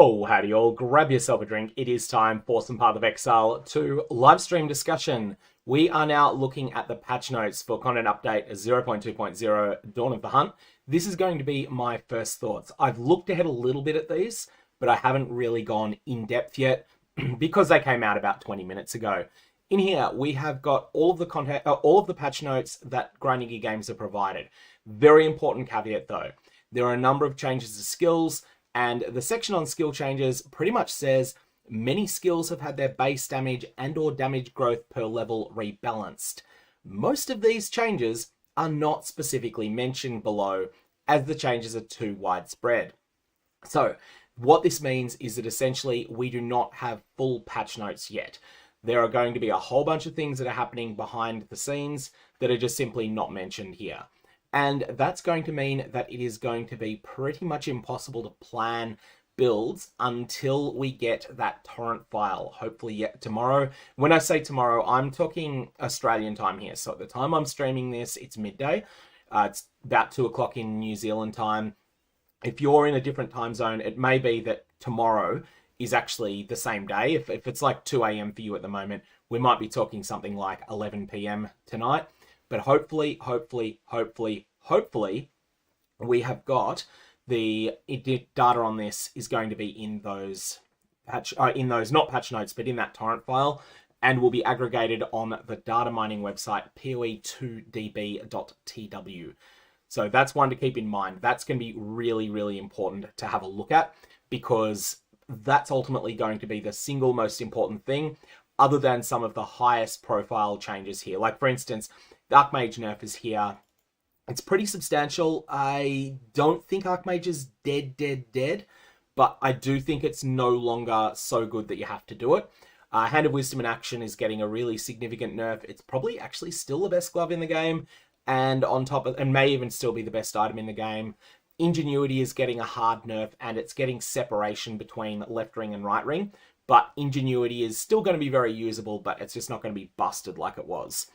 Oh, howdy all. Grab yourself a drink. It is time for some Path of Exile 2 live stream discussion. We are now looking at the patch notes for content update 0.2.0 Dawn of the Hunt. This is going to be my first thoughts. I've looked ahead a little bit at these, but I haven't really gone in depth yet because they came out about 20 minutes ago. In here, we have got all of the content, all of the patch notes that Grinding Games have provided. Very important caveat though. There are a number of changes to skills, and the section on skill changes pretty much says many skills have had their base damage and or damage growth per level rebalanced. Most of these changes are not specifically mentioned below as the changes are too widespread. So what this means is that essentially we do not have full patch notes yet. There are going to be a whole bunch of things that are happening behind the scenes that are just simply not mentioned here. And that's going to mean that it is going to be pretty much impossible to plan builds until we get that torrent file, hopefully yet tomorrow. When I say tomorrow, I'm talking Australian time here. So at the time I'm streaming this, it's midday. It's about 2 o'clock in New Zealand time. If you're in a different time zone, it may be that tomorrow is actually the same day. If it's like 2 a.m. for you at the moment, we might be talking something like 11 p.m. tonight. But hopefully, we have got the data on this is going to be in those not patch notes, but in that torrent file, and will be aggregated on the data mining website POE2db.tw. So that's one to keep in mind. That's going to be really, really important to have a look at, because that's ultimately going to be the single most important thing, other than some of the highest profile changes here. Like for instance, the Archmage nerf is here. It's pretty substantial. I don't think Archmage is dead, but I do think it's no longer so good that you have to do it. Hand of Wisdom in action is getting a really significant nerf. It's probably actually still the best glove in the game, and on top of, and may even still be the best item in the game. Ingenuity is getting a hard nerf, and it's getting separation between left ring and right ring, but Ingenuity is still going to be very usable, but it's just not going to be busted like it was.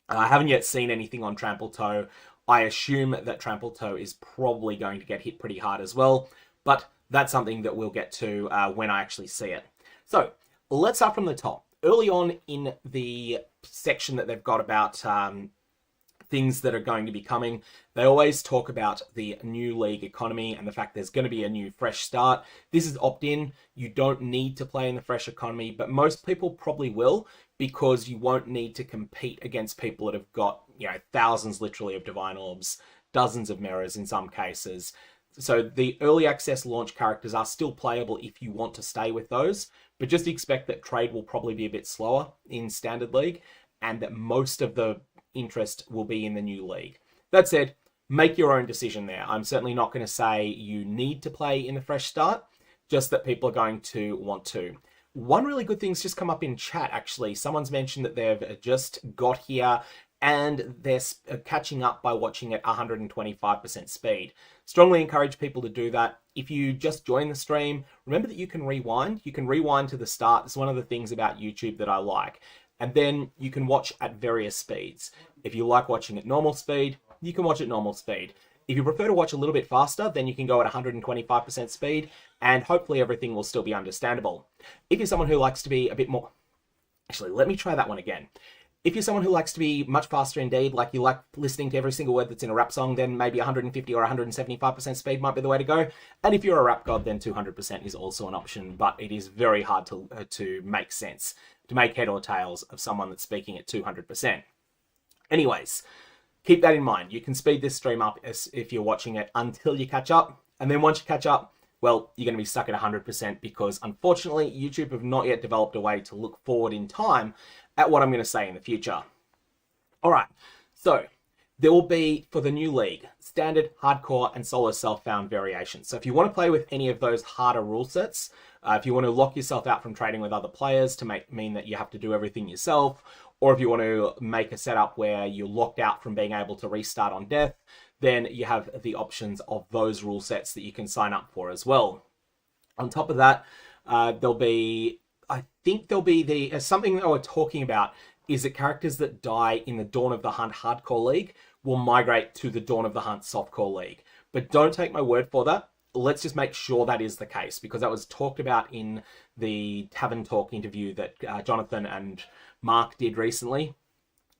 I haven't yet seen anything on Trample Toe. I assume that Trample Toe is probably going to get hit pretty hard as well, but that's something that we'll get to when I actually see it. So let's start from the top. Early on in the section that they've got about things that are going to be coming, they always talk about the new league economy and the fact there's going to be a new fresh start. This is opt-in. You don't need to play in the fresh economy, but most people probably will, because you won't need to compete against people that have got, you know, thousands literally of divine orbs, dozens of mirrors in some cases. So the early access launch characters are still playable if you want to stay with those, but just expect that trade will probably be a bit slower in Standard League, and that most of the interest will be in the new league. That said, make your own decision there. I'm certainly not going to say you need to play in the fresh start, just that people are going to want to. One really good thing's just come up in chat, actually. Someone's mentioned that they've just got here and they're catching up by watching at 125% speed. Strongly encourage people to do that. If you just join the stream, remember that you can rewind. You can rewind to the start. It's one of the things about YouTube that I like. And then you can watch at various speeds. If you like watching at normal speed, you can watch at normal speed. If you prefer to watch a little bit faster, then you can go at 125% speed, and hopefully everything will still be understandable. If you're someone who likes to be a bit more... Actually, let me try that one again. If you're someone who likes to be much faster indeed, like you like listening to every single word that's in a rap song, then maybe 150 or 175% speed might be the way to go. And if you're a rap god, then 200% is also an option, but it is very hard to make sense, to make head or tails of someone that's speaking at 200%. Anyways, keep that in mind. You can speed this stream up if you're watching it until you catch up. And then once you catch up, well, you're going to be stuck at 100% because unfortunately, YouTube have not yet developed a way to look forward in time at what I'm going to say in the future. All right, so there will be, for the new league, standard, hardcore, and solo self-found variations. So if you want to play with any of those harder rule sets, if you want to lock yourself out from trading with other players to mean that you have to do everything yourself, or if you want to make a setup where you're locked out from being able to restart on death, then you have the options of those rule sets that you can sign up for as well. On top of that, there'll be, I think there'll be something that we're talking about is that characters that die in the Dawn of the Hunt Hardcore League will migrate to the Dawn of the Hunt Softcore League. But don't take my word for that. let's just make sure that is the case, because that was talked about in the Tavern Talk interview that Jonathan and Mark did recently.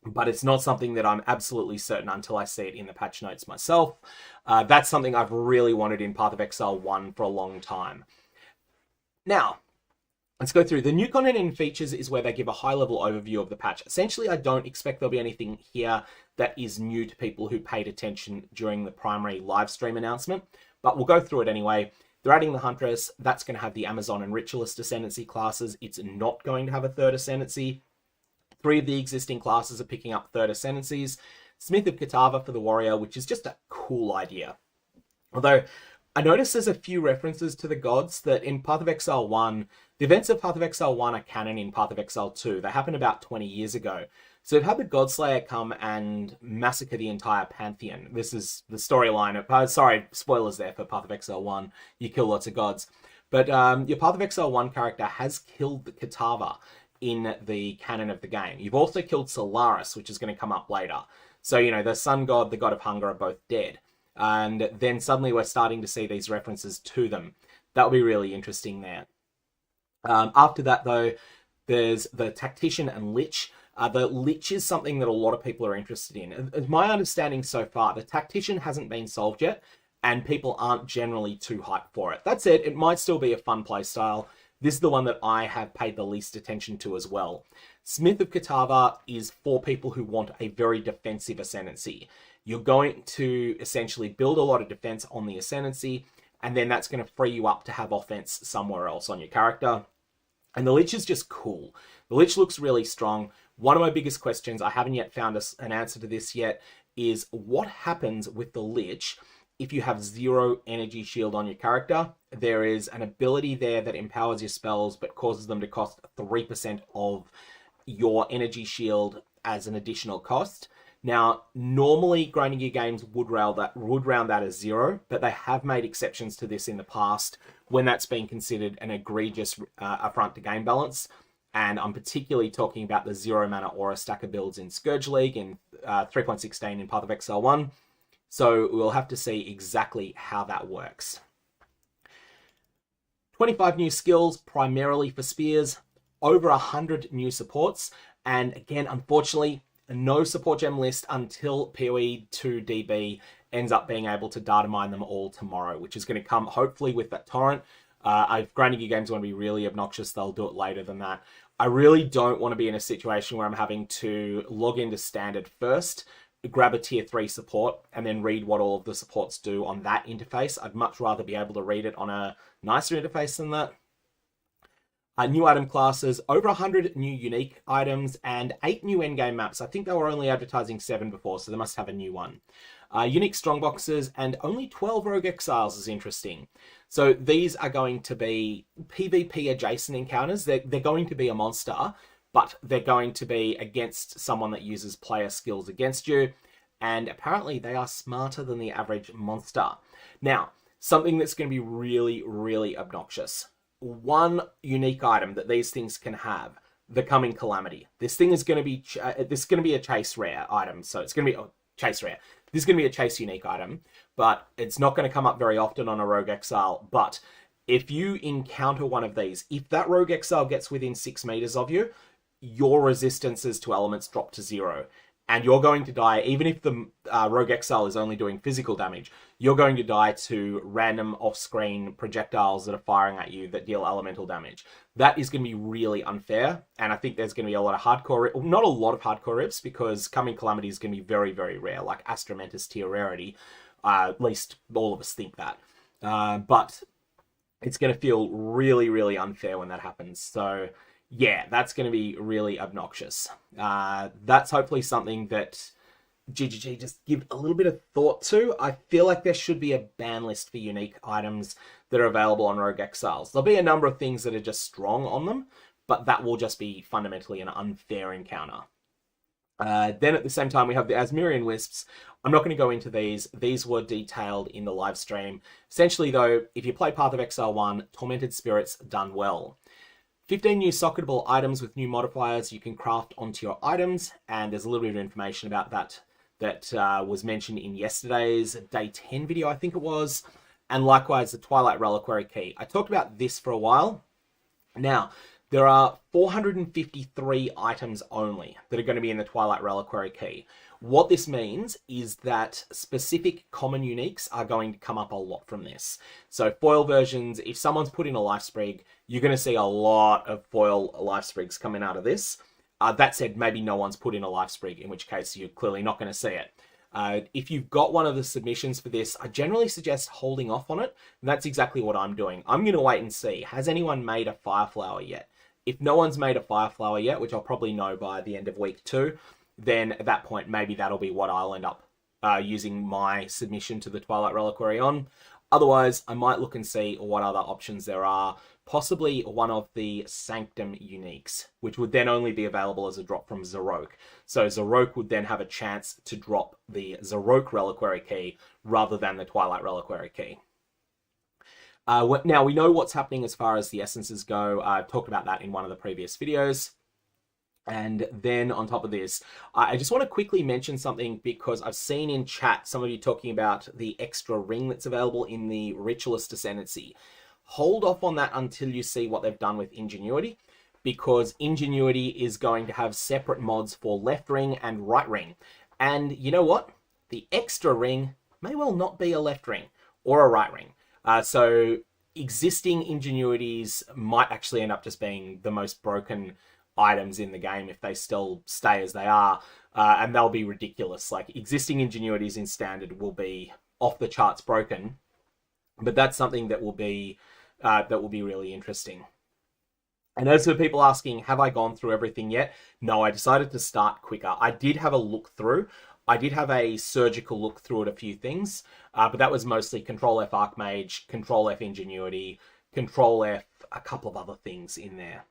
But it's not something that I'm absolutely certain until I see it in the patch notes myself. That's something I've really wanted in Path of Exile 1 for a long time. Now, let's go through. The new content and features is where they give a high-level overview of the patch. Essentially, I don't expect there'll be anything here that is new to people who paid attention during the primary live stream announcement, but we'll go through it anyway. They're adding the Huntress. That's going to have the Amazon and Ritualist Ascendancy classes. It's not going to have a third Ascendancy. 3 of the existing classes are picking up third Ascendancies. Smith of Kitava for the Warrior, which is just a cool idea. Although, I noticed there's a few references to the gods that in Path of Exile 1, the events of Path of Exile 1 are canon in Path of Exile 2. They happened about 20 years ago. So we've had the Godslayer come and massacre the entire Pantheon. This is the storyline. Sorry, spoilers there for Path of Exile 1. You kill lots of gods. But your Path of Exile 1 character has killed the Kitava in the canon of the game. You've also killed Solaris, which is going to come up later. So, you know, the sun god, the god of hunger are both dead. And then suddenly we're starting to see these references to them. That will be really interesting there. After that, though, there's the Tactician and Lich. The Lich is something that a lot of people are interested in. As my understanding so far, the Tactician hasn't been solved yet, and people aren't generally too hyped for it. That said, it might still be a fun playstyle. This is the one that I have paid the least attention to as well. Smith of Kitava is for people who want a very defensive Ascendancy. You're going to essentially build a lot of defense on the Ascendancy, and then that's going to free you up to have offense somewhere else on your character. And the Lich is just cool. The Lich looks really strong. One of my biggest questions, I haven't yet found an answer to this yet, is what happens with the Lich if you have 0 energy shield on your character? There is an ability there that empowers your spells but causes them to cost 3% of your energy shield as an additional cost. Now, normally Grinding Gear games would round that as 0, but they have made exceptions to this in the past when that's been considered an egregious affront to game balance. And I'm particularly talking about the 0 mana Aura Stacker builds in Scourge League in 3.16 in Path of Exile 1. So we'll have to see exactly how that works. 25 new skills, primarily for spears, over 100 new supports, and again, unfortunately, no support gem list until POE 2DB ends up being able to data mine them all tomorrow, which is going to come hopefully with that torrent. If Grinding Gear games want to be really obnoxious, they'll do it later than that. I really don't want to be in a situation where I'm having to log into standard first, grab a tier 3 support, and then read what all of the supports do on that interface. I'd much rather be able to read it on a nicer interface than that. New item classes, over 100 new unique items, and 8 new endgame maps. I think they were only advertising 7 before, so they must have a new one. Unique strongboxes, and only 12 Rogue Exiles is interesting. So these are going to be PvP adjacent encounters. They're going to be a monster, but they're going to be against someone that uses player skills against you, and apparently they are smarter than the average monster. Now, something that's going to be really, really obnoxious. One unique item that these things can have, the Coming Calamity. This thing is going to be a chase rare item, so it's going to be chase rare. This is going to be a chase unique item, but it's not going to come up very often on a Rogue Exile. But if you encounter one of these, if that Rogue Exile gets within 6 meters of you, your resistances to elements drop to 0. And you're going to die, even if the Rogue Exile is only doing physical damage, you're going to die to random off-screen projectiles that are firing at you that deal elemental damage. That is going to be really unfair, and I think there's going to be a lot of hardcore, not a lot of hardcore rips, because Coming Calamity is going to be very, very rare, like Astromentus tier rarity. At least all of us think that. But it's going to feel really, really unfair when that happens. So yeah, that's going to be really obnoxious. That's hopefully something that GGG just give a little bit of thought to. I feel like there should be a ban list for unique items that are available on Rogue Exiles. There'll be a number of things that are just strong on them, but that will just be fundamentally an unfair encounter. Then at the same time, we have the Asmirian Wisps. I'm not going to go into these. These were detailed in the live stream. Essentially, though, if you play Path of Exile 1, Tormented Spirits done well. 15 new socketable items with new modifiers you can craft onto your items, and there's a little bit of information about that was mentioned in yesterday's Day 10 video, I think it was. and likewise the Twilight Reliquary Key. I talked about this for a while. Now, there are 453 items only that are going to be in the Twilight Reliquary Key. What this means is that specific common uniques are going to come up a lot from this. So foil versions, if someone's put in a life sprig, you're going to see a lot of foil life sprigs coming out of this. That said, maybe no one's put in a life sprig, in which case you're clearly not going to see it. If you've got one of the submissions for this, I generally suggest holding off on it. And that's exactly what I'm doing. I'm going to wait and see. Has anyone made a Fireflower yet? If no one's made a Fireflower yet, which I'll probably know by the end of week 2, then at that point, maybe that'll be what I'll end up using my submission to the Twilight Reliquary on. Otherwise, I might look and see what other options there are. Possibly one of the Sanctum uniques, which would then only be available as a drop from Zarok. So Zarok would then have a chance to drop the Zarok Reliquary Key rather than the Twilight Reliquary Key. Now, we know what's happening as far as the essences go. I've talked about that in one of the previous videos. And then on top of this, I just want to quickly mention something because I've seen in chat some of you talking about the extra ring that's available in the Ritualist Ascendancy. Hold off on that until you see what they've done with Ingenuity, because Ingenuity is going to have separate mods for left ring and right ring. And you know what? The extra ring may well not be a left ring or a right ring. So existing Ingenuities might actually end up just being the most broken items in the game if they still stay as they are, and they'll be ridiculous. Like, existing Ingenuities in Standard will be off the charts broken, but that's something that will be really interesting. And as for people asking, have I gone through everything yet? No, I decided to start quicker. I did have a look through. I did have a surgical look through at a few things, but that was mostly Control F Archmage, Control F Ingenuity, Control F a couple of other things in there.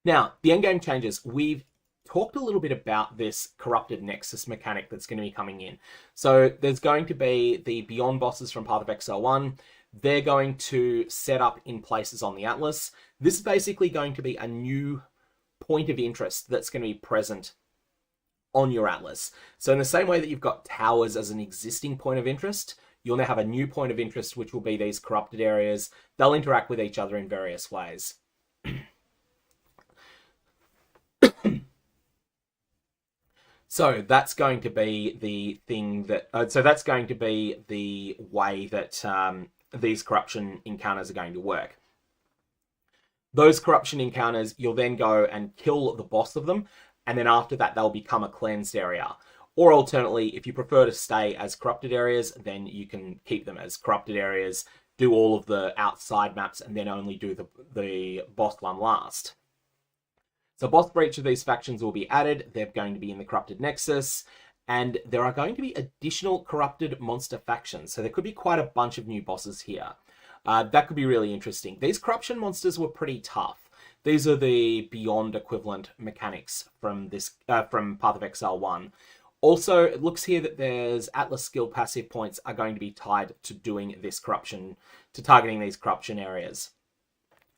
Now, the endgame changes. We've talked a little bit about this Corrupted Nexus mechanic that's going to be coming in. So there's going to be the Beyond bosses from Path of Exile 1. They're going to set up in places on the Atlas. This is basically going to be a new point of interest that's going to be present on your Atlas. So in the same way that you've got towers as an existing point of interest, you'll now have a new point of interest, which will be these corrupted areas. They'll interact with each other in various ways. So that's going to be the thing that. So that's going to be the way that these corruption encounters are going to work. Those corruption encounters, you'll then go and kill the boss of them, and then after that, they'll become a cleansed area. Or alternately, if you prefer to stay as corrupted areas, then you can keep them as corrupted areas, do all of the outside maps, and then only do the boss one last. So boss for each of these factions will be added. They're going to be in the Corrupted Nexus, and there are going to be additional corrupted monster factions. So there could be quite a bunch of new bosses here. That could be really interesting. These corruption monsters were pretty tough. These are the Beyond equivalent mechanics from this from Path of Exile 1. Also, it looks here that there's Atlas skill passive points are going to be tied to doing this corruption, to targeting these corruption areas.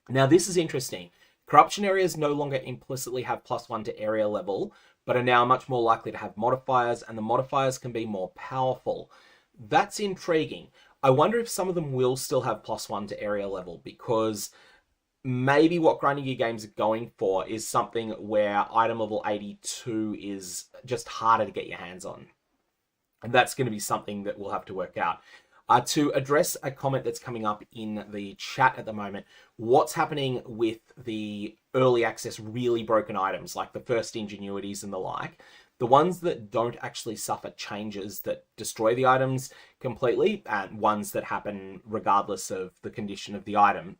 Now, this is interesting. Corruption areas no longer implicitly have +1 to area level, but are now much more likely to have modifiers, and the modifiers can be more powerful. That's intriguing. I wonder if some of them will still have +1 to area level, because maybe what Grinding Gear Games are going for is something where item level 82 is just harder to get your hands on. And that's going to be something that we'll have to work out. To address a comment that's coming up in the chat at the moment, what's happening with the early access really broken items, like the first Ingenuities and the like, the ones that don't actually suffer changes that destroy the items completely, and ones that happen regardless of the condition of the item,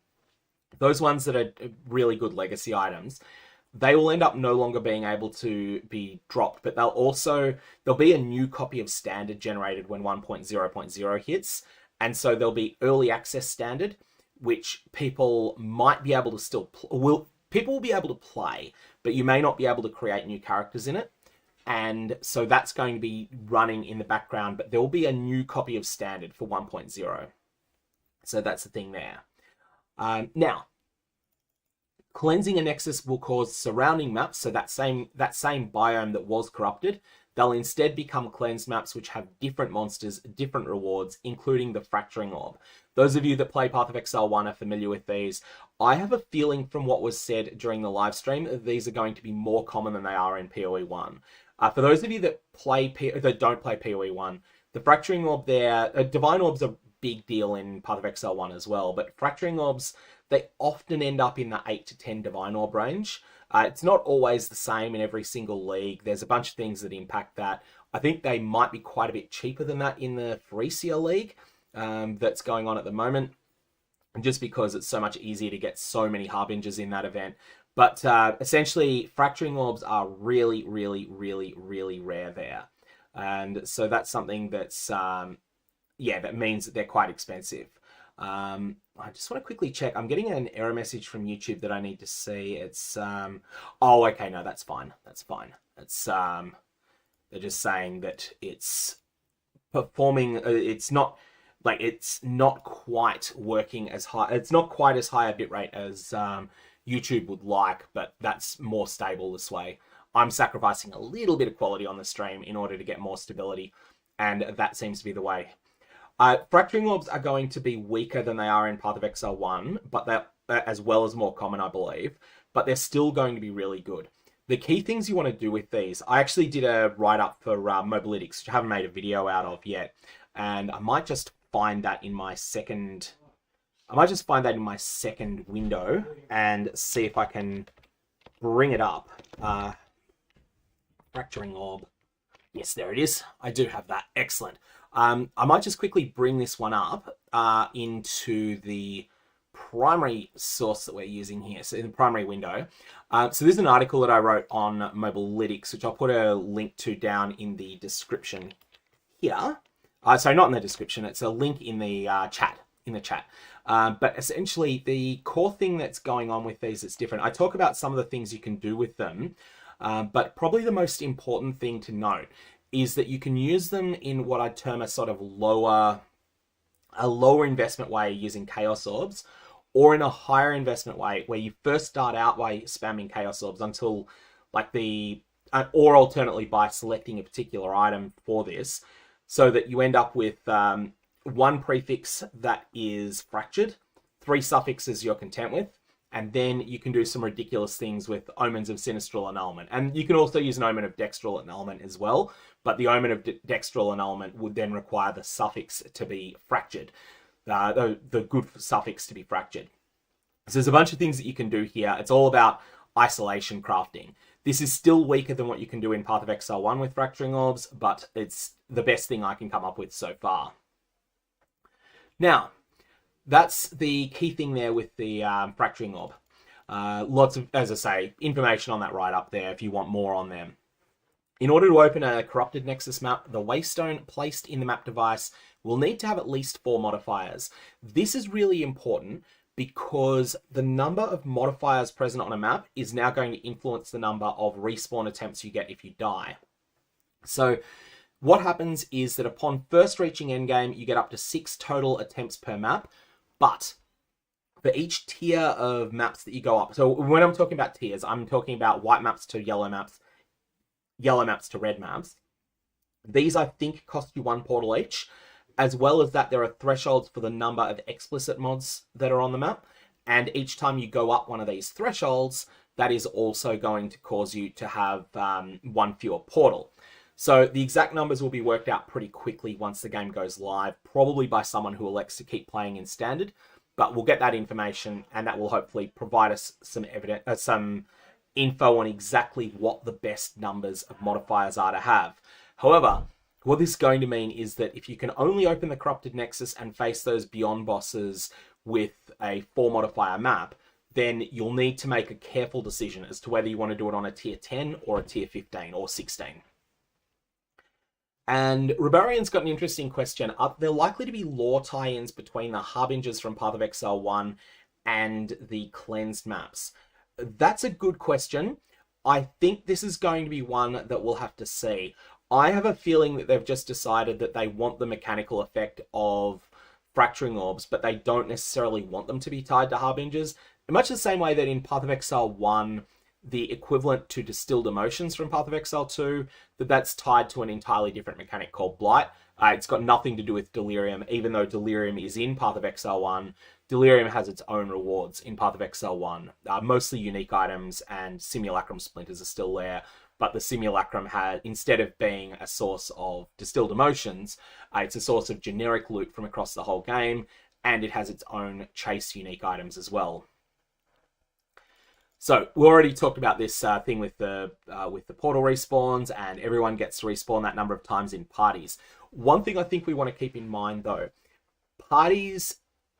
those ones that are really good legacy items, they will end up no longer being able to be dropped, but there'll be a new copy of Standard generated when 1.0.0 hits, and so there'll be early access Standard, which people might be able to still people will be able to play, but you may not be able to create new characters in it, and so that's going to be running in the background, but there will be a new copy of Standard for 1.0. So that's the thing there. Now, cleansing a nexus will cause surrounding maps, so that same biome that was corrupted, They'll instead become cleansed maps which have different monsters, different rewards, including the Fracturing Orb. Those of you that play Path of Exile 1 are familiar with these. I have a feeling from what was said during the live stream that these are going to be more common than they are in PoE 1. For those of you that don't play PoE 1, the Fracturing Orb there, Divine Orbs are a big deal in Path of Exile 1 as well, but Fracturing Orbs, they often end up in the 8 to 10 Divine Orb range. It's not always the same in every single league. There's a bunch of things that impact that. I think they might be quite a bit cheaper than that in the Phreesia League that's going on at the moment, just because it's so much easier to get so many Harbingers in that event. But essentially, Fracturing Orbs are really, really, really, really rare there. And so that's something that's, that means that they're quite expensive. I just want to quickly check. I'm getting an error message from YouTube that I need to see. It's, oh, okay, no, that's fine. That's fine. It's, they're just saying that it's performing, it's not quite working as high, it's not quite as high a bitrate as YouTube would like, but that's more stable this way. I'm sacrificing a little bit of quality on the stream in order to get more stability, and that seems to be the way. Fracturing Orbs are going to be weaker than they are in Path of Exile 1, but they're as well as more common, I believe, but they're still going to be really good. The key things you want to do with these, I actually did a write-up for Mobalytics, which I haven't made a video out of yet, and I might just find that in my second window and see if I can bring it up. Fracturing Orb. Yes, there it is. I do have that. Excellent. I might just quickly bring this one up into the primary source that we're using here, so in the primary window. So there's an article that I wrote on Mobalytics, which I'll put a link to down in the description here. Sorry, not in the description. It's a link in the chat. But essentially, the core thing that's going on with these that's different. I talk about some of the things you can do with them, but probably the most important thing to note is that you can use them in what I'd term a sort of lower investment way using Chaos Orbs, or in a higher investment way where you first start out by spamming Chaos Orbs until or alternately by selecting a particular item for this, so that you end up with one prefix that is fractured, 3 suffixes you're content with, and then you can do some ridiculous things with Omens of Sinistral Annulment. And you can also use an Omen of Dextral Annulment as well, but the Omen of Dextral Annulment would then require the suffix to be fractured, the good suffix to be fractured. So there's a bunch of things that you can do here. It's all about isolation crafting. This is still weaker than what you can do in Path of Exile 1 with Fracturing Orbs, but it's the best thing I can come up with so far. Now, that's the key thing there with the Fracturing Orb. Lots of, as I say, information on that right up there if you want more on them. In order to open a Corrupted Nexus map, the waystone placed in the map device will need to have at least 4 modifiers. This is really important because the number of modifiers present on a map is now going to influence the number of respawn attempts you get if you die. So what happens is that upon first reaching endgame, you get up to 6 total attempts per map, but for each tier of maps that you go up, so when I'm talking about tiers, I'm talking about white maps to yellow maps to red maps. These, I think, cost you 1 portal each. As well as that, there are thresholds for the number of explicit mods that are on the map. And each time you go up one of these thresholds, that is also going to cause you to have 1 fewer portal. So the exact numbers will be worked out pretty quickly once the game goes live, probably by someone who elects to keep playing in standard. But we'll get that information, and that will hopefully provide us some evidence, some info on exactly what the best numbers of modifiers are to have. However, what this is going to mean is that if you can only open the Corrupted Nexus and face those Beyond bosses with a 4 modifier map, then you'll need to make a careful decision as to whether you want to do it on a tier 10 or a tier 15 or 16. And Rebarian's got an interesting question. Are there likely to be lore tie-ins between the Harbingers from Path of Exile 1 and the cleansed maps? That's a good question. I think this is going to be one that we'll have to see. I have a feeling that they've just decided that they want the mechanical effect of Fracturing Orbs, but they don't necessarily want them to be tied to Harbingers. In much the same way that in Path of Exile 1, the equivalent to Distilled Emotions from Path of Exile 2, that's tied to an entirely different mechanic called Blight. It's got nothing to do with Delirium, even though Delirium is in Path of Exile 1. Delirium has its own rewards in Path of Exile 1. Mostly unique items and Simulacrum Splinters are still there, but the Simulacrum had, instead of being a source of Distilled Emotions, it's a source of generic loot from across the whole game, and it has its own chase unique items as well. So we already talked about this thing with the portal respawns, and everyone gets to respawn that number of times in parties. One thing I think we want to keep in mind, though, parties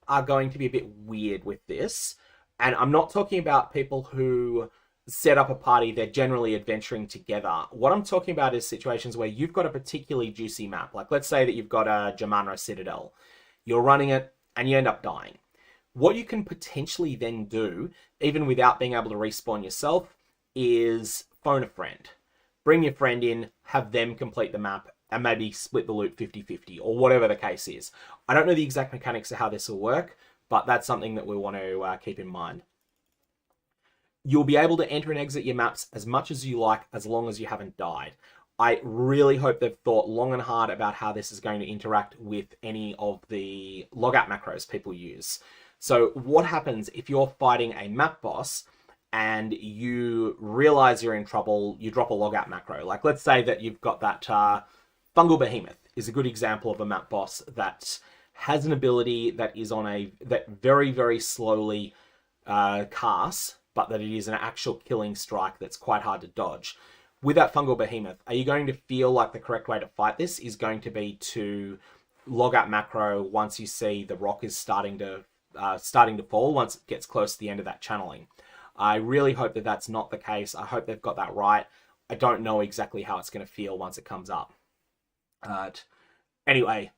are going to be a bit weird with this, and I'm not talking about people who set up a party, they're generally adventuring together. What I'm talking about is situations where you've got a particularly juicy map. Like, let's say that you've got a Jamanra Citadel. You're running it, and you end up dying. What you can potentially then do, even without being able to respawn yourself, is phone a friend. Bring your friend in, have them complete the map, and maybe split the loot 50-50, or whatever the case is. I don't know the exact mechanics of how this will work, but that's something that we want to keep in mind. You'll be able to enter and exit your maps as much as you like, as long as you haven't died. I really hope they've thought long and hard about how this is going to interact with any of the logout macros people use. So what happens if you're fighting a map boss and you realize you're in trouble, you drop a logout macro? Like, let's say that you've got that Fungal Behemoth is a good example of a map boss that has an ability that is that very, very slowly casts, but that it is an actual killing strike that's quite hard to dodge. With that Fungal Behemoth, are you going to feel like the correct way to fight this is going to be to log out macro once you see the rock is starting to fall, once it gets close to the end of that channeling? I really hope that that's not the case. I hope they've got that right. I don't know exactly how it's going to feel once it comes up. Anyway,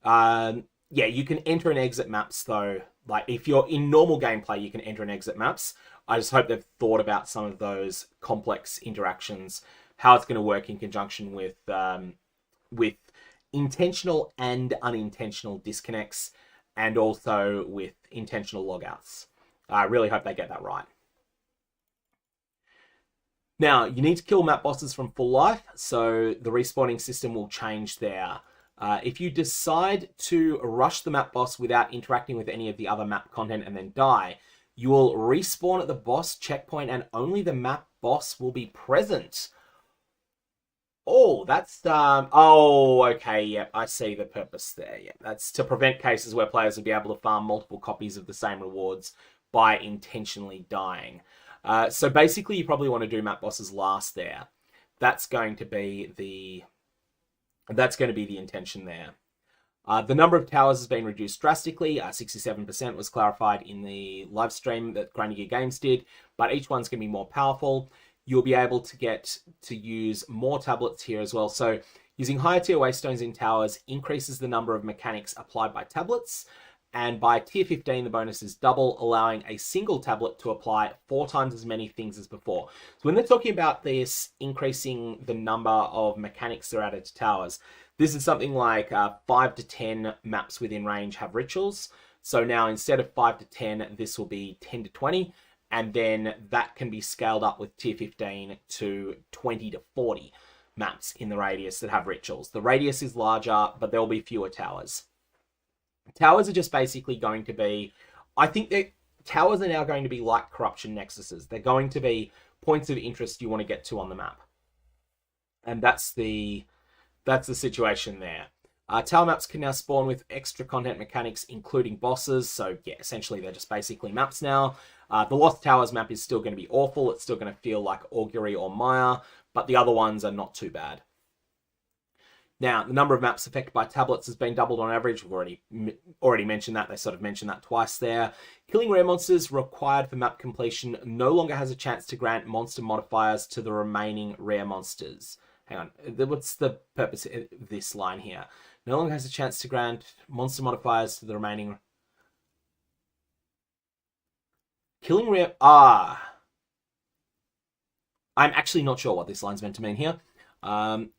yeah, you can enter and exit maps though. Like, if you're in normal gameplay, you can enter and exit maps. I just hope they've thought about some of those complex interactions, how it's going to work in conjunction with intentional and unintentional disconnects, and also with intentional logouts. I really hope they get that right. Now, you need to kill map bosses from full life, so the respawning system will change there. If you decide to rush the map boss without interacting with any of the other map content and then die, you will respawn at the boss checkpoint and only the map boss will be present. Oh, that's... oh, okay, yep, I see the purpose there. Yep, that's to prevent cases where players will be able to farm multiple copies of the same rewards by intentionally dying. So basically, you probably want to do map bosses last there. That's going to be the intention there. The number of towers has been reduced drastically. 67% was clarified in the live stream that Grinding Gear Games did, but each one's going to be more powerful. You'll be able to get to use more tablets here as well. So using higher tier waystones in towers increases the number of mechanics applied by tablets. And by tier 15, the bonus is double, allowing a single tablet to apply 4 times as many things as before. So when they're talking about this increasing the number of mechanics that are added to towers, this is something like 5 to 10 maps within range have rituals. So now instead of 5 to 10, this will be 10 to 20. And then that can be scaled up with tier 15 to 20 to 40 maps in the radius that have rituals. The radius is larger, but there will be fewer towers. Towers are just basically going to be... I think that towers are now going to be like corruption nexuses. They're going to be points of interest you want to get to on the map. And that's the situation there. Tower maps can now spawn with extra content mechanics, including bosses. So yeah, essentially they're just basically maps now. The Lost Towers map is still going to be awful. It's still going to feel like Augury or Maya, but the other ones are not too bad. Now, the number of maps affected by tablets has been doubled on average. We've already mentioned that. They sort of mentioned that twice there. Killing rare monsters required for map completion no longer has a chance to grant monster modifiers to the remaining rare monsters. Hang on, what's the purpose of this line here? No longer has a chance to grant monster modifiers to the remaining... Killing rare... I'm actually not sure what this line's meant to mean here.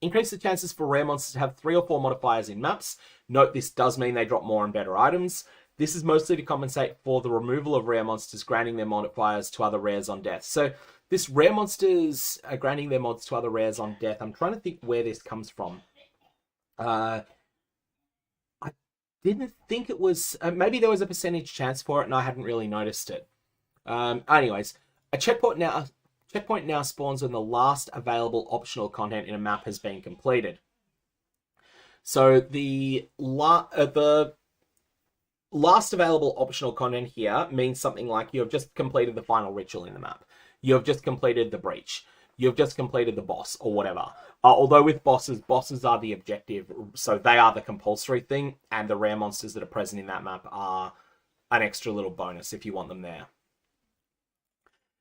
Increase the chances for rare monsters to have 3 or 4 modifiers in maps. Note this does mean they drop more and better items. This is mostly to compensate for the removal of rare monsters, granting their modifiers to other rares on death. So This rare monsters are granting their mods to other rares on death. I'm trying to think where this comes from. I didn't think it was... maybe there was a percentage chance for it and I hadn't really noticed it. Anyways, a checkpoint now spawns when the last available optional content in a map has been completed. So the last available optional content here means something like you have just completed the final ritual in the map. You have just completed the breach. You have just completed the boss or whatever. Although with bosses are the objective, so they are the compulsory thing, and the rare monsters that are present in that map are an extra little bonus if you want them there.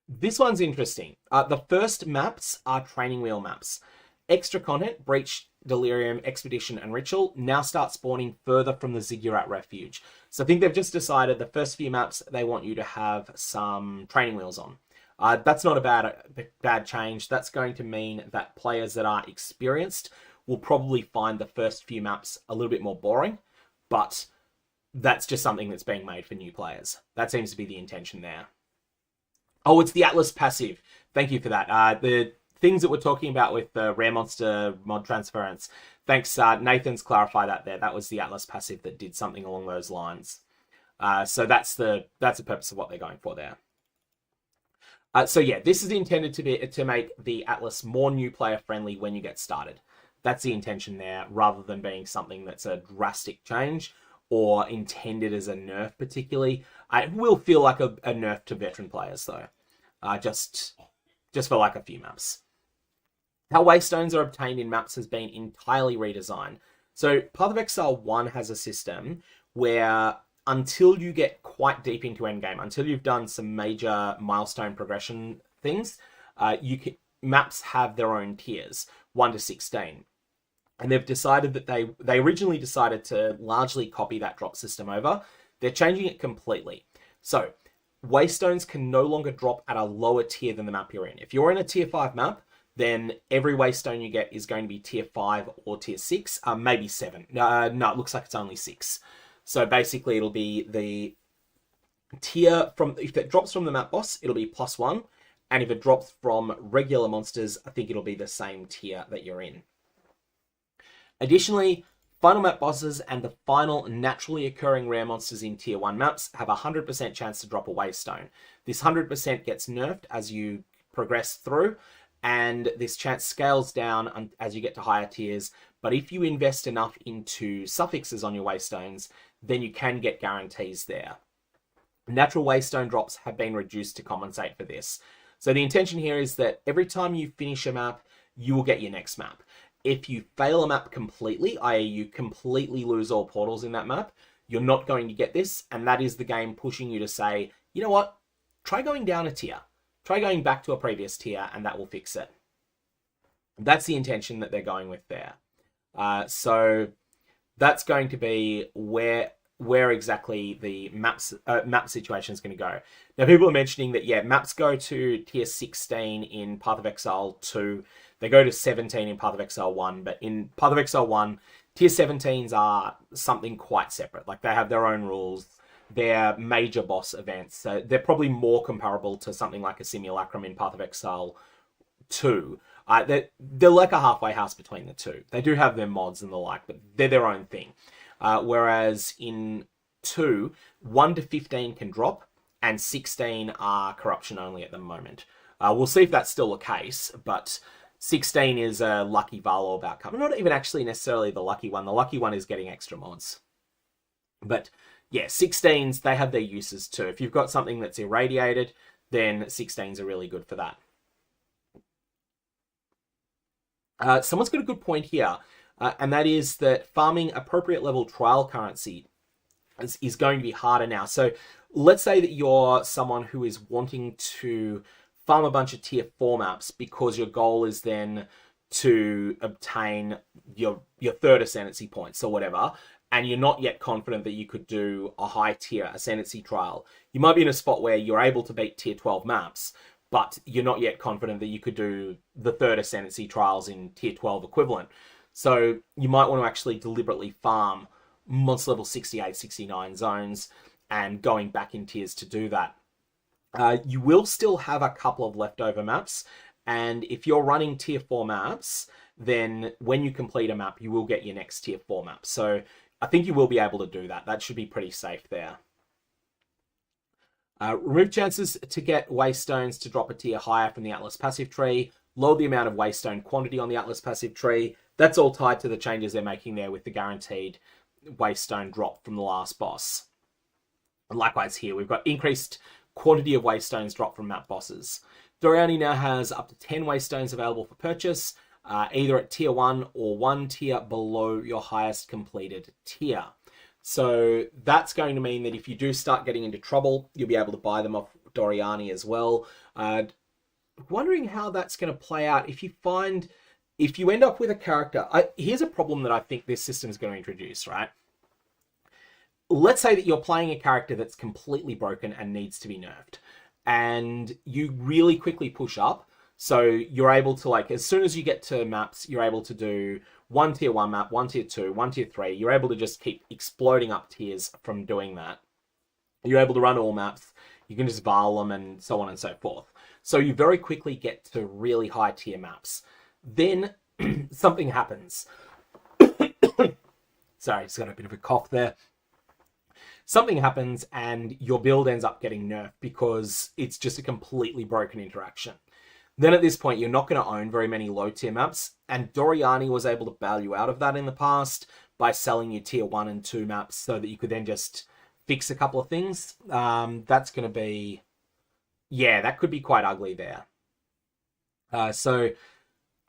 This one's interesting. The first maps are training wheel maps. Extra content, Breach, Delirium, Expedition, and Ritual now start spawning further from the Ziggurat Refuge. So I think they've just decided the first few maps they want you to have some training wheels on. That's not a bad change. That's going to mean that players that are experienced will probably find the first few maps a little bit more boring, but that's just something that's being made for new players. That seems to be the intention there. Oh, it's the Atlas passive. Thank you for that. The things that we're talking about with the Rare Monster mod transference. Thanks, Nathan's clarified that there. That was the Atlas passive that did something along those lines. So that's the purpose of what they're going for there. So yeah, this is intended to make the Atlas more new player friendly when you get started. That's the intention there, rather than being something that's a drastic change or intended as a nerf particularly. It will feel like a nerf to veteran players though, just for like a few maps. How waystones are obtained in maps has been entirely redesigned. So Path of Exile 1 has a system where until you get quite deep into endgame, until you've done some major milestone progression things, maps have their own tiers, 1 to 16. And they've decided that they originally decided to largely copy that drop system over. They're changing it completely. So waystones can no longer drop at a lower tier than the map you're in. If you're in a tier 5 map, then every waystone you get is going to be tier 5 or tier 6, maybe 7. No, it looks like it's only 6. So basically it'll be the tier if it drops from the map boss, it'll be +1. And if it drops from regular monsters, I think it'll be the same tier that you're in. Additionally, final map bosses and the final naturally occurring rare monsters in tier 1 maps have a 100% chance to drop a waystone. This 100% gets nerfed as you progress through, and this chance scales down as you get to higher tiers. But if you invest enough into suffixes on your waystones, then you can get guarantees there. Natural waystone drops have been reduced to compensate for this. So the intention here is that every time you finish a map, you will get your next map. If you fail a map completely, i.e. you completely lose all portals in that map, you're not going to get this, and that is the game pushing you to say, you know what, try going down a tier. Try going back to a previous tier, and that will fix it. That's the intention that they're going with there. So that's going to be where exactly the map situation is going to go. Now, people are mentioning that, yeah, maps go to tier 16 in Path of Exile 2. They go to 17 in Path of Exile 1, but in Path of Exile 1, tier 17s are something quite separate. Like, they have their own rules. They're major boss events. So they're probably more comparable to something like a Simulacrum in Path of Exile 2. They're like a halfway house between the two. They do have their mods and the like, but they're their own thing. Whereas in 2, 1 to 15 can drop, and 16 are corruption only at the moment. We'll see if that's still the case, but 16 is a lucky Valorb outcome. Not even actually necessarily the lucky one. The lucky one is getting extra mods. But yeah, 16s, they have their uses too. If you've got something that's irradiated, then 16s are really good for that. Someone's got a good point here, and that is that farming appropriate level trial currency is going to be harder now. So let's say that you're someone who is wanting to farm a bunch of tier 4 maps because your goal is then to obtain your third ascendancy points or whatever, and you're not yet confident that you could do a high tier ascendancy trial. You might be in a spot where you're able to beat tier 12 maps, but you're not yet confident that you could do the third ascendancy trials in tier 12 equivalent. So you might want to actually deliberately farm monster level 68, 69 zones and going back in tiers to do that. You will still have a couple of leftover maps, and if you're running tier 4 maps, then when you complete a map, you will get your next tier 4 map. So I think you will be able to do that. That should be pretty safe there. Remove chances to get Waystones to drop a tier higher from the Atlas passive tree. Lower the amount of Waystone quantity on the Atlas passive tree. That's all tied to the changes they're making there with the guaranteed Waystone drop from the last boss. And likewise here, we've got increased quantity of Waystones drop from map bosses. Doriani now has up to 10 Waystones available for purchase, either at tier 1 or 1 tier below your highest completed tier. So that's going to mean that if you do start getting into trouble, you'll be able to buy them off Doriani as well. Wondering how that's going to play out if you end up with a character. Here's a problem that I think this system is going to introduce, right? Let's say that you're playing a character that's completely broken and needs to be nerfed, and you really quickly push up. So you're able to, like, as soon as you get to maps, you're able to do 1 tier 1 map, 1 tier 2, 1 tier 3. You're able to just keep exploding up tiers from doing that. You're able to run all maps. You can just Varl them and so on and so forth. So you very quickly get to really high tier maps. Then something happens. Sorry, just got a bit of a cough there. Something happens and your build ends up getting nerfed because it's just a completely broken interaction. Then at this point, you're not going to own very many low tier maps, and Doriani was able to bail you out of that in the past by selling you tier 1 and 2 maps so that you could then just fix a couple of things. That's going to be, yeah, that could be quite ugly there. So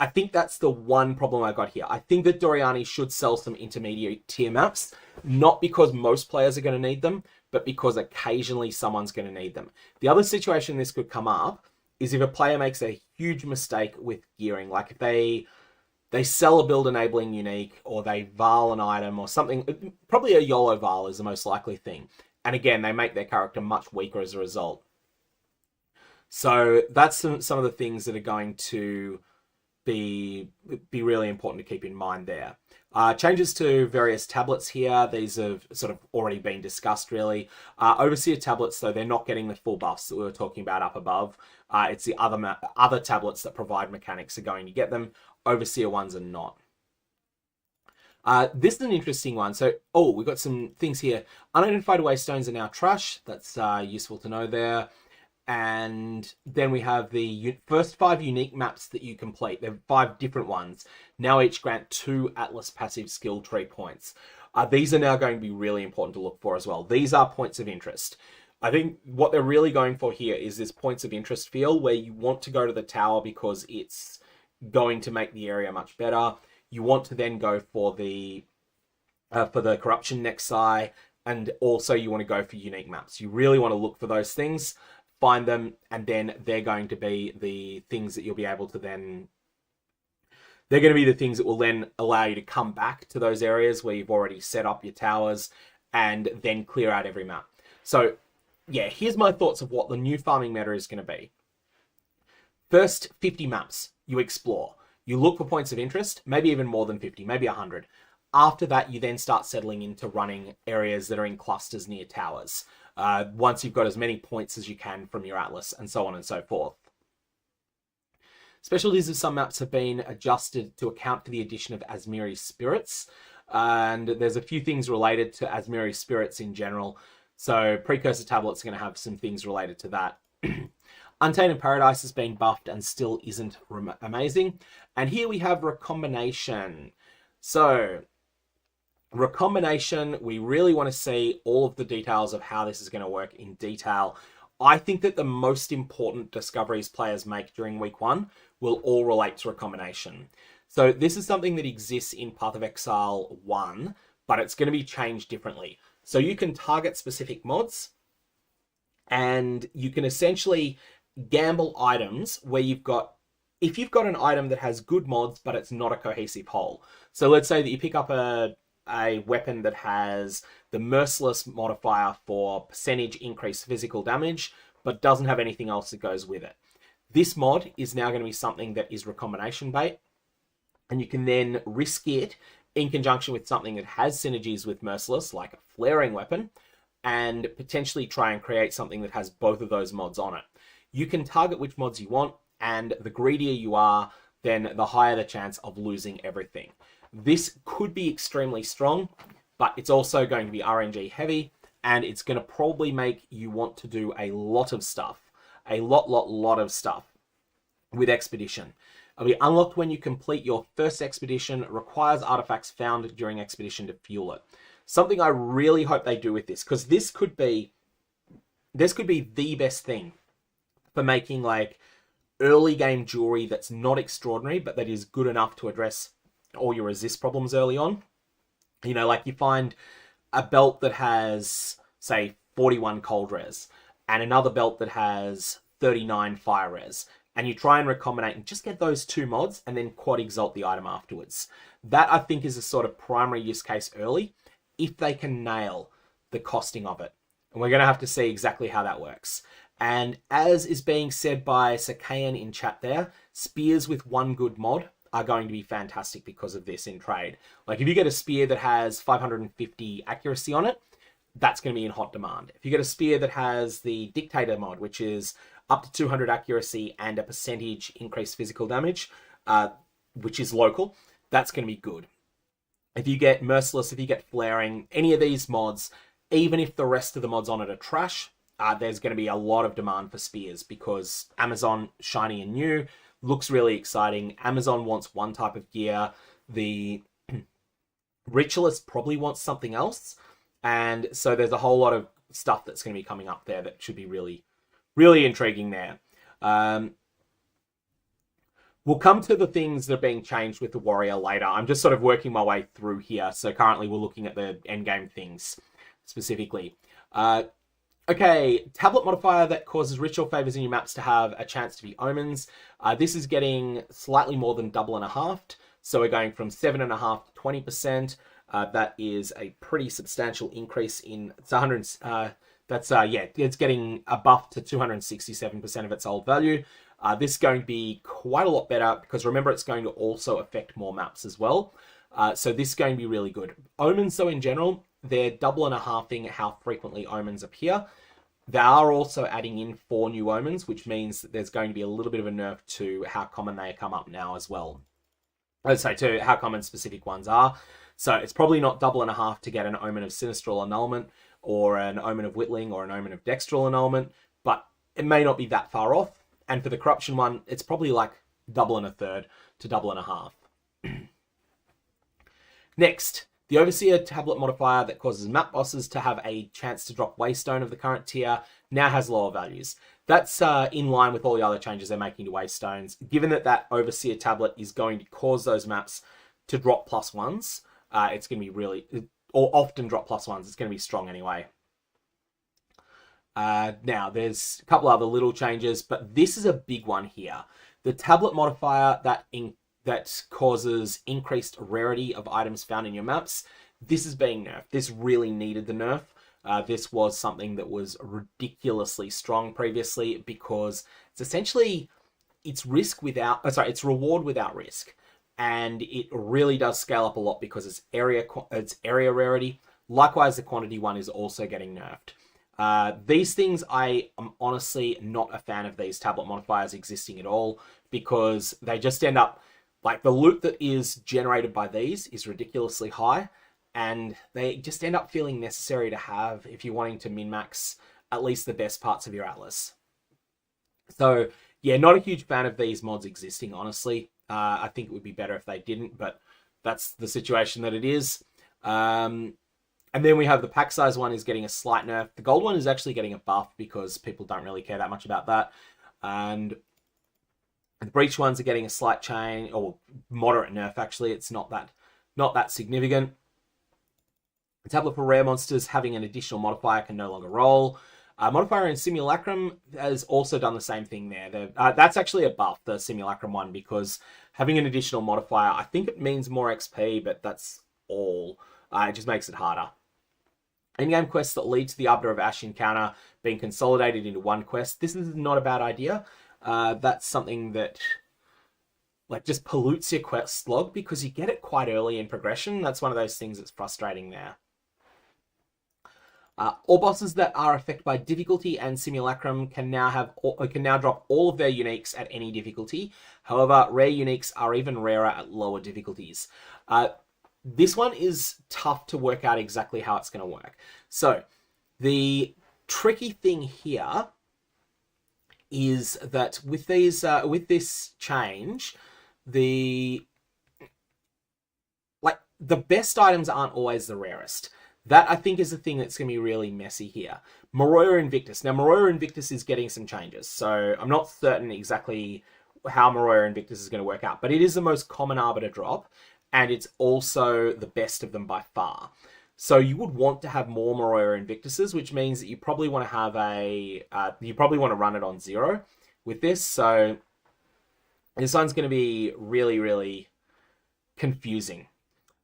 I think that's the one problem I got here. I think that Doriani should sell some intermediate tier maps, not because most players are going to need them, but because occasionally someone's going to need them. The other situation this could come up is if a player makes a huge mistake with gearing, like if they sell a build enabling unique, or they Varl an item or something. Probably a YOLO Varl is the most likely thing. And again, they make their character much weaker as a result. So that's some of the things that are going to be really important to keep in mind there. Changes to various tablets here. These have sort of already been discussed, really. Overseer tablets, though, they're not getting the full buffs that we were talking about up above. It's the other tablets that provide mechanics are going to get them. Overseer ones are not. This is an interesting one. So, we've got some things here. Unidentified Waystones are now trash. That's useful to know there. And then we have the first 5 unique maps that you complete. There are 5 different ones. Now each grant 2 Atlas passive skill tree points. These are now going to be really important to look for as well. These are points of interest. I think what they're really going for here is this points of interest feel, where you want to go to the tower because it's going to make the area much better. You want to then go for the corruption Nexi, and also you want to go for unique maps. You really want to look for those things, find them, and then they're going to be the things that you'll be able to then... They're going to be the things that will then allow you to come back to those areas where you've already set up your towers and then clear out every map. So, yeah, here's my thoughts of what the new farming meta is going to be. First 50 maps, you explore. You look for points of interest, maybe even more than 50, maybe 100. After that, you then start settling into running areas that are in clusters near towers. Once you've got as many points as you can from your Atlas, and so on and so forth. Specialties of some maps have been adjusted to account for the addition of Azmiri Spirits, and there's a few things related to Azmiri Spirits in general. So Precursor Tablets are going to have some things related to that. Untainted Paradise has been buffed and still isn't amazing. And here we have Recombination. So Recombination, we really want to see all of the details of how this is going to work in detail. I think that the most important discoveries players make during week 1 will all relate to Recombination. So this is something that exists in Path of Exile 1, but it's going to be changed differently. So you can target specific mods, and you can essentially gamble items where if you've got an item that has good mods, but it's not a cohesive whole. So let's say that you pick up a weapon that has the Merciless modifier for percentage increased physical damage, but doesn't have anything else that goes with it. This mod is now going to be something that is Recombination bait, and you can then risk it in conjunction with something that has synergies with Merciless, like a flaring weapon, and potentially try and create something that has both of those mods on it. You can target which mods you want, and the greedier you are, then the higher the chance of losing everything. This could be extremely strong, but it's also going to be RNG heavy, and it's going to probably make you want to do a lot of stuff. A lot of stuff with Expedition. It'll be unlocked when you complete your first expedition. Requires artifacts found during expedition to fuel it. Something I really hope they do with this, because this could be the best thing for making like early game jewelry that's not extraordinary, but that is good enough to address all your resist problems early on. You know, like you find a belt that has, say, 41 cold res, and another belt that has 39 fire res, and you try and recombinate and just get those two mods and then quad exalt the item afterwards. That, I think, is a sort of primary use case early, if they can nail the costing of it. And we're going to have to see exactly how that works. And as is being said by Sakayan in chat there, spears with one good mod are going to be fantastic because of this in trade. Like if you get a spear that has 550 accuracy on it, that's going to be in hot demand. If you get a spear that has the Dictator mod, which is up to 200 accuracy and a percentage increased physical damage, which is local, that's going to be good. If you get Merciless, if you get Flaring, any of these mods, even if the rest of the mods on it are trash, there's going to be a lot of demand for spears because Amazon, shiny and new, looks really exciting. Amazon wants one type of gear. The Ritualist probably wants something else. And so there's a whole lot of stuff that's going to be coming up there that should be really, really intriguing there. We'll come to the things that are being changed with the Warrior later. I'm just sort of working my way through here. So currently we're looking at the endgame things specifically. Okay, tablet modifier that causes ritual favors in your maps to have a chance to be omens. This is getting slightly more than double and a half. So we're going from 7.5 to 20%. That is a pretty substantial increase in, it's 100, it's getting a buff to 267% of its old value. This is going to be quite a lot better because remember it's going to also affect more maps as well. So this is going to be really good. Omens, though, in general, they're double and a halving how frequently omens appear. They are also adding in 4 new omens, which means that there's going to be a little bit of a nerf to how common they come up now as well. I'd say to how common specific ones are. So it's probably not double and a half to get an omen of Sinistral Annulment or an omen of Whittling or an omen of Dextral Annulment, but it may not be that far off. And for the corruption one, it's probably like double and a third to double and a half. Next, the Overseer tablet modifier that causes map bosses to have a chance to drop Waystone of the current tier now has lower values. That's in line with all the other changes they're making to Waystones. Given that that Overseer tablet is going to cause those maps to drop +1s, it's going to be really, or often drop +1s, it's going to be strong anyway. Now, there's a couple other little changes, but this is a big one here. The tablet modifier that causes increased rarity of items found in your maps, this is being nerfed. This really needed the nerf. This was something that was ridiculously strong previously because it's essentially, it's reward without risk. And it really does scale up a lot because it's area rarity. Likewise, the quantity one is also getting nerfed. These things, I am honestly not a fan of these tablet modifiers existing at all because they just end up, like the loot that is generated by these is ridiculously high and they just end up feeling necessary to have if you're wanting to min-max at least the best parts of your Atlas. So yeah, not a huge fan of these mods existing, honestly. I think it would be better if they didn't, but that's the situation that it is. And then we have the pack size one is getting a slight nerf. The gold one is actually getting a buff because people don't really care that much about that. And the breach ones are getting a slight change, or moderate nerf actually. It's not that significant. The tablet for rare monsters having an additional modifier can no longer roll. Modifier in Simulacrum has also done the same thing there. That's actually a buff, the Simulacrum one, because having an additional modifier, I think it means more XP, but that's all. It just makes it harder. In-game quests that lead to the Arbiter of Ash encounter being consolidated into one quest. This is not a bad idea. That's something that just pollutes your quest log because you get it quite early in progression. That's one of those things that's frustrating there. All bosses that are affected by difficulty and simulacrum can now drop all of their uniques at any difficulty. However, rare uniques are even rarer at lower difficulties. This one is tough to work out exactly how it's going to work. So the tricky thing here is that with this change, the best items aren't always the rarest. That, I think, is the thing that's going to be really messy here. Moroya Invictus. Now, Moroya Invictus is getting some changes, so I'm not certain exactly how Moroya Invictus is going to work out, but it is the most common Arbiter drop, and it's also the best of them by far. So you would want to have more Moroya Invictuses, which means that you probably want to have you probably want to run it on 0 with this. So this one's going to be really, really confusing.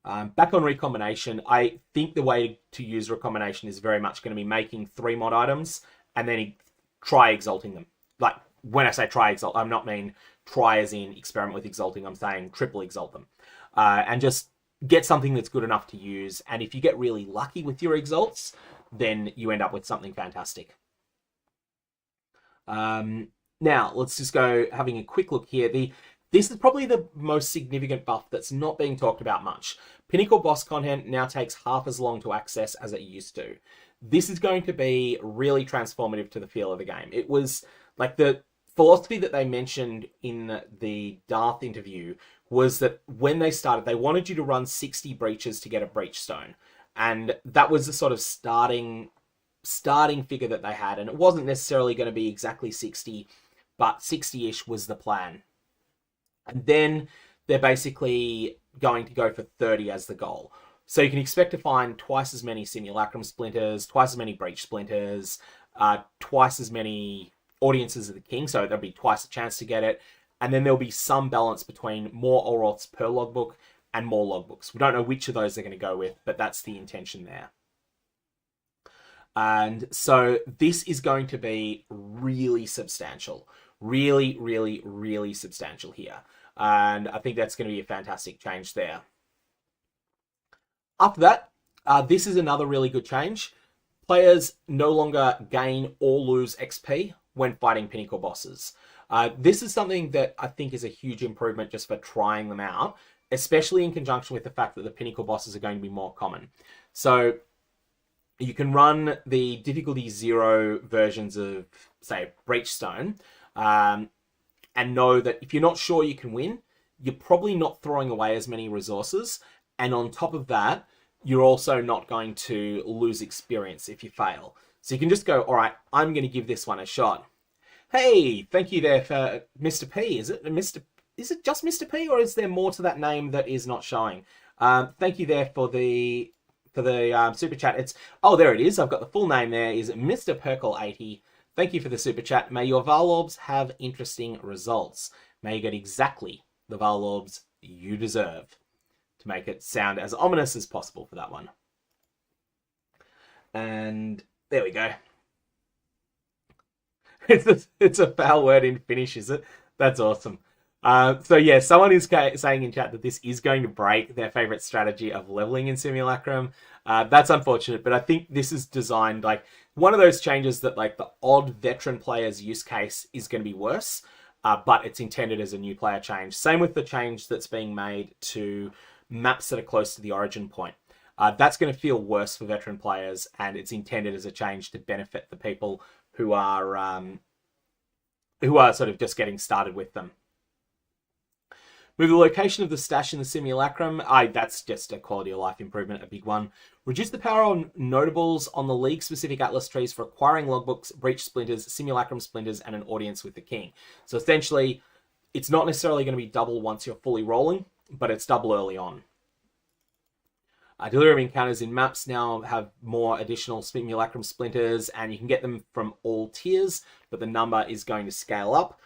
Back on recombination, I think the way to use recombination is very much going to be making 3 mod items and then try exalting them. Like, when I say try exalt, I'm not mean try as in experiment with exalting, I'm saying triple exalt them. And just get something that's good enough to use, and if you get really lucky with your exalts, then you end up with something fantastic. Now, let's just go having a quick look here. This is probably the most significant buff that's not being talked about much. Pinnacle boss content now takes half as long to access as it used to. This is going to be really transformative to the feel of the game. It was like the philosophy that they mentioned in the Darth interview was that when they started, they wanted you to run 60 breaches to get a breach stone. And that was the sort of starting figure that they had. And it wasn't necessarily going to be exactly 60, but 60-ish was the plan. And then they're basically going to go for 30 as the goal. So you can expect to find twice as many simulacrum splinters, twice as many breach splinters, twice as many audiences of the king, so there'll be twice a chance to get it. And then there'll be some balance between more Oroths per logbook and more logbooks. We don't know which of those they're going to go with, but that's the intention there. And so this is going to be really substantial. Really, really, really substantial here. And I think that's going to be a fantastic change there. After that, this is another really good change. Players no longer gain or lose XP when fighting pinnacle bosses. This is something that I think is a huge improvement just for trying them out, especially in conjunction with the fact that the pinnacle bosses are going to be more common. So you can run the difficulty 0 versions of, say, Breachstone, and know that if you're not sure you can win, you're probably not throwing away as many resources. And on top of that, you're also not going to lose experience if you fail. So you can just go, all right, I'm going to give this one a shot. Hey, thank you there for Mr. P. Is it just Mr. P, or is there more to that name that is not showing? Thank you there for the super chat. There it is. I've got the full name there. Is Mr. Perkle80. Thank you for the super chat. May your Varlorbs have interesting results. May you get exactly the Varlorbs you deserve, to make it sound as ominous as possible for that one. And there we go. It's a foul word in Finnish, is it? That's awesome. So yeah, someone is saying in chat that this is going to break their favorite strategy of leveling in Simulacrum. That's unfortunate, but I think this is designed like one of those changes that like the odd veteran player's use case is going to be worse, but it's intended as a new player change. Same with the change that's being made to maps that are close to the origin point. That's going to feel worse for veteran players, and it's intended as a change to benefit the people who are sort of just getting started with them. Move the location of the stash in the Simulacrum. That's just a quality of life improvement, a big one. Reduce the power on notables on the League-specific Atlas trees for acquiring logbooks, breach splinters, Simulacrum splinters, and an audience with the king. So essentially, it's not necessarily going to be double once you're fully rolling, but it's double early on. Delirium encounters in maps now have more additional Simulacrum splinters, and you can get them from all tiers, but the number is going to scale up.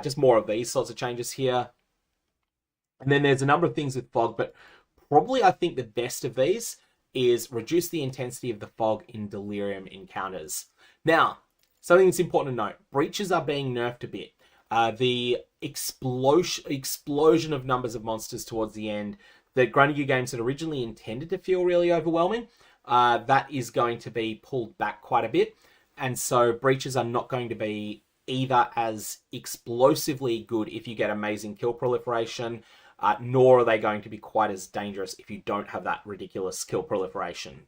Just more of these sorts of changes here. And then there's a number of things with fog, but probably I think the best of these is reduce the intensity of the fog in delirium encounters. Now, something that's important to note, breaches are being nerfed a bit. The explosion of numbers of monsters towards the end that Grungy games had originally intended to feel really overwhelming, that is going to be pulled back quite a bit. And so breaches are not going to be either as explosively good if you get amazing kill proliferation, nor are they going to be quite as dangerous if you don't have that ridiculous kill proliferation.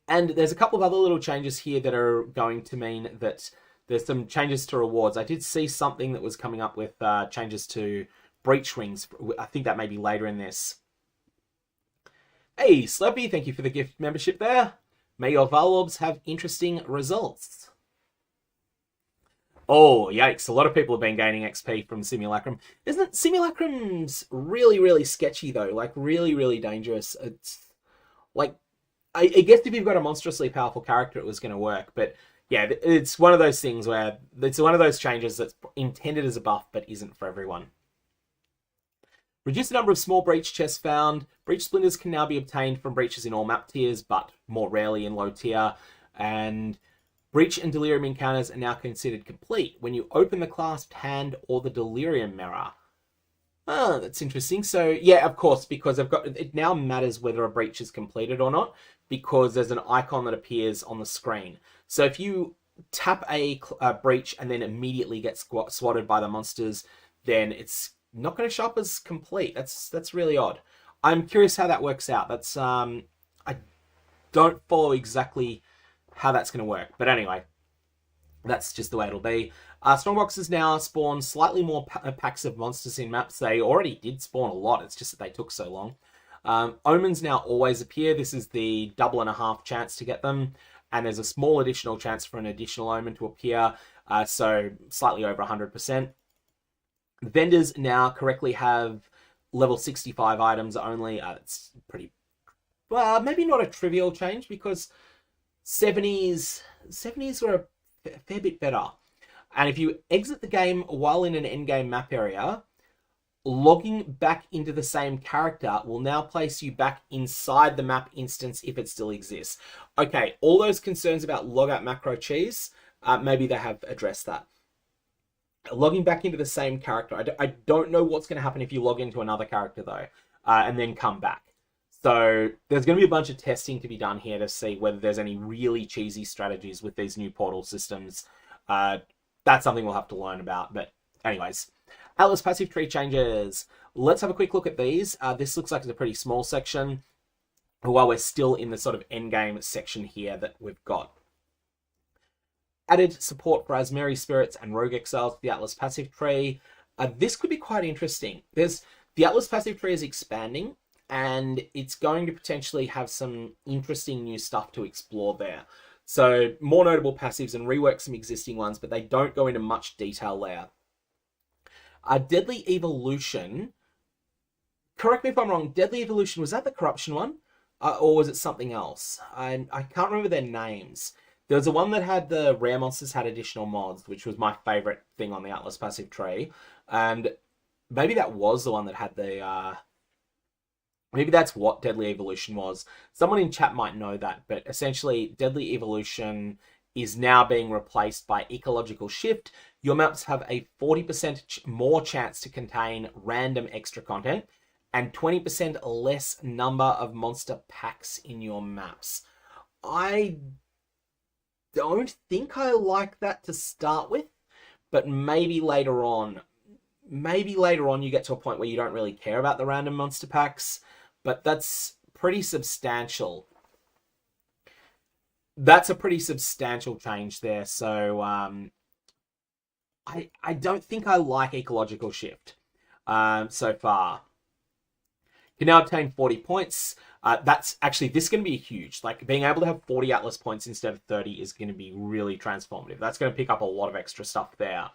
And there's a couple of other little changes here that are going to mean that there's some changes to rewards. I did see something that was coming up with changes to breach rings. I think that may be later in this. Hey, Slurpee, thank you for the gift membership there. May your Valorbs have interesting results. Oh, yikes. A lot of people have been gaining XP from Simulacrum. Isn't it? Simulacrum's really, really sketchy, though. Like, really, really dangerous. It's like, I guess if you've got a monstrously powerful character, it was going to work. But yeah, it's one of those things where it's one of those changes that's intended as a buff, but isn't for everyone. Reduce the number of small breach chests found. Breach splinters can now be obtained from breaches in all map tiers, but more rarely in low tier. And breach and delirium encounters are now considered complete when you open the clasped hand or the delirium mirror. Oh, that's interesting. So yeah, of course, because it now matters whether a breach is completed or not, because there's an icon that appears on the screen. So if you tap a breach and then immediately get swatted by the monsters, then it's not going to show up as complete. That's really odd. I'm curious how that works out. That's I don't follow exactly how that's going to work, but anyway, that's just the way it'll be. Strongboxes now spawn slightly more packs of monsters in maps. They already did spawn a lot. It's just that they took so long. Omens now always appear. This is the 2.5 chance to get them, and there's a small additional chance for an additional omen to appear, so slightly over 100%. Vendors now correctly have level 65 items only. It's pretty, well, maybe not a trivial change, because 70s were a fair bit better. And if you exit the game while in an endgame map area, logging back into the same character will now place you back inside the map instance if it still exists. Okay, all those concerns about logout macro cheese, maybe they have addressed that. Logging back into the same character, I don't know what's going to happen if you log into another character, though, and then come back. So there's going to be a bunch of testing to be done here to see whether there's any really cheesy strategies with these new portal systems. That's something we'll have to learn about. But anyways, Atlas passive tree changes. Let's have a quick look at these. This looks like it's a pretty small section, while we're still in the sort of endgame section here that we've got. Added support for Asmeri Spirits and Rogue Exiles to the Atlas passive tree. This could be quite interesting. The Atlas passive tree is expanding, and it's going to potentially have some interesting new stuff to explore there. So more notable passives and rework some existing ones, but they don't go into much detail there. Deadly Evolution. Correct me if I'm wrong. Deadly Evolution, was that the corruption one? Or was it something else? I can't remember their names. There was a one that had the rare monsters had additional mods, which was my favorite thing on the Atlas passive tree. And maybe that was the one that had the... maybe that's what Deadly Evolution was. Someone in chat might know that, but essentially Deadly Evolution is now being replaced by Ecological Shift. Your maps have a 40% more chance to contain random extra content and 20% less number of monster packs in your maps. I don't think I like that to start with, but maybe later on you get to a point where you don't really care about the random monster packs, but that's pretty substantial. That's a pretty substantial change there, so I don't think I like Ecological Shift so far. You can now obtain 40 points. That's actually, this is going to be huge. Like, being able to have 40 Atlas points instead of 30 is going to be really transformative. That's going to pick up a lot of extra stuff there.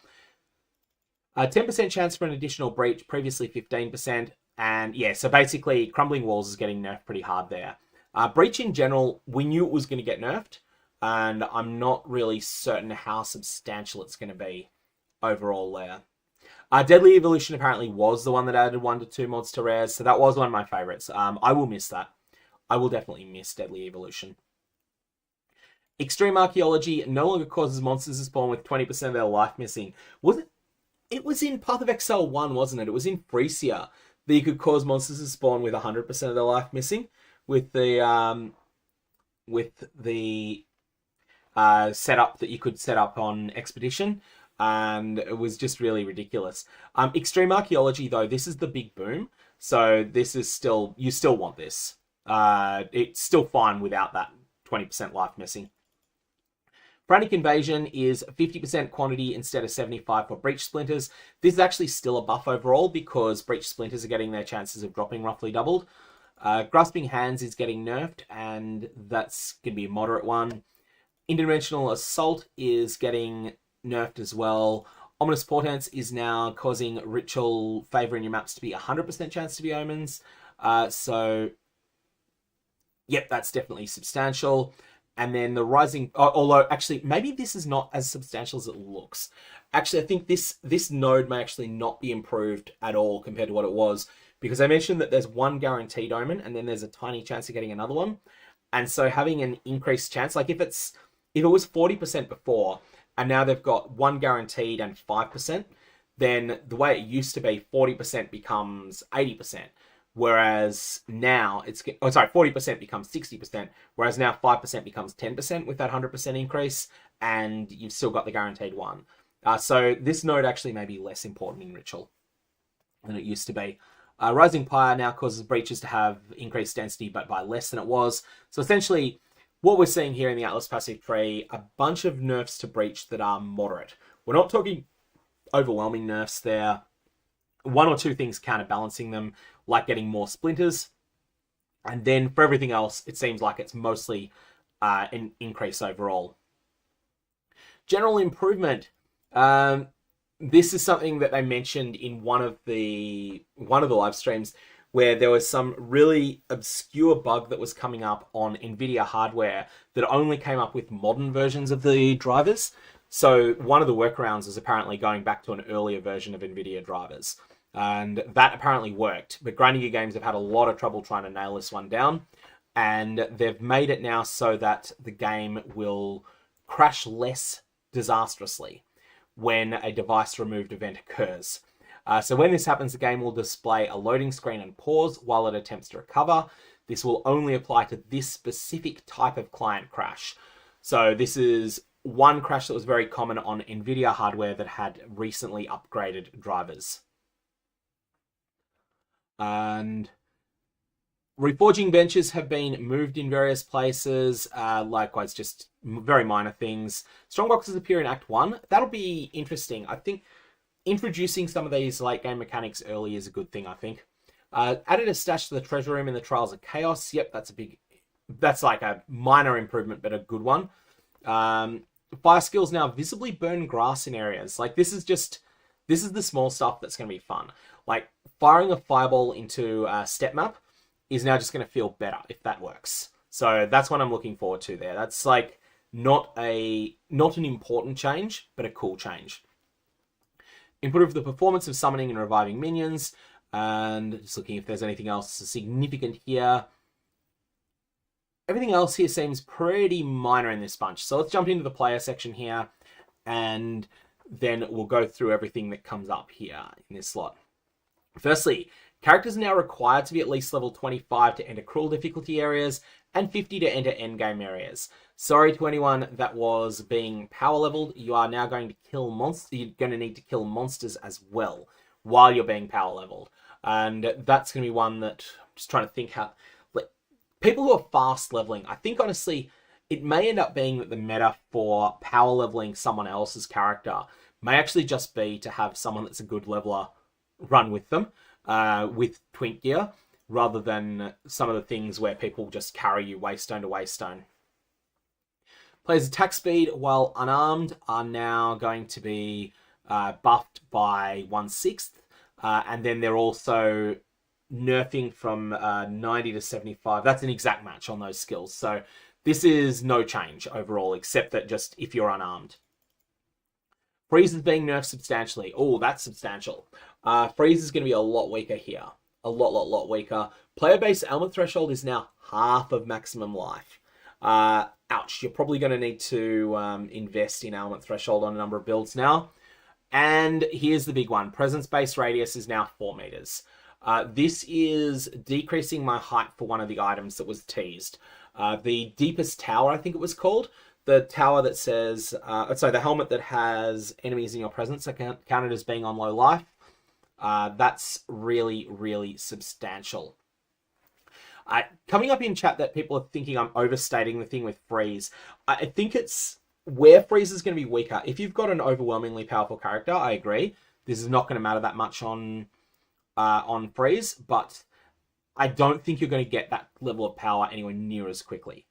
10% chance for an additional breach, previously 15%. And yeah, so basically, Crumbling Walls is getting nerfed pretty hard there. Breach in general, we knew it was going to get nerfed, and I'm not really certain how substantial it's going to be overall there. Deadly Evolution apparently was the one that added 1 to 2 mods to rares, so that was one of my favorites. I will miss that. I will definitely miss Deadly Evolution. Extreme Archaeology no longer causes monsters to spawn with 20% of their life missing. Was it? It was in Path of Exile 1, wasn't it? It was in Frisia that you could cause monsters to spawn with 100% of their life missing with the with the setup that you could set up on Expedition, and it was just really ridiculous. Extreme Archaeology, though, this is the big boom, so this is still, you still want this. It's still fine without that 20% life missing. Frantic Invasion is 50% quantity instead of 75 for Breach Splinters. This is actually still a buff overall because Breach Splinters are getting their chances of dropping roughly doubled. Grasping Hands is getting nerfed, and that's going to be a moderate one. Interdimensional Assault is getting nerfed as well. Ominous Portents is now causing Ritual Favor in your maps to be 100% chance to be Omens. So, yep, that's definitely substantial. And then the Rising, although actually maybe this is not as substantial as it looks. Actually, I think this node may actually not be improved at all compared to what it was, because I mentioned that there's one guaranteed omen and then there's a tiny chance of getting another one. And so having an increased chance, like if it was 40% before and now they've got one guaranteed and 5%, then the way it used to be, 40% becomes 80%. Whereas now 40% becomes 60%, whereas now 5% becomes 10% with that 100% increase, and you've still got the guaranteed one. So this node actually may be less important in Ritual than it used to be. Rising Pyre now causes breaches to have increased density, but by less than it was. So essentially, what we're seeing here in the Atlas passive tree, a bunch of nerfs to Breach that are moderate. We're not talking overwhelming nerfs there. One or two things counterbalancing them, like getting more splinters. And then for everything else, it seems like it's mostly an increase overall. General improvement. This is something that they mentioned in one of the live streams, where there was some really obscure bug that was coming up on NVIDIA hardware that only came up with modern versions of the drivers. So one of the workarounds is apparently going back to an earlier version of NVIDIA drivers. And that apparently worked. But Grinding Gear Games have had a lot of trouble trying to nail this one down. And they've made it now so that the game will crash less disastrously when a device removed event occurs. So when this happens, the game will display a loading screen and pause while it attempts to recover. This will only apply to this specific type of client crash. So this is one crash that was very common on NVIDIA hardware that had recently upgraded drivers. And reforging benches have been moved in various places. Likewise, just very minor things. Strongboxes appear in Act 1. That'll be interesting. I think introducing some of these late game mechanics early is a good thing, I think. Added a stash to the treasure room in the Trials of Chaos. Yep, that's like a minor improvement, but a good one. Fire skills now visibly burn grass in areas. Like this is the small stuff that's going to be fun. Like firing a fireball into a step map is now just going to feel better if that works. So that's what I'm looking forward to there. That's like not an important change, but a cool change. Improve the performance of summoning and reviving minions. And just looking if there's anything else significant here. Everything else here seems pretty minor in this bunch. So let's jump into the player section here, and then we'll go through everything that comes up here in this slot. Firstly, characters are now required to be at least level 25 to enter cruel difficulty areas and 50 to enter endgame areas. Sorry to anyone that was being power leveled. You are now going to kill monsters. You're going to need to kill monsters as well while you're being power leveled. And that's going to be one that I'm just trying to think how, like, people who are fast leveling, I think honestly, it may end up being that the meta for power leveling someone else's character may actually just be to have someone that's a good leveler run with them, with twink gear, rather than some of the things where people just carry you waystone to waystone. Players' attack speed while unarmed are now going to be buffed by 1/6, and then they're also nerfing from 90 to 75. That's an exact match on those skills. So this is no change overall, except that just if you're unarmed. Freeze is being nerfed substantially. Oh, that's substantial. Freeze is going to be a lot weaker here. A lot weaker. Player-based ailment threshold is now half of maximum life. Ouch. You're probably going to need to invest in ailment threshold on a number of builds now. And here's the big one. Presence-based radius is now 4 meters. This is decreasing my height for one of the items that was teased. The Deepest Tower, I think it was called. The tower that says, the helmet that has enemies in your presence are counted as being on low life. That's really, really substantial. Coming up in chat that people are thinking I'm overstating the thing with freeze. I think it's where freeze is going to be weaker. If you've got an overwhelmingly powerful character, I agree. This is not going to matter that much on freeze, but I don't think you're going to get that level of power anywhere near as quickly.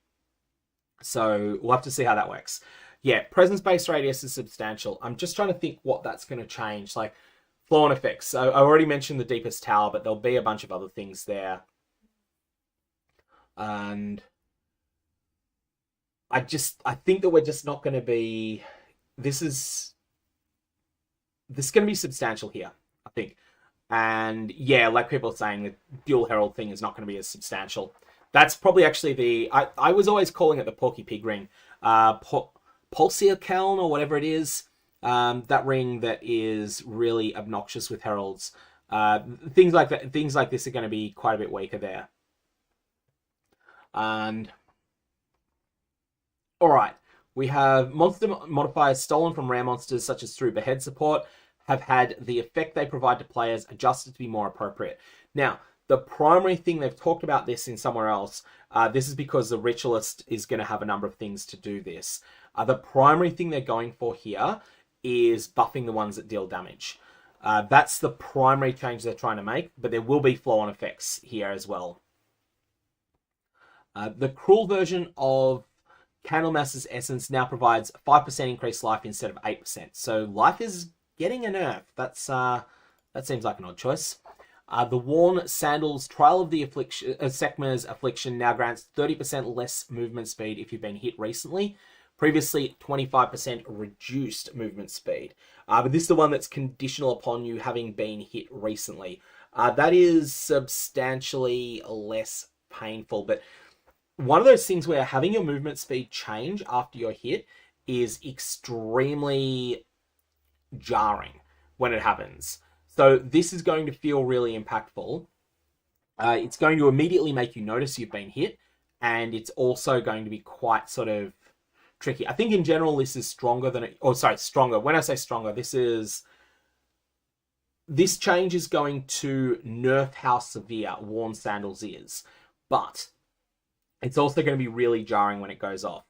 So we'll have to see how that works. Yeah, presence-based radius is substantial. I'm just trying to think what that's going to change. Like flow and effects. So I already mentioned the Deepest Tower, but there'll be a bunch of other things there. And I think that we're just not going to be... This is going to be substantial here, I think. And yeah, like people are saying, the dual herald thing is not going to be as substantial. That's probably actually the... I was always calling it the Porky Pig ring. Pulsar Keln or whatever it is. That ring that is really obnoxious with heralds. Things like that. Things like this are going to be quite a bit weaker there. And... Alright. We have monster modifiers stolen from rare monsters such as through behead support have had the effect they provide to players adjusted to be more appropriate. Now, the primary thing, they've talked about this in somewhere else, this is because the Ritualist is going to have a number of things to do this. The primary thing they're going for here is buffing the ones that deal damage. That's the primary change they're trying to make, but there will be flow-on effects here as well. The cruel version of Candlemass's Essence now provides 5% increased life instead of 8%. So life is getting a nerf. That seems like an odd choice. The Worn Sandals Trial of the Sekhmer's Affliction now grants 30% less movement speed if you've been hit recently. Previously, 25% reduced movement speed. But this is the one that's conditional upon you having been hit recently. That is substantially less painful. But one of those things where having your movement speed change after you're hit is extremely jarring when it happens. So this is going to feel really impactful. It's going to immediately make you notice you've been hit, and it's also going to be quite sort of tricky. I think in general this is stronger than stronger. When I say stronger, this change is going to nerf how severe Worn Sandals is, but it's also going to be really jarring when it goes off.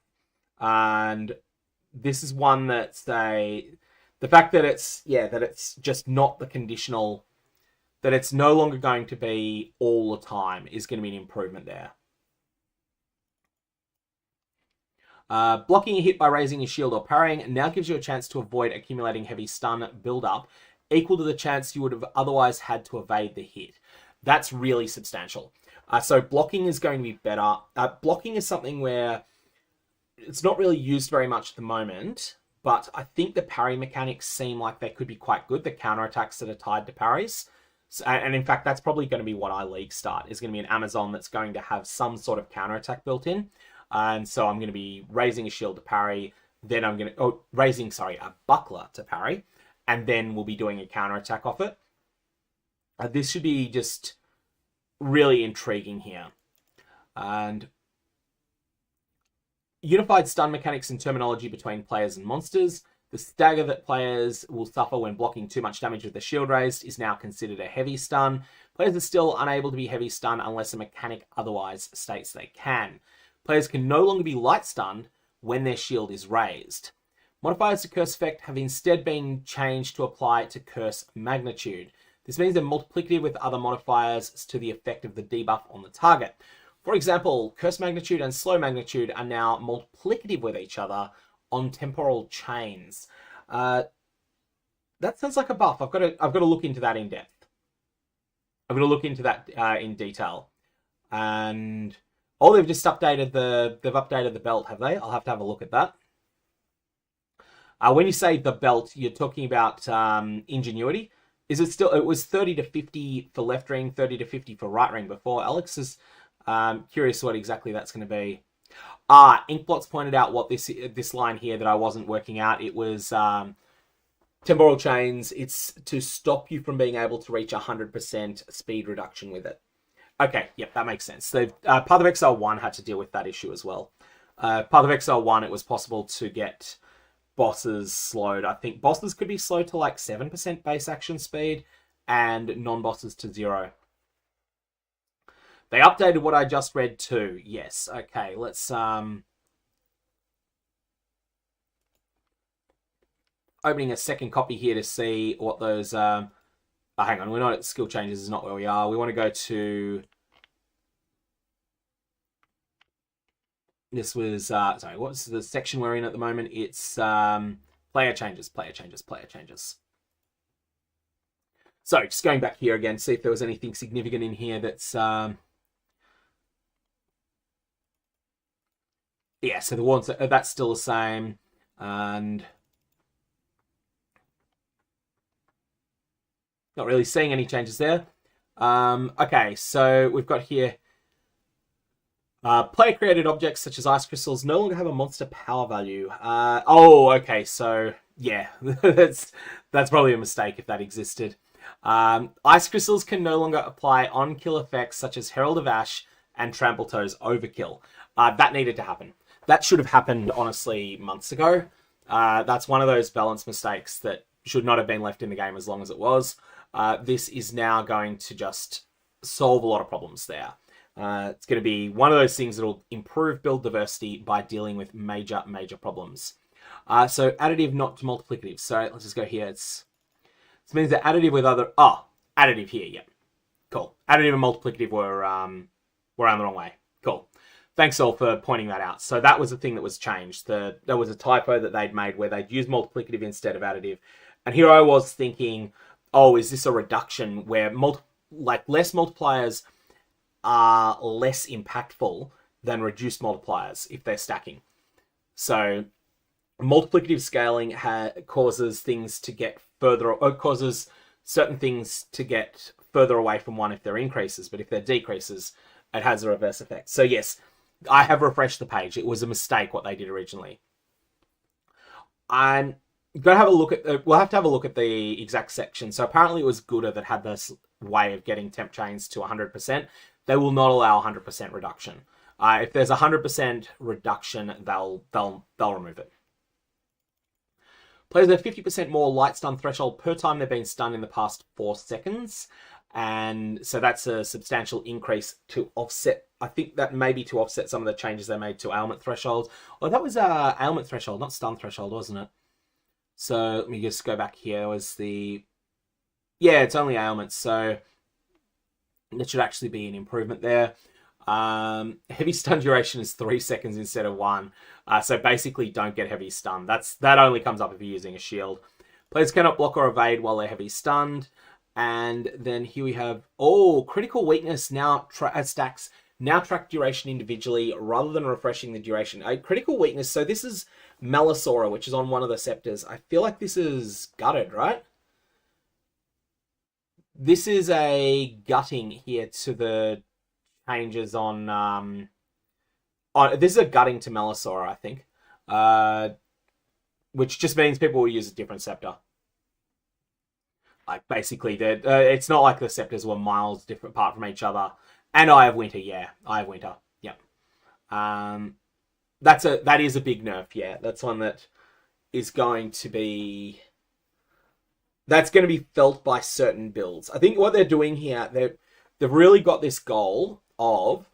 And this is one that the fact that it's just not the conditional, that it's no longer going to be all the time is going to be an improvement there. Blocking a hit by raising your shield or parrying now gives you a chance to avoid accumulating heavy stun build-up, equal to the chance you would have otherwise had to evade the hit. That's really substantial. So blocking is going to be better. Blocking is something where it's not really used very much at the moment, but I think the parry mechanics seem like they could be quite good, the counterattacks that are tied to parries. So, and in fact, that's probably going to be what I League start, is going to be an Amazon that's going to have some sort of counterattack built in. And so I'm going to be raising a shield to parry, then I'm going to... raising a buckler to parry, and then we'll be doing a counterattack off it. This should be just really intriguing here. And unified stun mechanics and terminology between players and monsters. The stagger that players will suffer when blocking too much damage with the shield raised is now considered a heavy stun. Players are still unable to be heavy stun unless a mechanic otherwise states they can. Players can no longer be light stunned when their shield is raised. Modifiers to curse effect have instead been changed to apply to curse magnitude. This means they're multiplicative with other modifiers to the effect of the debuff on the target. For example, curse magnitude and slow magnitude are now multiplicative with each other on temporal chains. That sounds like a buff. I've got to look into that in depth. I'm going to look into that in detail. And they've just updated the belt, have they? I'll have to have a look at that. When you say the belt, you're talking about ingenuity. Is it still? It was 30 to 50 for left ring, 30 to 50 for right ring before. Alex is curious what exactly that's going to be. Inkblot's pointed out what this line here that I wasn't working out. It was temporal chains. It's to stop you from being able to reach 100% speed reduction with it. Okay, yep, that makes sense. So, Path of Exile 1 had to deal with that issue as well. Path of Exile 1, it was possible to get bosses slowed. I think bosses could be slowed to like 7% base action speed and non-bosses to 0. They updated what I just read too. Yes, okay, let's... Opening a second copy here to see what those... hang on, we're not at skill changes, is not where we are. We want to go to... This was, sorry, what's the section we're in at the moment? It's player changes. So, just going back here again, see if there was anything significant in here that's... Yeah, so the ones that's still the same. And... Not really seeing any changes there. Okay, so we've got here... player-created objects such as ice crystals no longer have a monster power value. Okay, so yeah, that's probably a mistake if that existed. Ice crystals can no longer apply on-kill effects such as Herald of Ash and Trample Toes Overkill. That needed to happen. That should have happened, honestly, months ago. That's one of those balance mistakes that should not have been left in the game as long as it was. This is now going to just solve a lot of problems there. It's going to be one of those things that will improve build diversity by dealing with major problems. So additive, not multiplicative. So let's just go here. This means that additive with other... additive here, yep. Cool. Additive and multiplicative were around the wrong way. Cool. Thanks all for pointing that out. So that was the thing that was changed. There was a typo that they'd made where they'd use multiplicative instead of additive. And here I was thinking, oh, is this a reduction where less multipliers are less impactful than reduced multipliers if they're stacking? So multiplicative scaling causes things to get further, or causes certain things to get further away from one if they're increases, but if they're decreases, it has a reverse effect. So yes, I have refreshed the page. It was a mistake what they did originally. I'm gonna have a look at we'll have to have a look at the exact section. So apparently it was Gouda that had this way of getting temp chains to 100%. They will not allow 100% reduction. If there's 100% reduction, they'll remove it. Players have 50% more light stun threshold per time they've been stunned in the past 4 seconds. And so that's a substantial increase to offset. I think that may be to offset some of the changes they made to ailment threshold. Oh, that was ailment threshold, not stun threshold, wasn't it? So let me just go back here. Yeah, it's only ailments. So it should actually be an improvement there. Heavy stun duration is 3 seconds instead of 1. So basically don't get heavy stun. That only comes up if you're using a shield. Players cannot block or evade while they're heavy stunned. And then here we have, critical weakness now stacks now track duration individually rather than refreshing the duration. Critical weakness, so this is Melisora, which is on one of the scepters. I feel like this is gutted, right? This is a gutting here to the changes on... this is a gutting to Melisora, I think. Which just means people will use a different scepter. Like, basically, it's not like the scepters were miles different apart from each other. And I have Winter, yeah. I have Winter, yep. That is a big nerf, yeah. That's one that is going to be... That's going to be felt by certain builds. I think what they're doing here, they've really got this goal of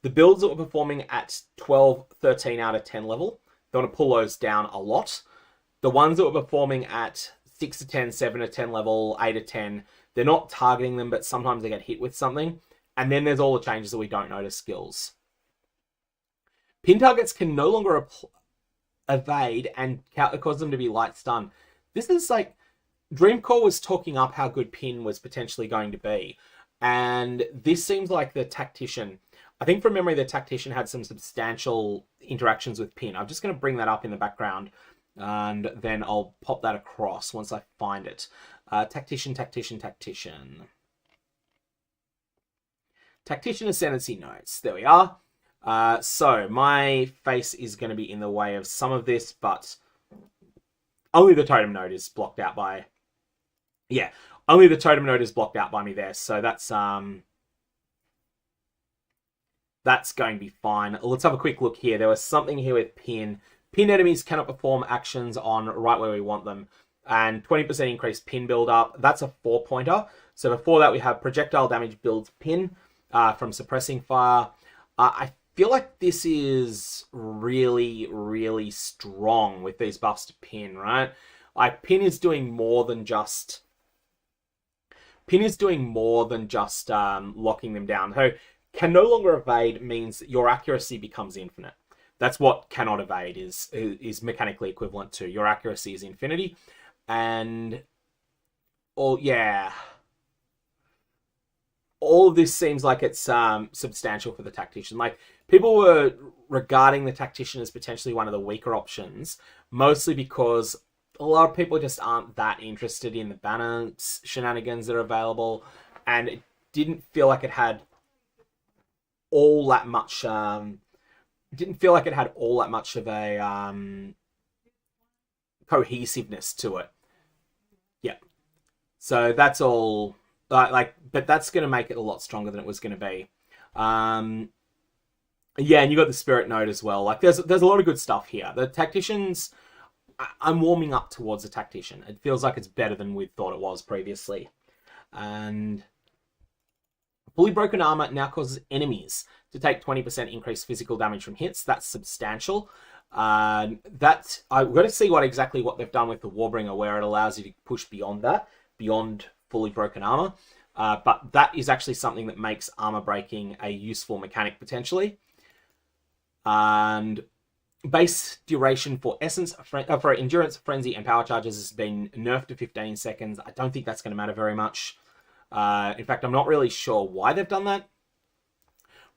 the builds that were performing at 12, 13 out of 10 level. They want to pull those down a lot. The ones that were performing at 6 to 10, 7 to 10 level, 8 to 10, they're not targeting them, but sometimes they get hit with something. And then there's all the changes that we don't know to skills. Pin targets can no longer evade and cause them to be light stun. This is like... Dreamcore was talking up how good Pin was potentially going to be. And this seems like the Tactician... I think from memory, the Tactician had some substantial interactions with Pin. I'm just going to bring that up in the background. And then I'll pop that across once I find it. Tactician. Tactician Ascendancy notes. There we are. So my face is going to be in the way of some of this, but only the totem node is blocked out by... Yeah, only the totem node is blocked out by me there. So that's... That's going to be fine. Let's have a quick look here. There was something here with pin. Pin enemies cannot perform actions on right where we want them. And 20% increased pin build up. That's a 4-pointer. So before that, we have projectile damage builds pin from suppressing fire. I feel like this is really, really strong with these buffs to pin, right? Like, pin is doing more than just locking them down. So can no longer evade means that your accuracy becomes infinite. That's what cannot evade is mechanically equivalent to. Your accuracy is infinity. And all of this seems like it's substantial for the tactician. Like, people were regarding the tactician as potentially one of the weaker options, mostly because a lot of people just aren't that interested in the balance shenanigans that are available, and it didn't feel like it had all that much. Didn't feel like it had all that much of a cohesiveness to it. Yeah. So that's all. But that's going to make it a lot stronger than it was going to be. Yeah, and you got the spirit node as well. Like, there's a lot of good stuff here. The tacticians, I'm warming up towards the tactician. It feels like it's better than we thought it was previously. And fully broken armor now causes enemies to take 20% increased physical damage from hits. That's substantial. I've got to see exactly what they've done with the Warbringer, where it allows you to push beyond that, beyond fully broken armor. But that is actually something that makes armor breaking a useful mechanic potentially. And base duration for essence, for endurance, frenzy, and power charges has been nerfed to 15 seconds. I don't think that's going to matter very much. In fact, I'm not really sure why they've done that.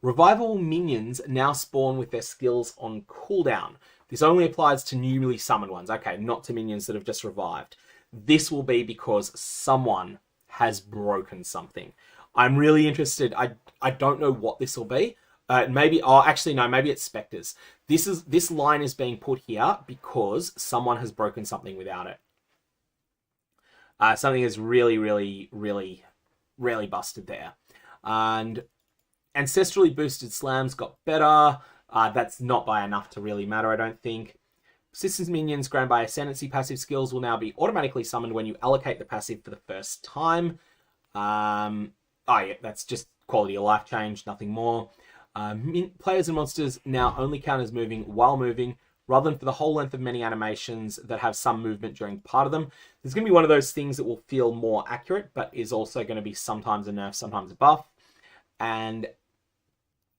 Revival minions now spawn with their skills on cooldown. This only applies to newly summoned ones. Okay, not to minions that have just revived. This will be because someone has broken something. I'm really interested. I don't know what this will be. Maybe it's specters. This line is being put here because someone has broken something without it. Something is really, really, really, really busted there. And ancestrally boosted slams got better. That's not by enough to really matter, I don't think. Persistence minions granted by Ascendancy passive skills will now be automatically summoned when you allocate the passive for the first time. That's just quality of life change, nothing more. Players and monsters now only count as moving while moving, rather than for the whole length of many animations that have some movement during part of them. There's going to be one of those things that will feel more accurate, but is also going to be sometimes a nerf, sometimes a buff. And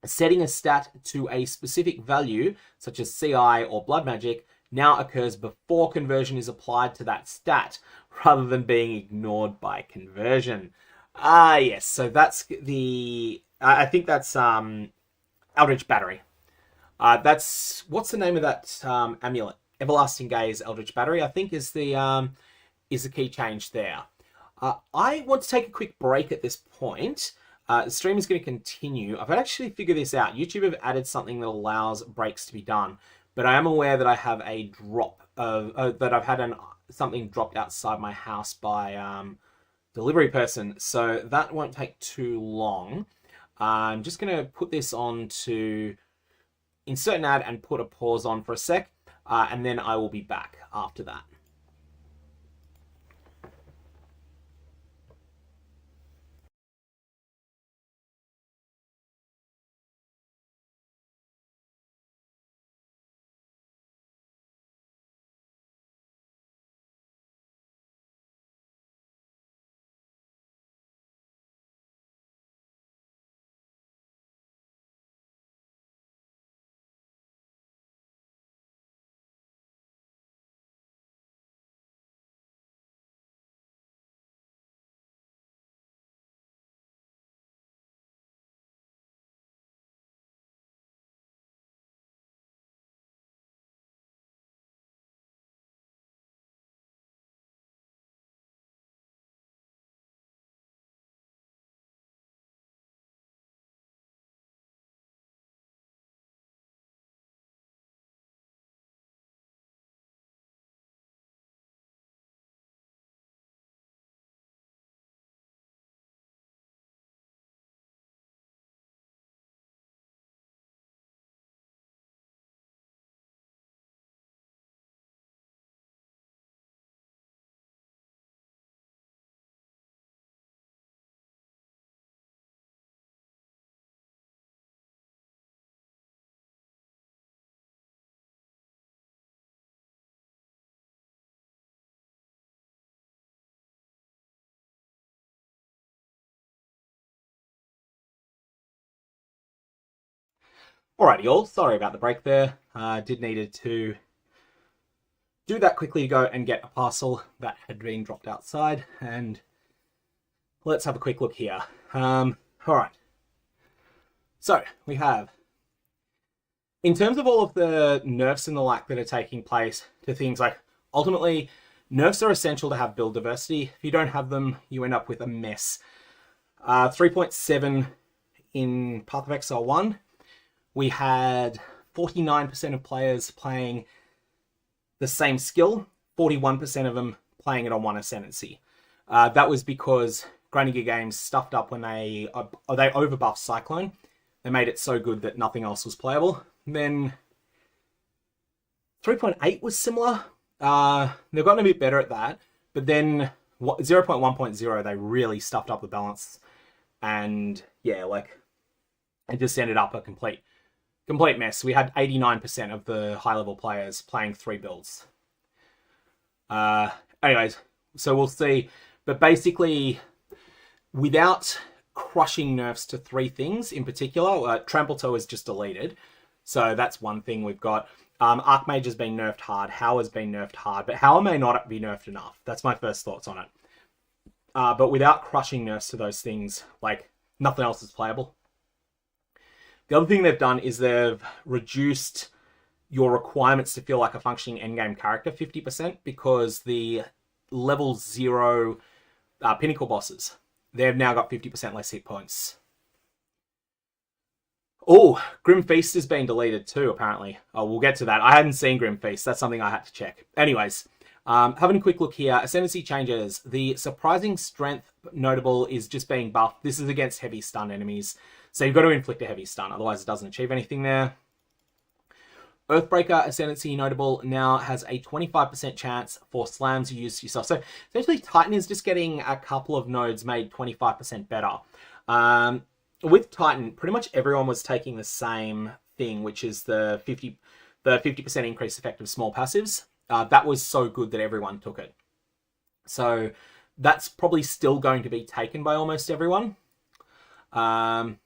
setting a stat to a specific value, such as CI or blood magic, now occurs before conversion is applied to that stat, rather than being ignored by conversion. Yes, so that's the... I think that's Eldritch Battery. What's the name of that amulet? Everlasting Gaze Eldritch Battery, I think, is the key change there. I want to take a quick break at this point. The stream is going to continue. I've actually figured this out. YouTube have added something that allows breaks to be done, but I am aware that I have a drop of that I've had something dropped outside my house by delivery person, so that won't take too long. I'm just going to put this on to insert an ad and put a pause on for a sec, and then I will be back after that. Alrighty, all. Sorry about the break there. Did needed to do that quickly to go and get a parcel that had been dropped outside. And let's have a quick look here. Alright. So, we have, in terms of all of the nerfs and the like that are taking place to things like, ultimately, nerfs are essential to have build diversity. If you don't have them, you end up with a mess. 3.7 in Path of Exile 1, we had 49% of players playing the same skill, 41% of them playing it on one ascendancy. That was because Grinding Gear Games stuffed up when they overbuffed Cyclone. They made it so good that nothing else was playable. And then 3.8 was similar. They've gotten a bit better at that, but then 0.1.0 they really stuffed up the balance, and yeah, like it just ended up a complete mess. We had 89% of the high level players playing 3 builds. Anyways, so we'll see, but basically, without crushing nerfs to 3 things in particular, Trample Toe is just deleted, so that's one thing we've got. Archmage has been nerfed hard. How has been nerfed hard, but How may not be nerfed enough. That's my first thoughts on it. But without crushing nerfs to those things, like, nothing else is playable. The other thing they've done is they've reduced your requirements to feel like a functioning endgame character 50%, because the level 0 pinnacle bosses, they've now got 50% less hit points. Oh, Grim Feast has been deleted too, apparently. Oh, we'll get to that. I hadn't seen Grim Feast. That's something I had to check. Anyways, having a quick look here. Ascendancy changes. The surprising strength notable is just being buffed. This is against heavy stun enemies. So you've got to inflict a heavy stun, otherwise it doesn't achieve anything there. Earthbreaker Ascendancy notable now has a 25% chance for slams you use yourself. So essentially Titan is just getting a couple of nodes made 25% better. With Titan, pretty much everyone was taking the same thing, which is the 50% increased effect of small passives. That was so good that everyone took it. So that's probably still going to be taken by almost everyone. Warbringer.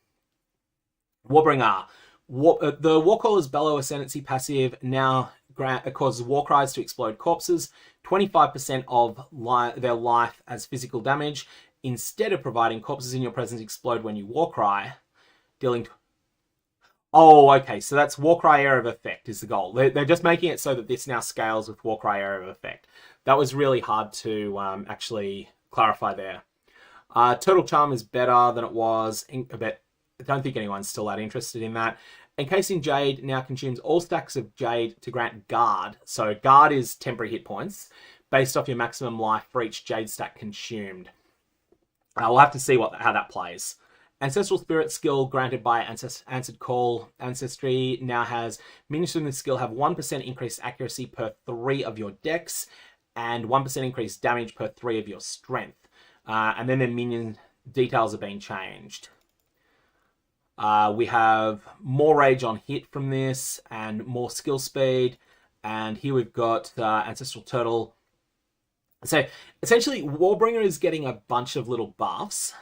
The Warcaller's Bellow Ascendancy passive now causes war cries to explode corpses, 25% of their life as physical damage, instead of providing corpses in your presence explode when you Warcry, dealing... Oh, okay, so that's Warcry Area of Effect is the goal. They're just making it so that this now scales with Warcry Area of Effect. That was really hard to actually clarify there. Total Charm is better than it was, but I don't think anyone's still that interested in that. Encasing Jade now consumes all stacks of Jade to grant Guard. So Guard is temporary hit points based off your maximum life for each Jade stack consumed. We'll have to see how that plays. Ancestral Spirit skill granted by Answered Call Ancestry now has minions from this skill have 1% increased accuracy per 3 of your dex and 1% increased damage per 3 of your strength. And then their minion details have been changed. We have more rage on hit from this and more skill speed. And here we've got Ancestral Turtle. So essentially, Warbringer is getting a bunch of little buffs.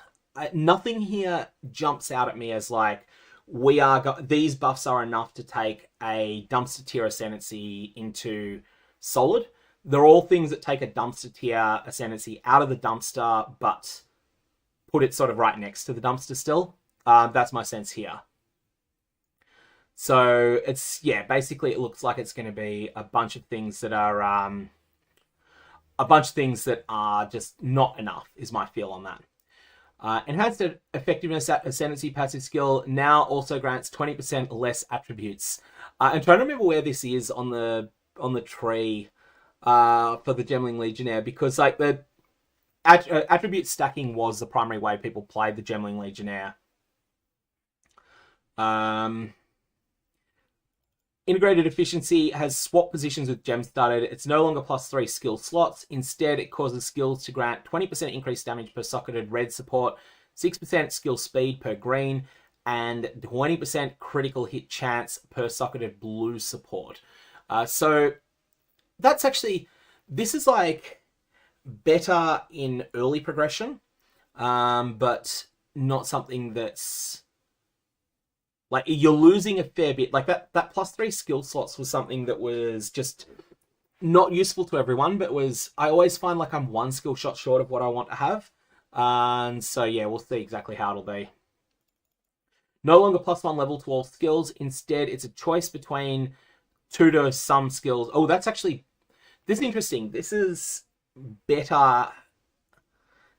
Nothing here jumps out at me as like, these buffs are enough to take a dumpster tier ascendancy into solid. They're all things that take a dumpster tier ascendancy out of the dumpster, but put it sort of right next to the dumpster still. That's my sense here. So it's, yeah, basically it looks like it's going to be a bunch of things that are just not enough is my feel on that. Enhanced Effectiveness Ascendancy passive skill now also grants 20% less attributes. I'm trying to remember where this is on the tree for the Gemling Legionnaire, because like the attribute stacking was the primary way people played the Gemling Legionnaire. Integrated Efficiency has swapped positions with Gem Studded. It's no longer +3 skill slots. Instead, it causes skills to grant 20% increased damage per socketed red support, 6% skill speed per green, and 20% critical hit chance per socketed blue support. So that's actually, this is like better in early progression, but not something that's Like, you're losing a fair bit. Like, that +3 skill slots was something that was just not useful to everyone, but I always find like I'm one skill shot short of what I want to have. And so, yeah, we'll see exactly how it'll be. No longer +1 level to all skills. Instead, it's a choice between 2 to some skills. Oh, this is interesting. This is better.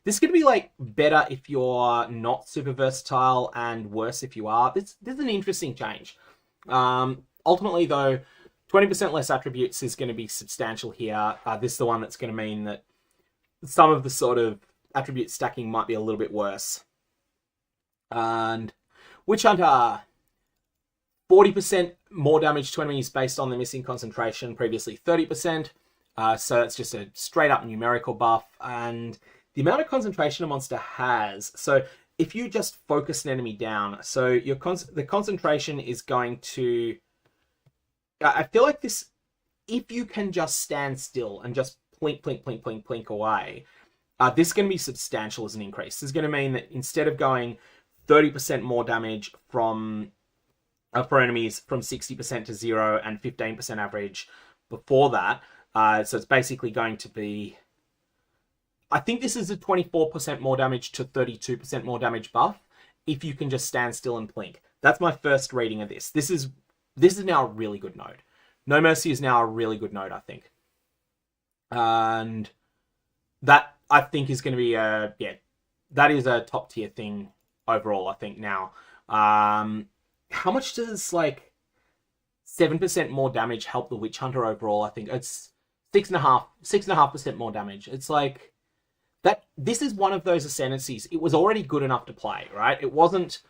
This is going to be like better if you're not super versatile and worse if you are. This is an interesting change. Ultimately, though, 20% less attributes is going to be substantial here. This is the one that's going to mean that some of the sort of attribute stacking might be a little bit worse. And Witch Hunter, 40% more damage to enemies based on the missing concentration, previously 30%. So it's just a straight up numerical buff. And the amount of concentration a monster has, so if you just focus an enemy down, so the concentration is going to... I feel like this, if you can just stand still and just plink, plink, plink, plink, plink away, this is going to be substantial as an increase. This is going to mean that instead of going 30% more damage for enemies from 60% to 0 and 15% average before that, so it's basically going to be... I think this is a 24% more damage to 32% more damage buff if you can just stand still and blink. That's my first reading of this. This is now a really good node. No Mercy is now a really good node, I think. And that, I think, is going to be that is a top tier thing overall, I think, now. How much does, like, 7% more damage help the Witch Hunter overall? I think it's 6.5% more damage. It's like... This is one of those ascendancies. It was already good enough to play, right? It wasn't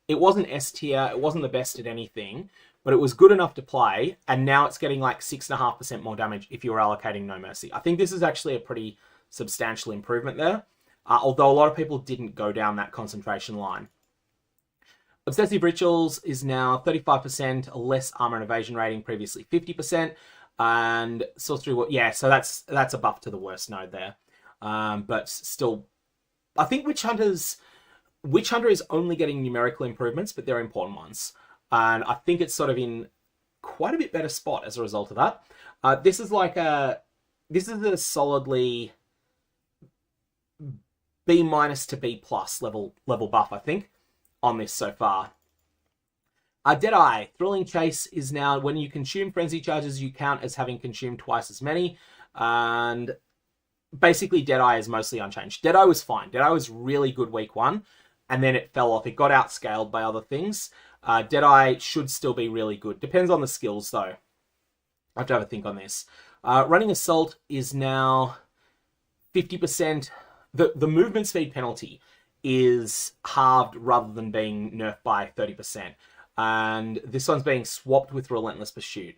S tier. It wasn't the best at anything, but it was good enough to play. And now it's getting like 6.5% more damage if you're allocating No Mercy. I think this is actually a pretty substantial improvement there. Although a lot of people didn't go down that concentration line. Obsessive Rituals is now 35% less armor and evasion rating, previously 50%. And Sorcery, yeah, so that's a buff to the worst node there. But still, I think Witch Hunter is only getting numerical improvements, but they're important ones. And I think it's sort of in quite a bit better spot as a result of that. This is a solidly B- to B+ level buff, I think, on this so far. Deadeye, Thrilling Chase is now, when you consume frenzy charges, you count as having consumed twice as many. And basically, Deadeye is mostly unchanged. Deadeye was fine. Deadeye was really good week 1, and then it fell off. It got outscaled by other things. Deadeye should still be really good. Depends on the skills, though. I have to have a think on this. Running Assault is now 50%. The movement speed penalty is halved rather than being nerfed by 30%. And this one's being swapped with Relentless Pursuit.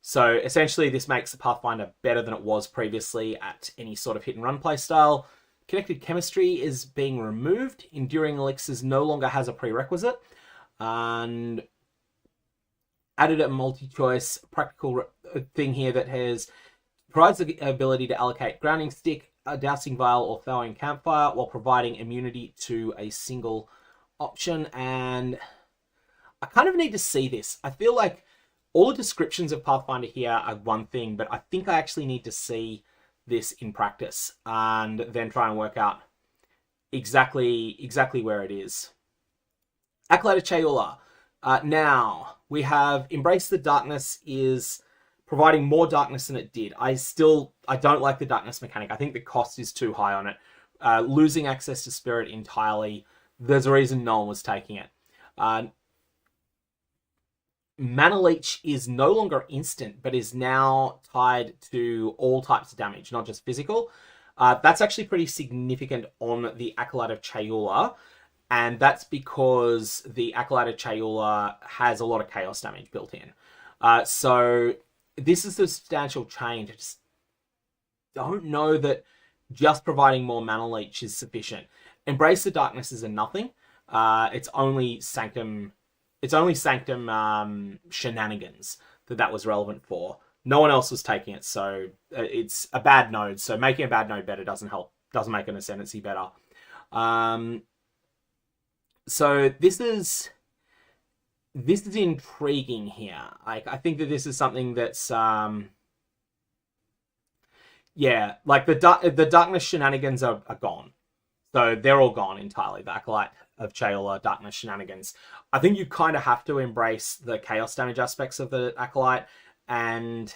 So essentially, this makes the Pathfinder better than it was previously at any sort of hit-and-run playstyle. Connected Chemistry is being removed. Enduring Elixirs no longer has a prerequisite. And added a multi-choice practical thing here that provides the ability to allocate Grounding Stick, a Dousing Vial, or Thawing Campfire while providing immunity to a single option. And I kind of need to see this. I feel like all the descriptions of Pathfinder here are one thing, but I think I actually need to see this in practice and then try and work out exactly where it is. Acolyte of Chayula. Now, we have Embrace the Darkness is providing more darkness than it did. I don't like the darkness mechanic. I think the cost is too high on it. Losing access to Spirit entirely. There's a reason no one was taking it. Mana Leech is no longer instant, but is now tied to all types of damage, not just physical. That's actually pretty significant on the Acolyte of Chayula, and that's because the Acolyte of Chayula has a lot of chaos damage built in. So this is a substantial change. I just don't know that just providing more Mana Leech is sufficient. Embrace the Darkness is a nothing. It's only Sanctum shenanigans that was relevant for. No one else was taking it, so it's a bad node. So making a bad node better doesn't help. Doesn't make an ascendancy better. So this is this is intriguing here. Like, I think that this is something that's yeah, like the darkness shenanigans are gone. So they're all gone entirely. The Acolyte of Chaeola darkness shenanigans. I think you kind of have to embrace the chaos damage aspects of the Acolyte, and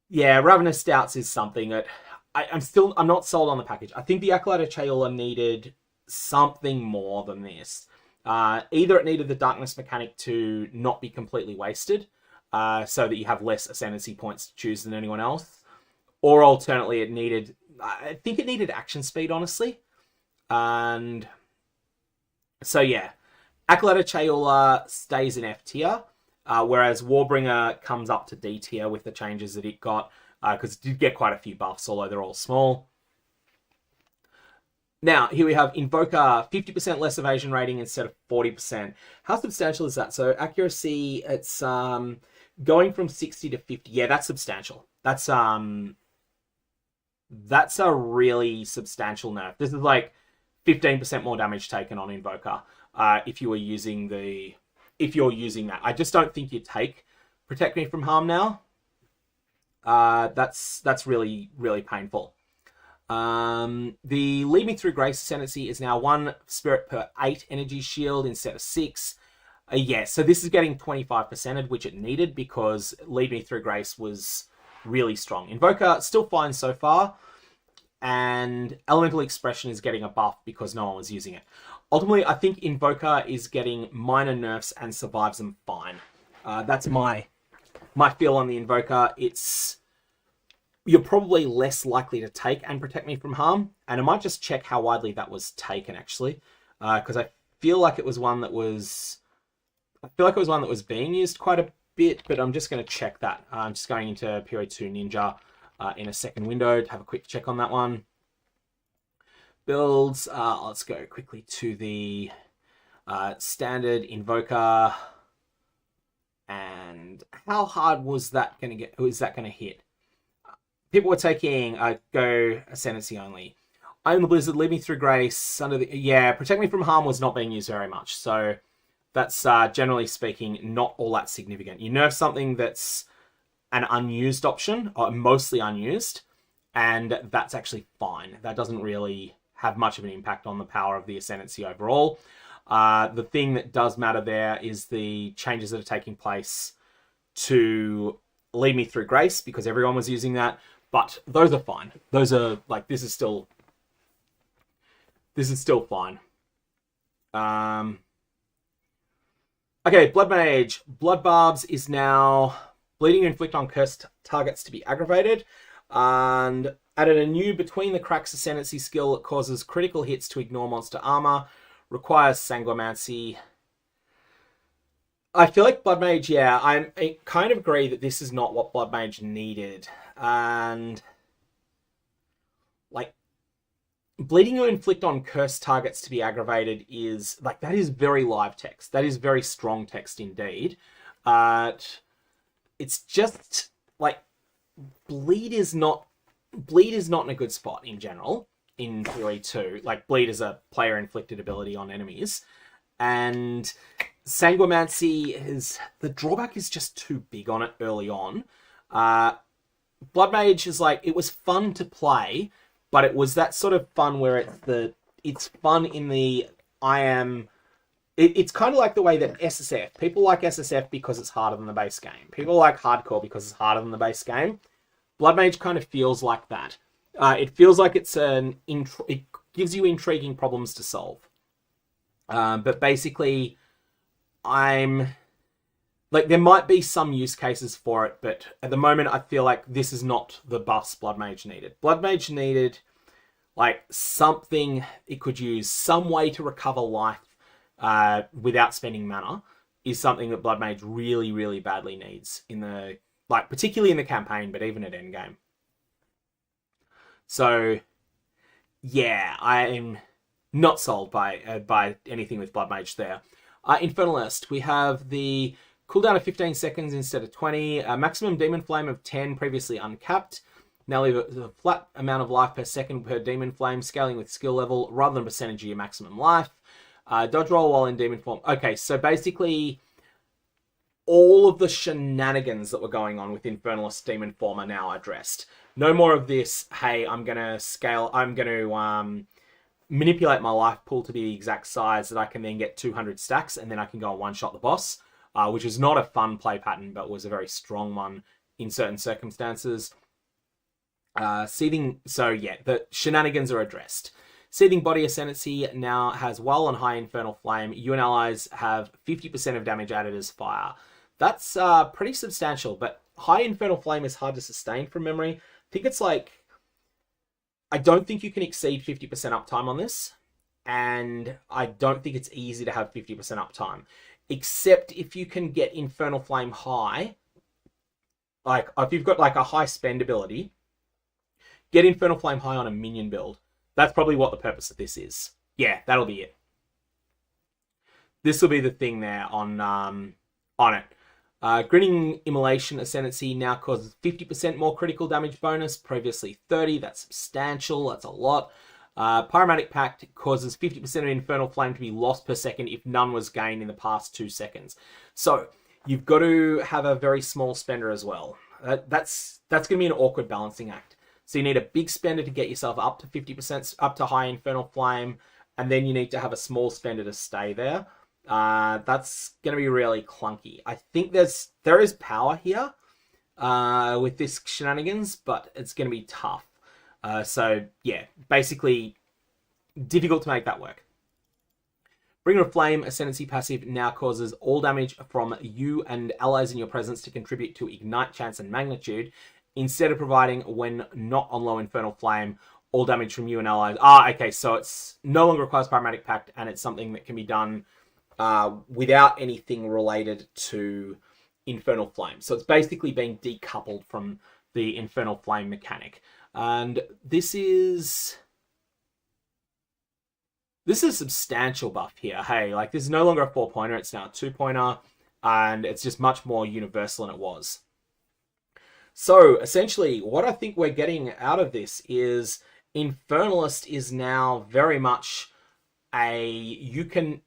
yeah, Ravenous Stouts is something that I'm not sold on the package. I think the Acolyte of Chaeola needed something more than this. Either it needed the darkness mechanic to not be completely wasted, so that you have less ascendancy points to choose than anyone else, or alternately I think it needed action speed, honestly. And so yeah, Acolyte of Chaeola stays in F tier, whereas Warbringer comes up to D tier with the changes that it got, because it did get quite a few buffs, although they're all small. Now, here we have Invoker, 50% less evasion rating instead of 40%. How substantial is that? So accuracy, it's going from 60 to 50. Yeah, that's substantial. That's a really substantial nerf. This is like 15% more damage taken on Invoker if you're using that. I just don't think you take Protect Me from Harm now. That's really, really painful. The Lead Me Through Grace ascendancy is now 1 spirit per 8 energy shield instead of 6. Yeah, so this is getting 25%, which it needed because Lead Me Through Grace was really strong. Invoker, still fine so far, and Elemental Expression is getting a buff because no one was using it. Ultimately, I think Invoker is getting minor nerfs and survives them fine. That's my feel on the Invoker. You're probably less likely to take and Protect Me from Harm, and I might just check how widely that was taken, actually, because I feel like it was one that was being used quite a bit, but I'm just going to check that. I'm just going into POE 2 Ninja in a second window to have a quick check on that one. Builds, let's go quickly to the standard Invoker, and how hard was that going to get? Who is that going to hit? People were taking Go Ascendancy only. I Am the Blizzard, Lead Me Through Grace, Protect Me from Harm was not being used very much, so that's generally speaking not all that significant. You nerf something that's an unused option, or mostly unused, and that's actually fine. That doesn't really have much of an impact on the power of the Ascendancy overall. The thing that does matter there is the changes that are taking place to Lead Me Through Grace, because everyone was using that. But those are fine. Those are, like, this is still fine. Okay, Blood Mage. Blood Barbs is now bleeding you inflict on cursed targets to be aggravated. And added a new Between the Cracks Ascendancy skill that causes critical hits to ignore monster armor. Requires Sanguimancy. I feel like Blood Mage, yeah, I kind of agree that this is not what Blood Mage needed. And, like, bleeding you inflict on cursed targets to be aggravated is, like, that is very live text. That is very strong text indeed. It's just, like, bleed is not in a good spot in general in PoE 2. Like, bleed is a player-inflicted ability on enemies. And Sanguimancy the drawback is just too big on it early on. Blood Mage is like, it was fun to play, but it was that sort of fun where it's fun in the it's kind of like the way that SSF, people like SSF because it's harder than the base game. People like Hardcore because it's harder than the base game. Blood Mage kind of feels like that. It feels like it gives you intriguing problems to solve. But basically, there might be some use cases for it, but at the moment I feel like this is not the buffs Blood Mage needed. Blood Mage needed, like, something it could use, some way to recover life without spending mana is something that Blood Mage really, really badly needs particularly in the campaign, but even at endgame. So, yeah, I'm not sold by anything with Blood Mage there. Infernalist, we have the cooldown of 15 seconds instead of 20. Maximum Demon Flame of 10, previously uncapped. Now leave a flat amount of life per second per Demon Flame, scaling with skill level rather than percentage of your maximum life. Dodge roll while in demon form. Okay, so basically all of the shenanigans that were going on with Infernalist demon form are now addressed. No more of this, hey, I'm going to manipulate my life pool to be the exact size that I can then get 200 stacks and then I can go and one-shot the boss, which is not a fun play pattern, but was a very strong one in certain circumstances. So yeah, the shenanigans are addressed. Seething Body Ascendancy now has while on high Infernal Flame, you and allies have 50% of damage added as fire. That's pretty substantial, but high Infernal Flame is hard to sustain from memory. I think it's like, I don't think you can exceed 50% uptime on this, and I don't think it's easy to have 50% uptime, except if you can get Infernal Flame high, like if you've got like a high spend ability, get Infernal Flame high on a minion build. That's probably what the purpose of this is. Yeah, that'll be it. This will be the thing there on it. Grinning Immolation Ascendancy now causes 50% more critical damage bonus, previously 30. That's substantial. That's a lot. Pyromatic Pact causes 50% of Infernal Flame to be lost per second if none was gained in the past 2 seconds. So you've got to have a very small spender as well. That's going to be an awkward balancing act. So you need a big spender to get yourself up to 50%, up to high Infernal Flame, and then you need to have a small spender to stay there. That's going to be really clunky. I think there is power here with this shenanigans, but it's going to be tough. So yeah, basically difficult to make that work. Bringer of Flame Ascendancy passive now causes all damage from you and allies in your presence to contribute to Ignite chance and magnitude, instead of providing, when not on low Infernal Flame, all damage from you and allies. Okay, so it's no longer requires Pyromatic Pact, and it's something that can be done without anything related to Infernal Flame. So it's basically being decoupled from the Infernal Flame mechanic. And this is a substantial buff here. Hey, like this is no longer a 4-pointer, it's now a 2-pointer, and it's just much more universal than it was. So essentially, what I think we're getting out of this is Infernalist is now very much you can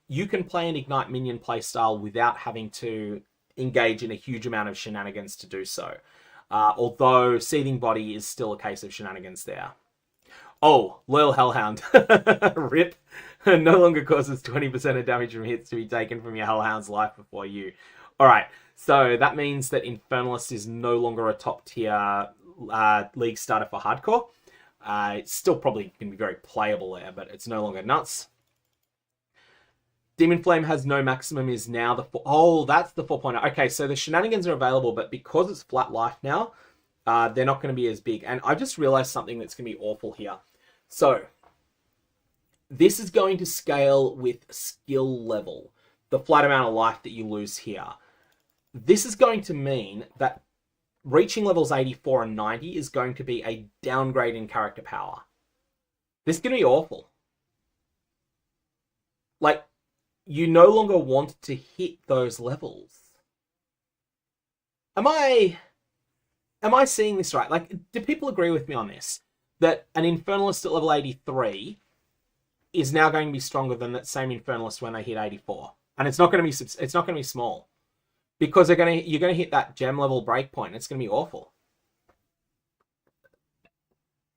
play an Ignite minion playstyle without having to engage in a huge amount of shenanigans to do so. Although Seething Body is still a case of shenanigans there. Oh, Loyal Hellhound. RIP. No longer causes 20% of damage from hits to be taken from your Hellhound's life before you. Alright, so that means that Infernalist is no longer a top tier league starter for hardcore. It's still probably going to be very playable there, but it's no longer nuts. Demon Flame has no maximum is now the... Oh, that's the 4-pointer. Okay, so the shenanigans are available, but because it's flat life now, they're not going to be as big. And I just realized something that's going to be awful here. So, this is going to scale with skill level, the flat amount of life that you lose here. This is going to mean that reaching levels 84 and 90 is going to be a downgrade in character power. This is going to be awful. Like, you no longer want to hit those levels. Am I seeing this right? Like, do people agree with me on this? That an Infernalist at level 83 is now going to be stronger than that same Infernalist when they hit 84. And it's not going to be small. Because you're going to hit that gem level breakpoint, and it's going to be awful.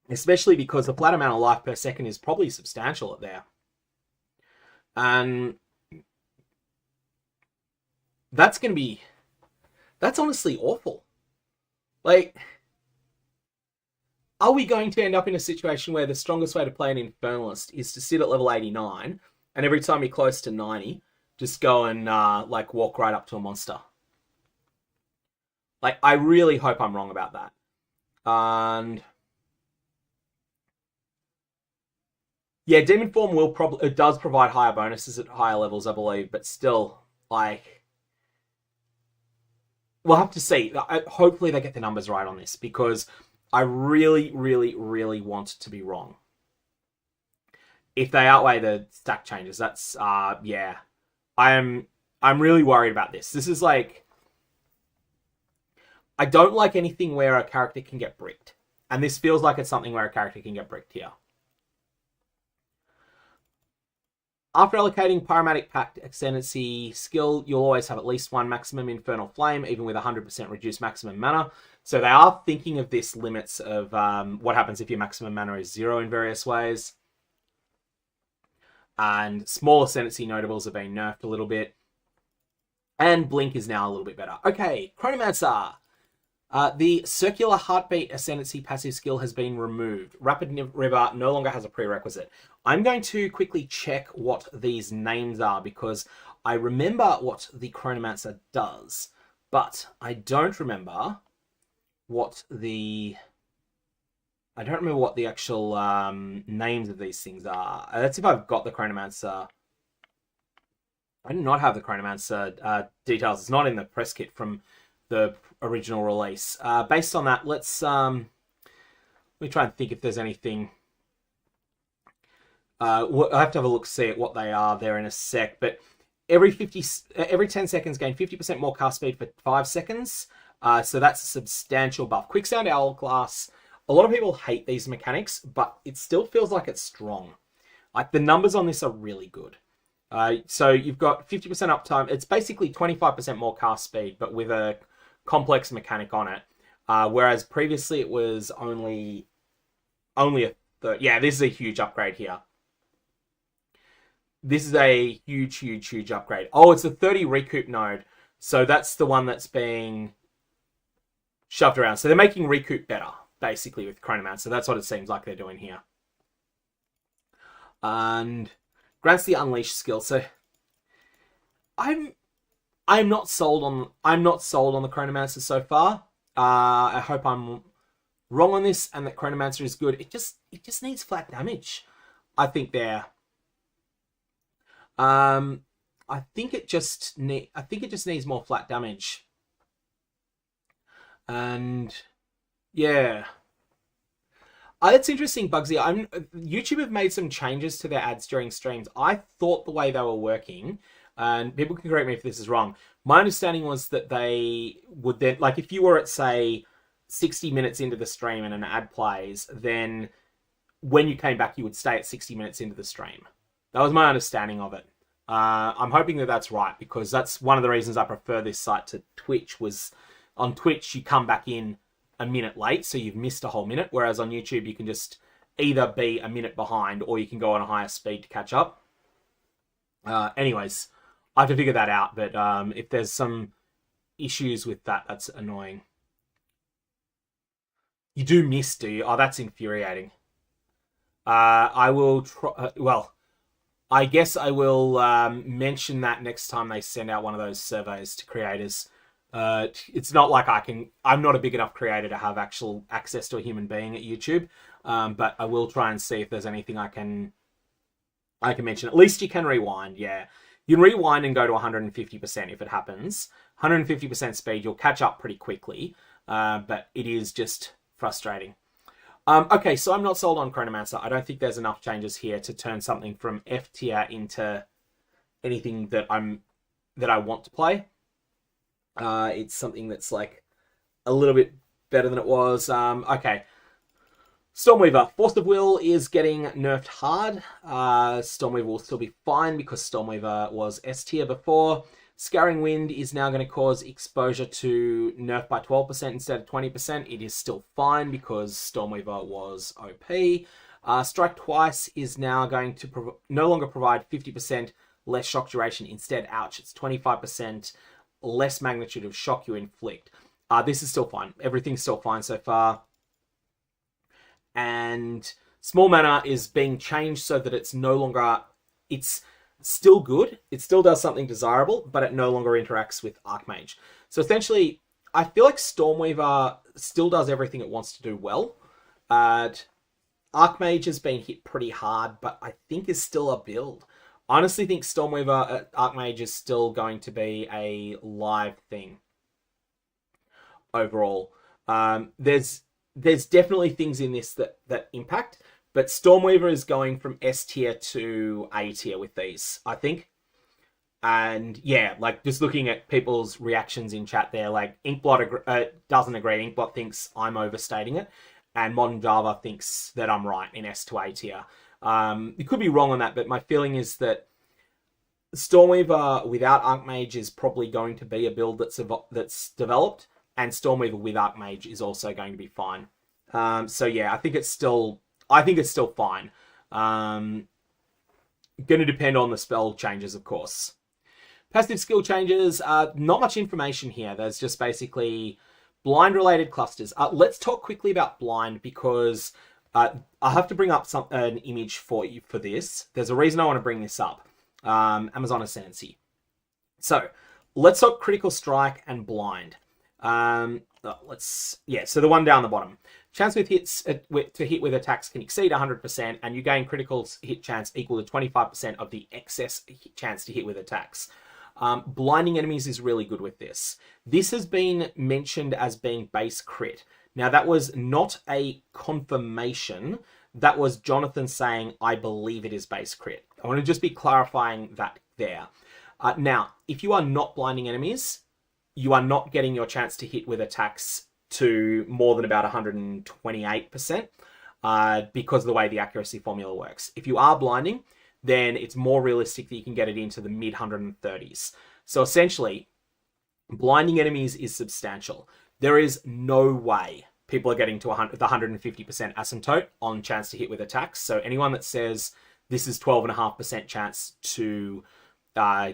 Especially because the flat amount of life per second is probably substantial up there. And that's honestly awful. Like, are we going to end up in a situation where the strongest way to play an Infernalist is to sit at level 89, and every time you're close to 90, just go and like walk right up to a monster? Like, I really hope I'm wrong about that. And yeah, Demon Form it does provide higher bonuses at higher levels, I believe, but still, like, we'll have to see. Hopefully they get the numbers right on this, because I really, really, really want to be wrong. If they outweigh the stack changes, that's yeah. I'm really worried about this. This is like, I don't like anything where a character can get bricked. And this feels like it's something where a character can get bricked here. After allocating Pyromatic Pact Ascendancy skill, you'll always have at least one maximum Infernal Flame, even with 100% reduced maximum mana. So they are thinking of this limits of what happens if your maximum mana is 0 in various ways. And small Ascendancy notables have been nerfed a little bit. And Blink is now a little bit better. Okay, Chronomancer. The Circular Heartbeat Ascendancy passive skill has been removed. Rapid River no longer has a prerequisite. I'm going to quickly check what these names are because I remember what the Chronomancer does, but I don't remember what the... I don't remember what the actual names of these things are. Let's see if I've got the Chronomancer. I do not have the Chronomancer details. It's not in the press kit from the original release. Based on that, let me try and think if there's anything. I have to have a look, see at what they are there in a sec. But every 10 seconds, gain 50% more cast speed for 5 seconds. So that's a substantial buff. Quicksound Hourglass. A lot of people hate these mechanics, but it still feels like it's strong. Like the numbers on this are really good. So you've got 50% uptime. It's basically 25% more cast speed, but with a complex mechanic on it. Whereas previously it was only a third. Yeah, this is a huge upgrade here. This is a huge upgrade. Oh, it's a 30 recoup node. So that's the one that's being shoved around. So they're making recoup better, basically, with Chronomancer. So that's what it seems like they're doing here. And grants the Unleash skill. So I'm not sold on the Chronomancer so far. I hope I'm wrong on this and that Chronomancer is good. It just needs flat damage. I think there. I think it just needs more flat damage. And yeah. It's interesting, Bugsy. YouTube have made some changes to their ads during streams. I thought the way they were working, and people can correct me if this is wrong, my understanding was that they would then, like if you were at, say, 60 minutes into the stream and an ad plays, then when you came back, you would stay at 60 minutes into the stream. That was my understanding of it. I'm hoping that that's right, because that's one of the reasons I prefer this site to Twitch. Was on Twitch, you come back in a minute late, so you've missed a whole minute, whereas on YouTube, you can just either be a minute behind or you can go on a higher speed to catch up. Anyways, I have to figure that out, but if there's some issues with that, that's annoying. You do miss, do you? Oh, that's infuriating. I will try... well, I guess I will mention that next time they send out one of those surveys to creators. It's not like I'm not a big enough creator to have actual access to a human being at YouTube, but I will try and see if there's anything I can mention. At least you can rewind, yeah. You can rewind and go to 150% if it happens. 150% speed, you'll catch up pretty quickly, but it is just frustrating. Okay, so I'm not sold on Chronomancer. I don't think there's enough changes here to turn something from F tier into anything that I want to play. It's something that's like a little bit better than it was. Okay. Stormweaver. Force of Will is getting nerfed hard. Stormweaver will still be fine because Stormweaver was S tier before. Scouring Wind is now going to cause exposure to nerf by 12% instead of 20%. It is still fine because Stormweaver was OP. Strike Twice is now going to no longer provide 50% less shock duration. Instead, ouch, it's 25% less magnitude of shock you inflict. This is still fine. Everything's still fine so far. And Small Mana is being changed so that it's no longer... It's still good. It still does something desirable, but it no longer interacts with Archmage. So essentially, I feel like Stormweaver still does everything it wants to do well. Archmage has been hit pretty hard, but I think is still a build. I honestly think Stormweaver Archmage is still going to be a live thing overall. There's definitely things in this that impact, but Stormweaver is going from S tier to A tier with these, I think. And yeah, like just looking at people's reactions in chat there, like Inkblot doesn't agree. Inkblot thinks I'm overstating it, and Modern Java thinks that I'm right in S to A tier. You could be wrong on that, but my feeling is that Stormweaver without Archmage is probably going to be a build that's developed, and Stormweaver with Archmage is also going to be fine. So yeah, I think it's still fine. Going to depend on the spell changes, of course. Passive skill changes, not much information here. There's just basically blind-related clusters. Let's talk quickly about blind, because I have to bring up an image for you for this. There's a reason I want to bring this up. Amazon Ascendancy. So, let's talk critical strike and blind. So the one down the bottom. Chance with hits to hit with attacks can exceed 100%, and you gain critical hit chance equal to 25% of the excess chance to hit with attacks. Blinding enemies is really good with this. This has been mentioned as being base crit. Now, that was not a confirmation. That was Jonathan saying, I believe it is base crit. I want to just be clarifying that there. Now, if you are not blinding enemies, you are not getting your chance to hit with attacks to more than about 128% because of the way the accuracy formula works. If you are blinding, then it's more realistic that you can get it into the mid 130s. So essentially, blinding enemies is substantial. There is no way people are getting to the 150% asymptote on chance to hit with attacks. So anyone that says this is 12.5% chance to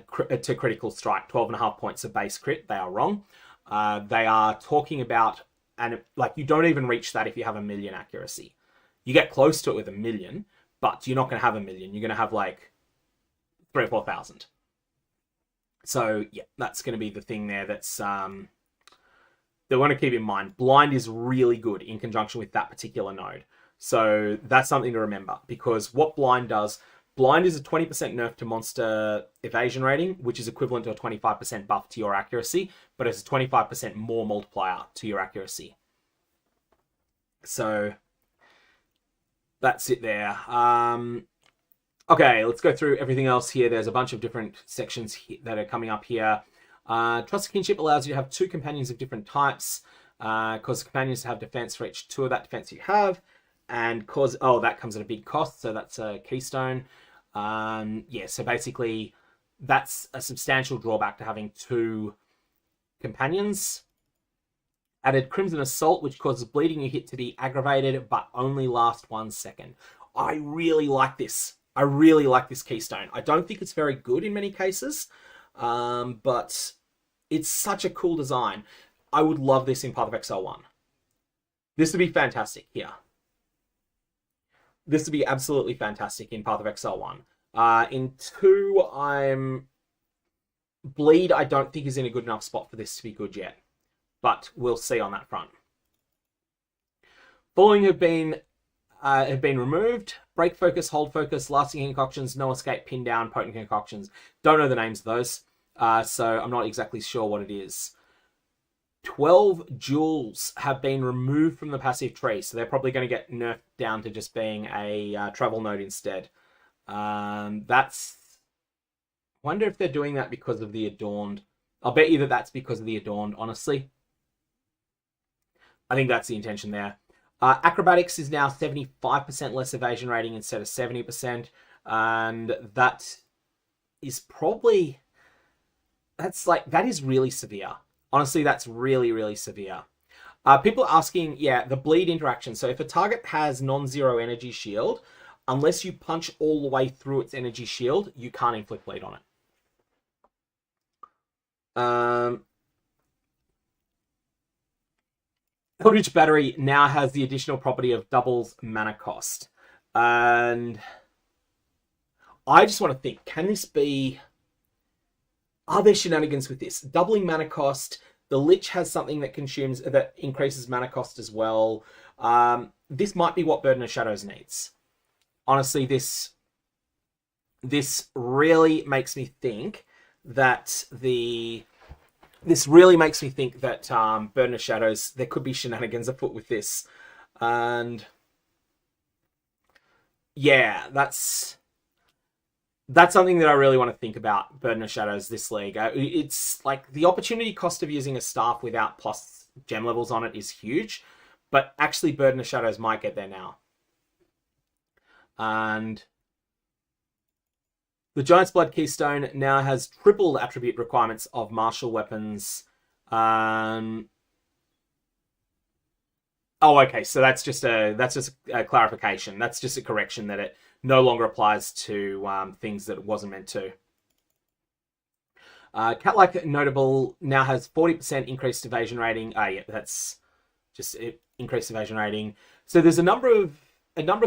critical strike, 12.5 points of base crit, they are wrong. They are talking about, and like, you don't even reach that if you have 1 million accuracy. You get close to it with 1 million, but you're not going to have 1 million. You're going to have like 3,000 or 4,000. So yeah, that's going to be the thing there. That's they want to keep in mind. Blind is really good in conjunction with that particular node. So that's something to remember, because what blind does, blind is a 20% nerf to monster evasion rating, which is equivalent to a 25% buff to your accuracy, but it's a 25% more multiplier to your accuracy. So that's it there. Okay, let's go through everything else here. There's a bunch of different sections that are coming up here. Trusted Kinship allows you to have 2 companions of different types, cause companions have defense for each 2 of that defense you have, and cause, that comes at a big cost, so that's a keystone. Yeah, so basically that's a substantial drawback to having 2 companions. Added Crimson Assault, which causes bleeding you hit to be aggravated, but only last 1 second. I really like this. I really like this keystone. I don't think it's very good in many cases, but it's such a cool design. I would love this in Path of Exile 1. This would be fantastic here. This would be absolutely fantastic in Path of Exile 1. In 2, Bleed, I don't think is in a good enough spot for this to be good yet, but we'll see on that front. Following have been removed. Break focus, hold focus, lasting concoctions, no escape, pin down, potent concoctions. Don't know the names of those, so I'm not exactly sure what it is. 12 jewels have been removed from the passive tree, so they're probably going to get nerfed down to just being a travel node instead. That's... wonder if they're doing that because of the Adorned. I'll bet you that that's because of the Adorned, honestly. I think that's the intention there. Acrobatics is now 75% less evasion rating instead of 70%. And that is probably... that is really severe. Honestly, that's really, really severe. People are asking, yeah, the bleed interaction. So if a target has non-zero energy shield, unless you punch all the way through its energy shield, you can't inflict bleed on it. Eldritch Battery now has the additional property of doubles mana cost. And I just want to think, can this be... are there shenanigans with this? Doubling mana cost. The Lich has something that increases mana cost as well. This might be what Burden of Shadows needs. Honestly, this really makes me think that Burden of Shadows, there could be shenanigans afoot with this. And yeah, that's something that I really want to think about, Burden of Shadows, this league. It's like the opportunity cost of using a staff without plus gem levels on it is huge, but actually Burden of Shadows might get there now. And The Giant's Blood Keystone now has triple attribute requirements of martial weapons. Oh, okay. So that's just a clarification. That's just a correction that it no longer applies to things that it wasn't meant to. Cat-like Notable now has 40% increased evasion rating. Yeah, that's just increased evasion rating. So there's a number of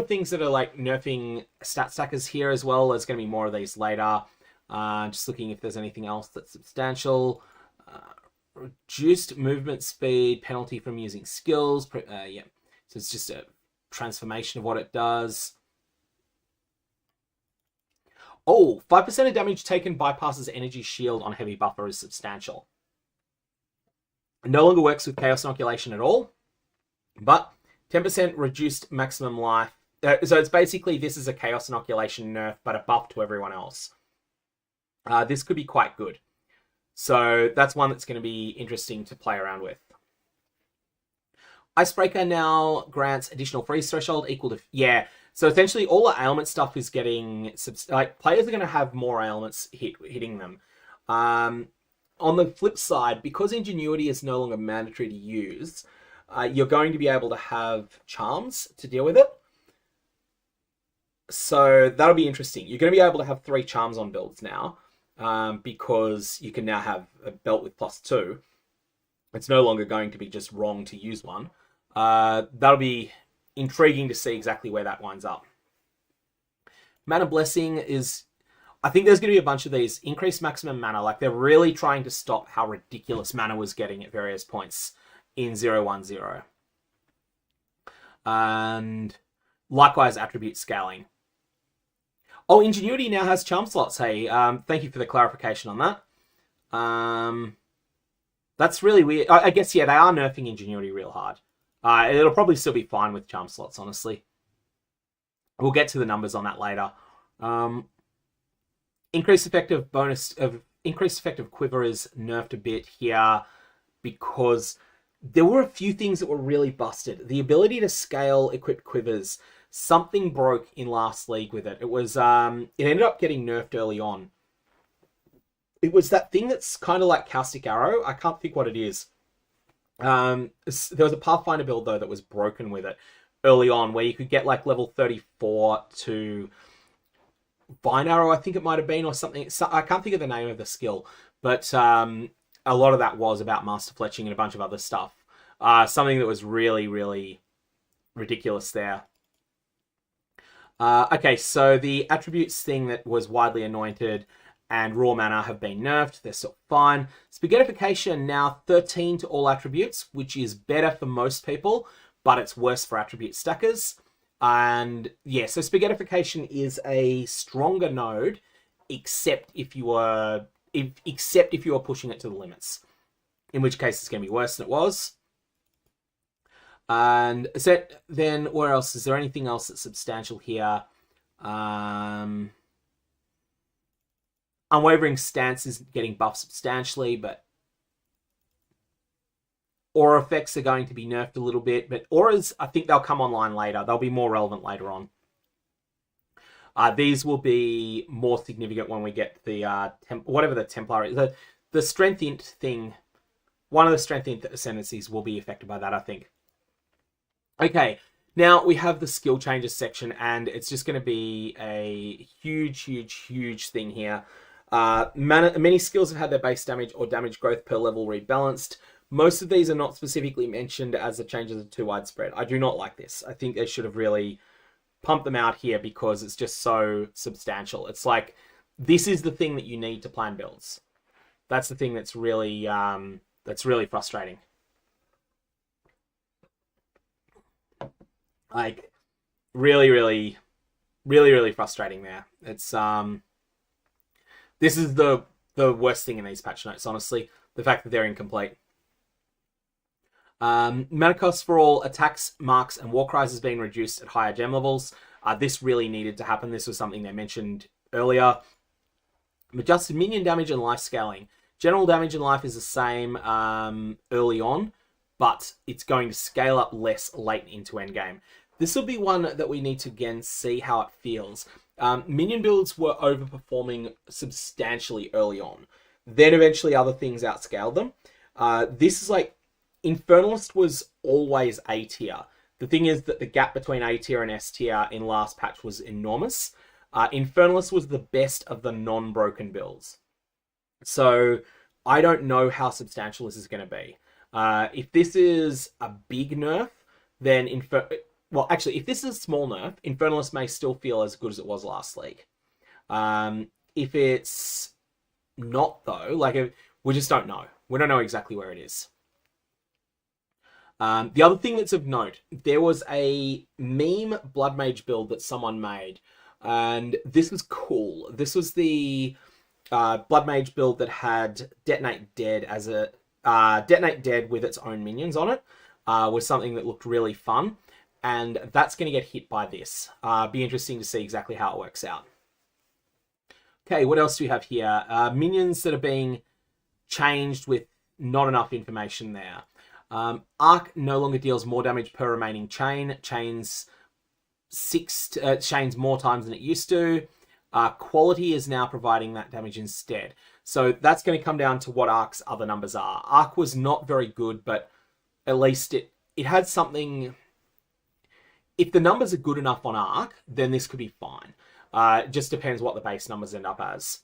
things that are like nerfing stat stackers here as well. There's going to be more of these later. Just looking if there's anything else that's substantial. Reduced movement speed, penalty from using skills. Yeah, so it's just a transformation of what it does. Oh, 5% of damage taken bypasses energy shield on heavy buffer is substantial. It no longer works with Chaos Inoculation at all, but 10% reduced maximum life. So it's basically, this is a Chaos Inoculation nerf, but a buff to everyone else. This could be quite good. So that's one that's going to be interesting to play around with. Icebreaker now grants additional freeze threshold equal to... Yeah, so essentially all the ailment stuff is getting... Like, players are going to have more ailments hitting them. On the flip side, because Ingenuity is no longer mandatory to use, you're going to be able to have charms to deal with it. So that'll be interesting. You're going to be able to have 3 charms on builds now, because you can now have a belt with +2. It's no longer going to be just wrong to use one. That'll be intriguing to see exactly where that winds up. Mana Blessing is... I think there's going to be a bunch of these. Increased maximum mana. Like, they're really trying to stop how ridiculous mana was getting at various points in 0-1-0. And likewise, attribute scaling. Oh, Ingenuity now has charm slots. Hey, thank you for the clarification on that. That's really weird. I guess, yeah, they are nerfing Ingenuity real hard. It'll probably still be fine with charm slots, honestly. We'll get to the numbers on that later. Increased effective quiver is nerfed a bit here because there were a few things that were really busted. The ability to scale equipped quivers, something broke in last league with it. It was it ended up getting nerfed early on. It was that thing that's kind of like Caustic Arrow. I can't think what it is. There was a Pathfinder build though that was broken with it early on, where you could get like level 34 to Vine Arrow, I think it might have been, or something. So, I can't think of the name of the skill, but a lot of that was about master fletching and a bunch of other stuff. Something that was really, really ridiculous there. Okay, so the attributes thing that was widely anointed and raw mana have been nerfed. They're still fine. Spaghettification now 13 to all attributes, which is better for most people, but it's worse for attribute stackers. And yeah, so Spaghettification is a stronger node, except if you are pushing it to the limits, in which case it's going to be worse than it was. And so then, where else is there anything else that's substantial here? Unwavering Stance is getting buffed substantially, but aura effects are going to be nerfed a little bit, but auras, I think they'll come online later. They'll be more relevant later on. These will be more significant when we get the whatever the Templar is. The Strength Int thing, one of the Strength Int ascendancies will be affected by that, I think. Okay, now we have the skill changes section, and it's just going to be a huge, huge, huge thing here. Many skills have had their base damage or damage growth per level rebalanced. Most of these are not specifically mentioned as the changes are too widespread. I do not like this. I think they should have really pumped them out here because it's just so substantial. It's like, this is the thing that you need to plan builds. That's the thing that's really frustrating. Like, really, really, really, really frustrating there. It's this is the worst thing in these patch notes, honestly. The fact that they're incomplete. Mana cost for all attacks, marks, and war cries has been reduced at higher gem levels. This really needed to happen. This was something they mentioned earlier. Adjusted minion damage and life scaling. General damage and life is the same early on, but it's going to scale up less late into endgame. This will be one that we need to again see how it feels. Minion builds were overperforming substantially early on. Then eventually other things outscaled them. This is like, Infernalist was always A tier. The thing is that the gap between A tier and S tier in last patch was enormous. Infernalist was the best of the non-broken builds. So I don't know how substantial this is going to be. If this is a big nerf, then well, actually, if this is a small nerf, Infernalist may still feel as good as it was last league. If it's not, though, like, we just don't know. We don't know exactly where it is. The other thing that's of note, there was a meme Blood Mage build that someone made, and this was cool. This was the Blood Mage build that had Detonate Dead as a Detonate Dead with its own minions on it. Was something that looked really fun, and that's going to get hit by this. Be interesting to see exactly how it works out. Okay, what else do we have here? Minions that are being changed with not enough information there. Arc no longer deals more damage per remaining chain. Chains more times than it used to. Quality is now providing that damage instead. So that's going to come down to what Arc's other numbers are. Arc was not very good, but at least it had something. If the numbers are good enough on Arc, then this could be fine. It just depends what the base numbers end up as.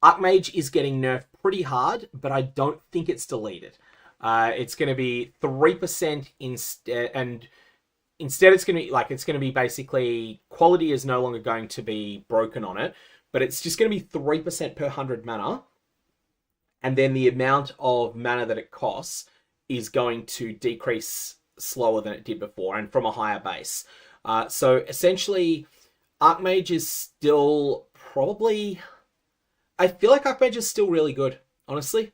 Archmage is getting nerfed pretty hard, but I don't think it's deleted. It's going to be 3% instead, and instead it's going to be basically, quality is no longer going to be broken on it, but it's just going to be 3% per 100 mana, and then the amount of mana that it costs is going to decrease slower than it did before, and from a higher base. So essentially, Archmage is still probably... I feel like Archmage is still really good, honestly.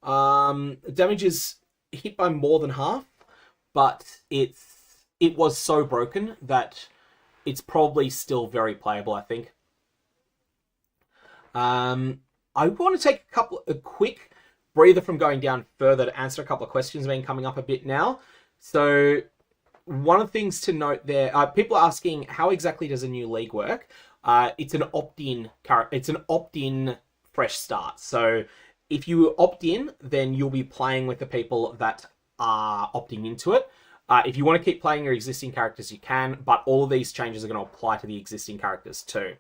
Damage is hit by more than half, but it was so broken that it's probably still very playable, I think. I want to take a quick breather from going down further to answer a couple of questions been coming up a bit now. So one of the things to note there, people are asking, how exactly does a new league work? It's an opt-in fresh start. So if you opt in, then you'll be playing with the people that are opting into it. If you want to keep playing your existing characters, you can, but all of these changes are going to apply to the existing characters too.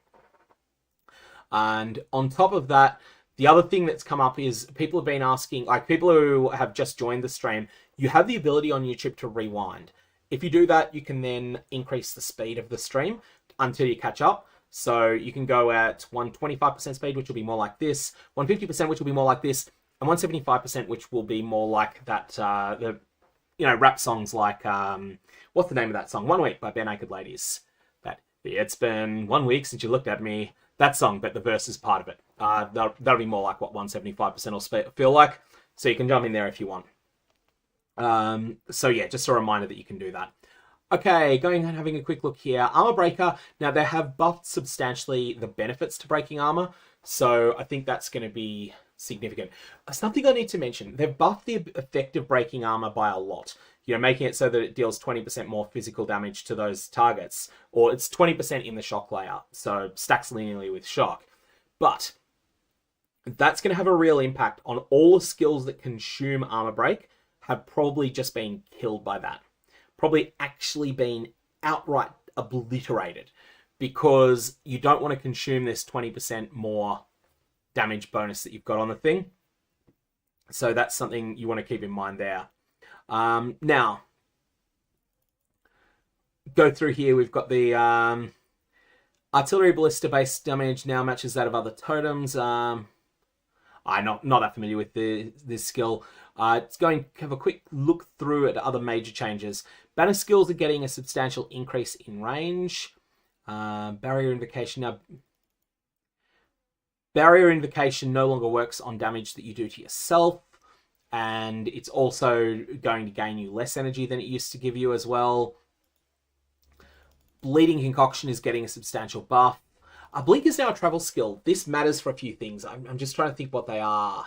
And on top of that, the other thing that's come up is people have been asking, like people who have just joined the stream, you have the ability on YouTube to rewind. If you do that, you can then increase the speed of the stream until you catch up. So you can go at 125% speed, which will be more like this, 150%, which will be more like this, and 175%, which will be more like that, rap songs like, what's the name of that song? 1 Week by Bare Naked Ladies. It's been 1 week since you looked at me. That song, but the verse is part of it. That'll be more like what 175% will feel like. So you can jump in there if you want. So yeah, just a reminder that you can do that. Okay, going and having a quick look here. Armor Breaker. Now, they have buffed substantially the benefits to breaking armor, so I think that's going to be significant. Something I need to mention, they've buffed the effect of breaking armor by a lot. You know, making it so that it deals 20% more physical damage to those targets, or it's 20% in the shock layer, so stacks linearly with shock. But that's going to have a real impact on all the skills that consume armor break have probably just been killed by that. Probably actually been outright obliterated because you don't want to consume this 20% more damage bonus that you've got on the thing. So that's something you want to keep in mind there. Now, go through here. We've got the artillery ballista base damage now matches that of other totems. I'm not that familiar with this skill. It's going to have a quick look through at other major changes. Banner skills are getting a substantial increase in range. Barrier Invocation. Now, Barrier Invocation no longer works on damage that you do to yourself. And it's also going to gain you less energy than it used to give you as well. Bleeding Concoction is getting a substantial buff. Blink is now a travel skill. This matters for a few things. I'm just trying to think what they are.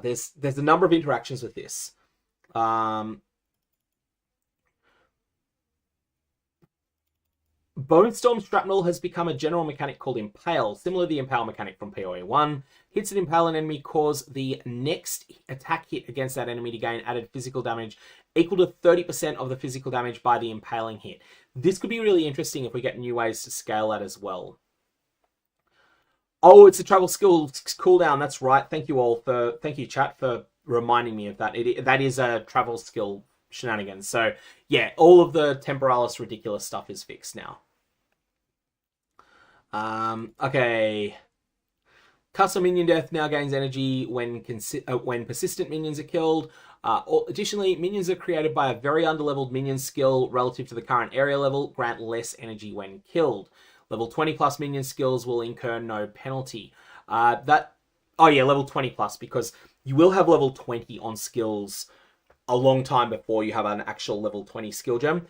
There's a number of interactions with this. Bone Storm Shrapnel has become a general mechanic called Impale, similar to the Impale mechanic from POE 1. Hits that impale an enemy cause the next attack hit against that enemy to gain added physical damage equal to 30% of the physical damage by the impaling hit. This could be really interesting if we get new ways to scale that as well. Oh, it's a travel skill cooldown. That's right. Thank you chat for reminding me of that. That is a travel skill shenanigans. So yeah, all of the Temporalis ridiculous stuff is fixed now. Okay. Custom minion death now gains energy when persistent minions are killed. Additionally, minions are created by a very underleveled minion skill relative to the current area level, grant less energy when killed. Level 20 plus minion skills will incur no penalty. Level 20 plus, because you will have level 20 on skills a long time before you have an actual level 20 skill gem.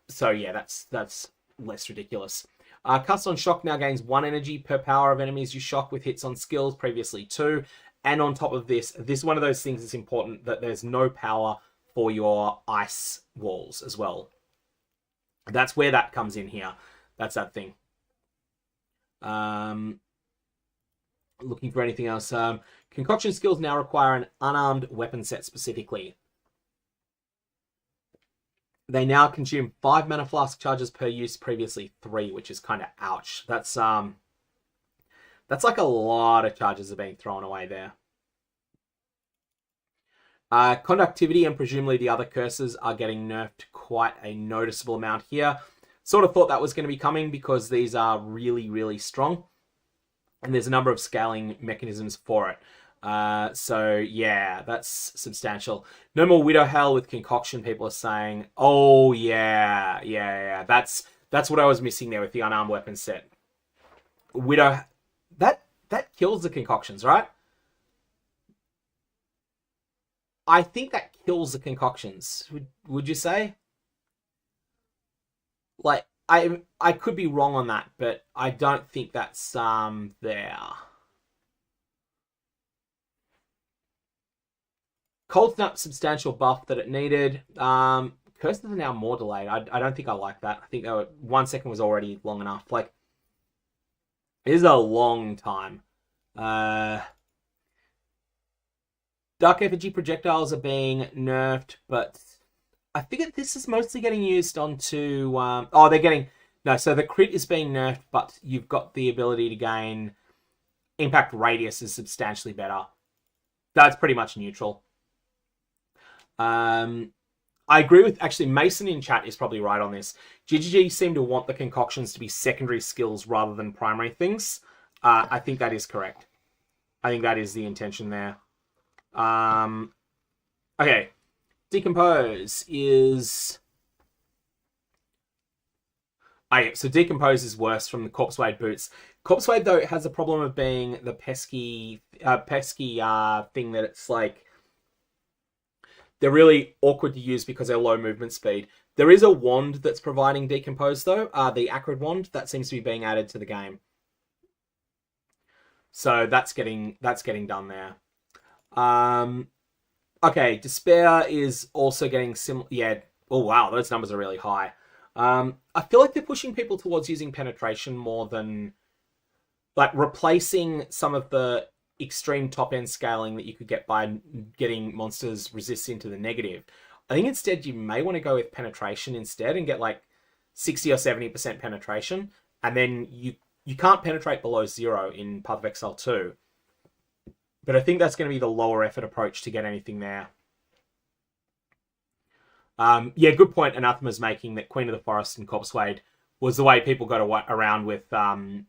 So yeah, that's less ridiculous. Cast on Shock now gains 1 energy per power of enemies you shock with hits on skills, previously 2. And on top of this is one of those things that's important, that there's no power for your ice walls as well. That's where that comes in here. That's that thing. Looking for anything else. Concoction skills now require an unarmed weapon set specifically. They now consume 5 mana flask charges per use, previously 3, which is kind of ouch. That's like a lot of charges are being thrown away there. Conductivity and presumably the other curses are getting nerfed quite a noticeable amount here. Sort of thought that was going to be coming because these are really, really strong. And there's a number of scaling mechanisms for it. So yeah, that's substantial. No more Widow Hell with Concoction, people are saying. Oh yeah. That's what I was missing there with the unarmed weapon set. Widow, that kills the Concoctions, right? I think that kills the Concoctions. Would you say? Like, I could be wrong on that, but I don't think that's there. Cold Snap, substantial buff that it needed. Curses are now more delayed. I don't think I like that. I think they were 1 second was already long enough. Like, it is a long time. Dark Effigy projectiles are being nerfed, but I think this is mostly getting used onto... So the crit is being nerfed, but you've got the ability to gain... Impact radius is substantially better. That's pretty much neutral. I agree with... Actually, Mason in chat is probably right on this. GGG seem to want the concoctions to be secondary skills rather than primary things. I think that is correct. I think that is the intention there. Okay. Decompose is... so Decompose is worse from the Corpse Wade boots. Corpse Wade, though, has a problem of being the pesky thing that it's like... They're really awkward to use because they're low movement speed. There is a wand that's providing Decompose, though. The Acrid Wand, that seems to be being added to the game. So that's getting done there. Okay, Despair is also getting similar... Yeah, oh wow, those numbers are really high. I feel like they're pushing people towards using Penetration more than... Like, replacing some of the extreme top-end scaling that you could get by getting monsters resist into the negative. I think instead you may want to go with Penetration instead and get, like, 60 or 70% penetration. And then you can't penetrate below 0 in Path of Exile 2. But I think that's going to be the lower effort approach to get anything there. Yeah, good point Anathema's making, that Queen of the Forest and Corpse Wade was the way people got around with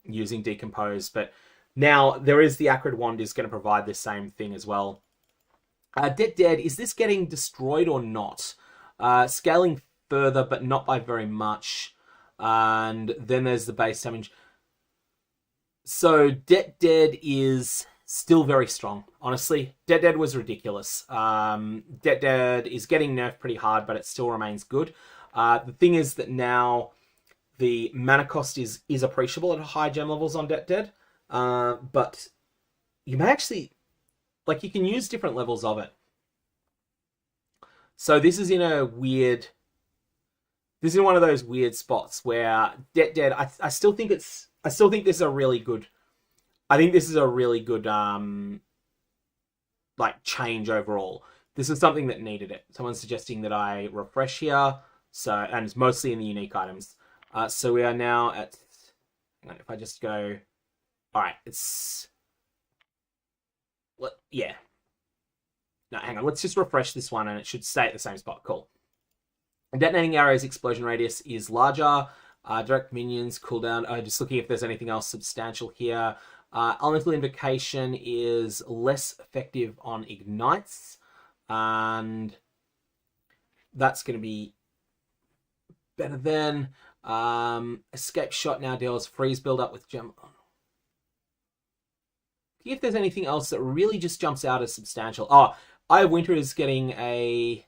using Decompose. But now there is the Acrid Wand is going to provide the same thing as well. Dead, is this getting destroyed or not? Scaling further, but not by very much. And then there's the base damage. So Dead is... still very strong, honestly. Dead was ridiculous. Dead is getting nerfed pretty hard, but it still remains good. The thing is that now the mana cost is appreciable at high gem levels on Dead. But you may actually... Like, you can use different levels of it. So this is in a weird this is one of those weird spots where Dead. I still think this is a really good. I think this is a really good like change overall. This is something that needed it. Someone's suggesting that I refresh here. So, and it's mostly in the unique items. So we are now at, hang on, if I just go, all right, it's, yeah. No, hang on, let's just refresh this one and it should stay at the same spot. Cool. Detonating arrows explosion radius is larger. Direct minions cooldown. Just looking if there's anything else substantial here. Elemental Invocation is less effective on ignites. And that's going to be better than Escape Shot now deals freeze build up with gem. See if there's anything else that really just jumps out as substantial. Oh, Eye of Winter is getting a...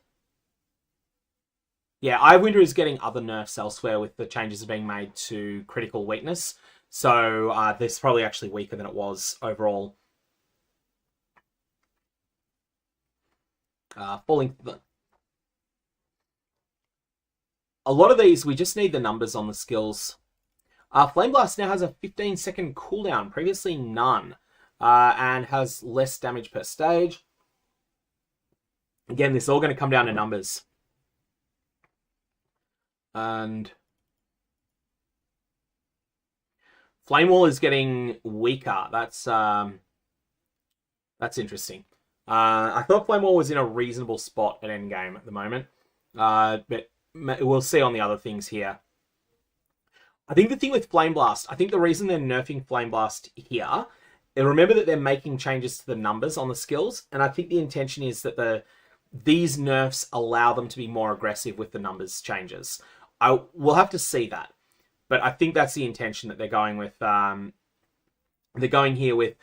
Yeah, Eye of Winter is getting other nerfs elsewhere with the changes being made to critical weakness. So this is probably actually weaker than it was overall. Falling... A lot of these, we just need the numbers on the skills. Flame Blast now has a 15-second cooldown, previously none, and has less damage per stage. Again, this is all going to come down to numbers. And Flame Wall is getting weaker. That's interesting. I thought Flame Wall was in a reasonable spot at endgame at the moment, but we'll see on the other things here. I think the thing with Flame Blast, I think the reason they're nerfing Flame Blast here, and remember that they're making changes to the numbers on the skills, and I think the intention is that these nerfs allow them to be more aggressive with the numbers changes. We'll have to see that, but I think that's the intention that they're going with. They're going here with,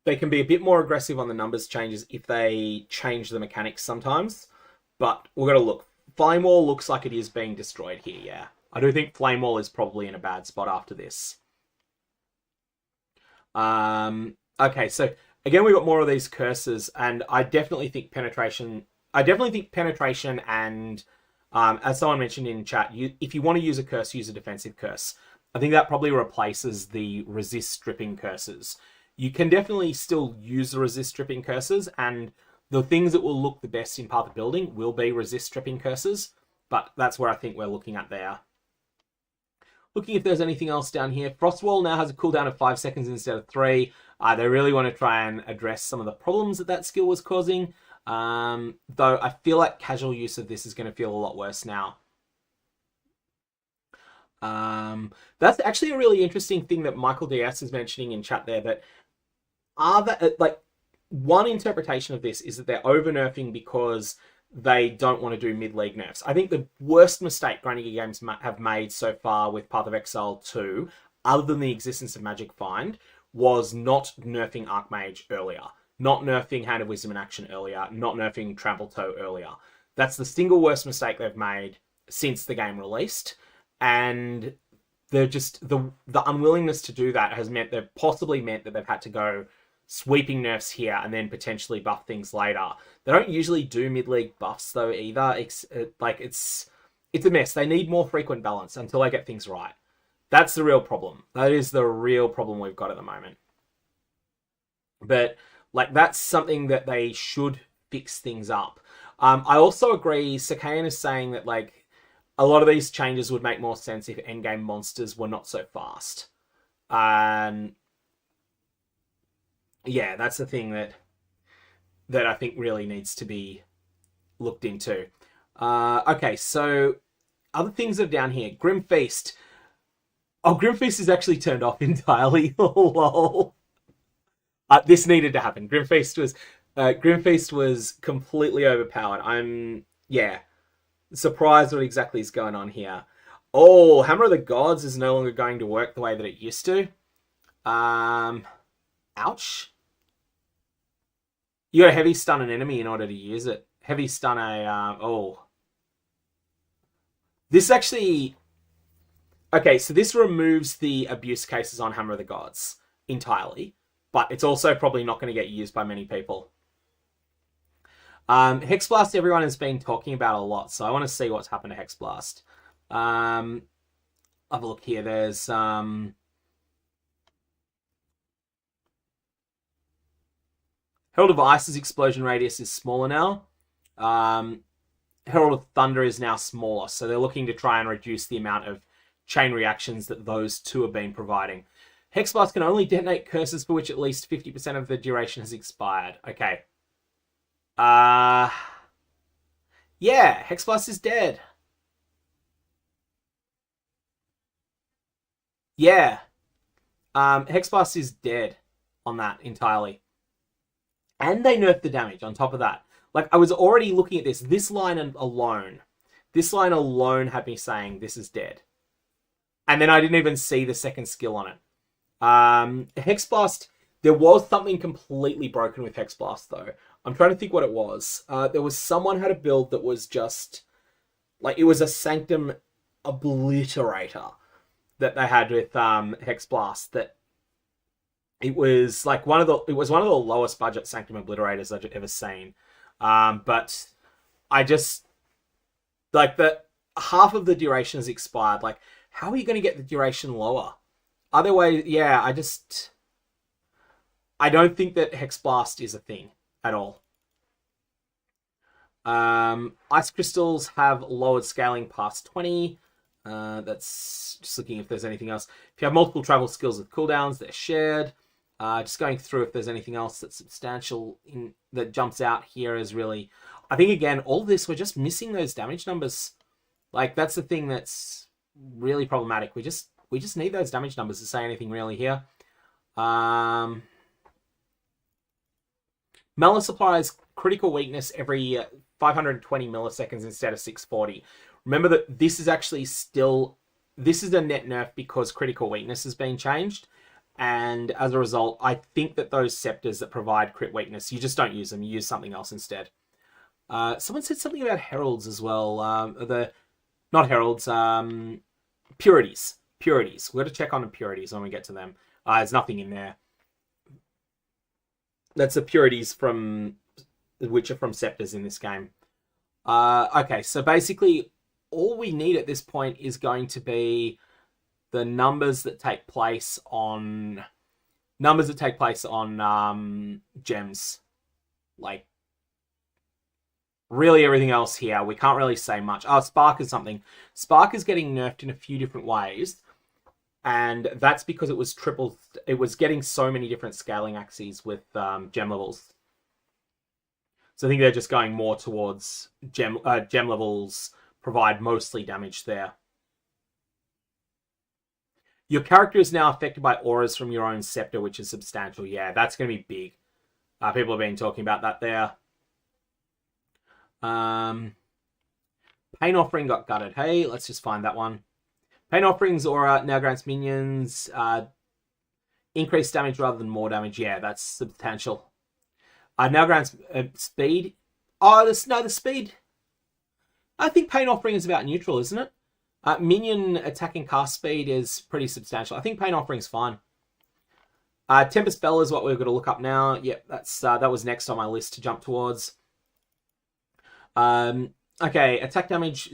they can be a bit more aggressive on the numbers changes if they change the mechanics sometimes, but we're going to look. Flame Wall looks like it is being destroyed here, yeah. I do think Flame Wall is probably in a bad spot after this. Okay, so again, we've got more of these curses, and I definitely think penetration... and, as someone mentioned in chat, if you want to use a curse, use a defensive curse. I think that probably replaces the resist stripping curses. You can definitely still use the resist stripping curses, and the things that will look the best in Path of Building will be resist stripping curses, but that's where I think we're looking at there. Looking if there's anything else down here. Frostwall now has a cooldown of 5 seconds instead of 3. They really want to try and address some of the problems that skill was causing. Though I feel like casual use of this is going to feel a lot worse now. That's actually a really interesting thing that Michael DS is mentioning in chat there, that one interpretation of this is that they're over-nerfing because they don't want to do mid-league nerfs. I think the worst mistake Grinding Games have made so far with Path of Exile 2, other than the existence of Magic Find, was not nerfing Archmage earlier. Not nerfing Hand of Wisdom in Action earlier. Not nerfing Trample Toe earlier. That's the single worst mistake they've made since the game released. And they're just... The unwillingness to do that has meant... They've possibly meant that they've had to go sweeping nerfs here and then potentially buff things later. They don't usually do mid-league buffs though either. It's a mess. They need more frequent balance until they get things right. That's the real problem. That is the real problem we've got at the moment. But that's something that they should fix things up. I also agree, Sakayan is saying that a lot of these changes would make more sense if endgame monsters were not so fast. Yeah, that's the thing that I think really needs to be looked into. Okay, so other things that are down here. Grim Feast. Oh, Grim Feast is actually turned off entirely. Lol. This needed to happen. Grim Feast was completely overpowered. I'm surprised what exactly is going on here. Oh, Hammer of the Gods is no longer going to work the way that it used to. Ouch. You gotta heavy stun an enemy in order to use it. Heavy stun This actually... Okay, so this removes the abuse cases on Hammer of the Gods entirely, but it's also probably not going to get used by many people. Hex Blast, everyone has been talking about a lot, so I want to see what's happened to Hex Blast. Have a look here. There's Herald of Ice's explosion radius is smaller now. Herald of Thunder is now smaller, so they're looking to try and reduce the amount of chain reactions that those two have been providing. Hex Blast can only detonate curses for which at least 50% of the duration has expired. Okay. Yeah, Hex Blast is dead. Yeah. Hex Blast is dead on that entirely. And they nerfed the damage on top of that. Like, I was already looking at this. This line alone had me saying this is dead. And then I didn't even see the second skill on it. Hex Blast, there was something completely broken with Hex Blast, though. I'm trying to think what it was. There was someone had a build that was just... like, it was a Sanctum Obliterator that they had with Hex Blast, that it was like one of the lowest budget Sanctum Obliterators I've ever seen. But I just, like, the half of the duration has expired. Like, how are you going to get the duration lower? Other way, yeah, I don't think that Hex Blast is a thing at all. Ice Crystals have lowered scaling past 20. That's just looking if there's anything else. If you have multiple travel skills with cooldowns, they're shared. Just going through if there's anything else that's substantial that jumps out here is really... I think, again, all this, we're just missing those damage numbers. Like, that's the thing that's really problematic. We just need those damage numbers to say anything really here. Malus applies critical weakness every 520 milliseconds instead of 640. Remember that this is actually still... this is a net nerf because critical weakness has been changed. And as a result, I think that those scepters that provide crit weakness, you just don't use them. You use something else instead. Someone said something about heralds as well. Not heralds, purities. Purities. We've got to check on the purities when we get to them. There's nothing in there. That's the purities from which are from scepters in this game. Okay, so basically all we need at this point is going to be the numbers that take place on gems. Like, really everything else here, we can't really say much. Spark is something. Spark is getting nerfed in a few different ways, and that's because it was getting so many different scaling axes with gem levels. So I think they're just going more towards gem levels provide mostly damage there. Your character is now affected by auras from your own scepter, which is substantial. Yeah, that's going to be big. People have been talking about that there. Pain Offering got gutted. Hey, let's just find that one. Pain Offering's aura now grants minions increased damage rather than more damage. Yeah, that's substantial. Now grants speed. Oh, the speed. I think Pain Offering is about neutral, isn't it? Minion attacking cast speed is pretty substantial. I think Pain Offering's fine. Tempest Bell is what we're going to look up now. Yep, that was next on my list to jump towards. Okay, attack damage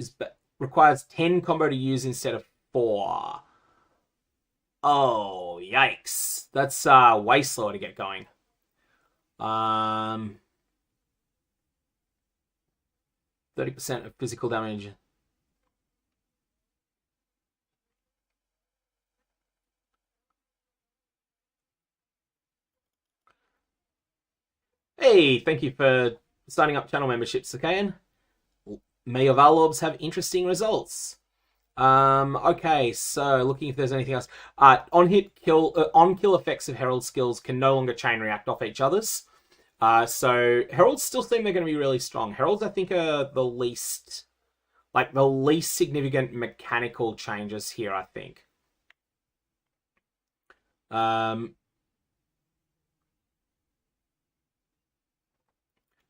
requires 10 combo to use instead of 4. Oh, yikes. That's way slower to get going. 30% of physical damage. Hey, thank you for signing up channel memberships, Sakayan. May your Valorbs have interesting results. Okay, so looking if there's anything else. On kill effects of Herald skills can no longer chain react off each other's. So Heralds still seem they're going to be really strong. Heralds, I think, are the least significant mechanical changes here, I think.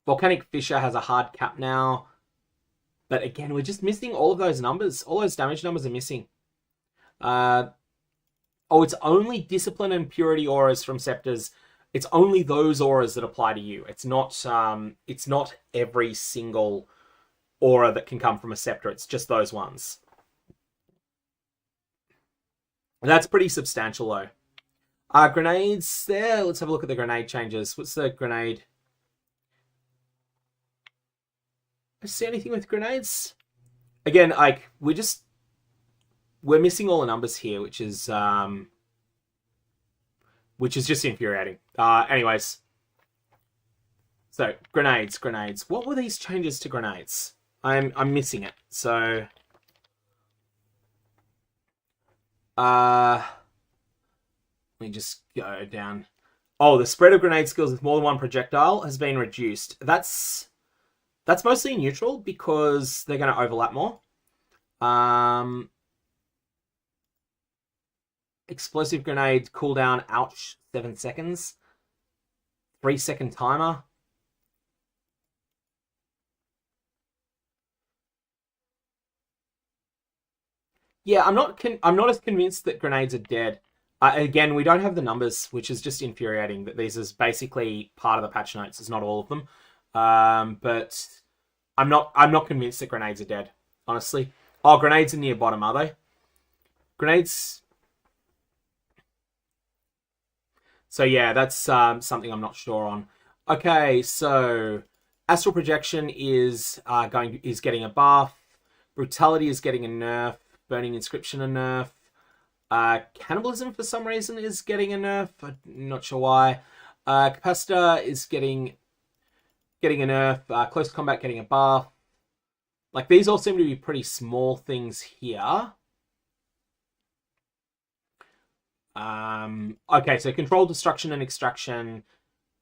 Volcanic Fissure has a hard cap now. But again, we're just missing all of those numbers. All those damage numbers are missing. Oh, it's only Discipline and Purity auras from Scepters. It's only those auras that apply to you. It's not every single aura that can come from a scepter. It's just those ones. And that's pretty substantial though. Grenades there. Let's have a look at the grenade changes. What's the grenade? I see anything with grenades? Again, like we're missing all the numbers here, which is just infuriating. Anyways, so grenades. What were these changes to grenades? I'm missing it. So, let me just go down. Oh, the spread of grenade skills with more than one projectile has been reduced. That's mostly neutral because they're going to overlap more. Explosive grenade cooldown, ouch, 7 seconds. 3-second timer. Yeah, I'm not as convinced that grenades are dead. Again, we don't have the numbers, which is just infuriating. That these is basically part of the patch notes. It's not all of them, but I'm not convinced that grenades are dead. Honestly, oh, grenades are near bottom, are they? Grenades. So yeah, that's something I'm not sure on. Okay, so astral projection is getting a buff. Brutality is getting a nerf. Burning inscription a nerf. Cannibalism for some reason is getting a nerf. I'm not sure why. Capacitor is getting a nerf. Close combat getting a buff. Like, these all seem to be pretty small things here. Okay, so control, destruction, and extraction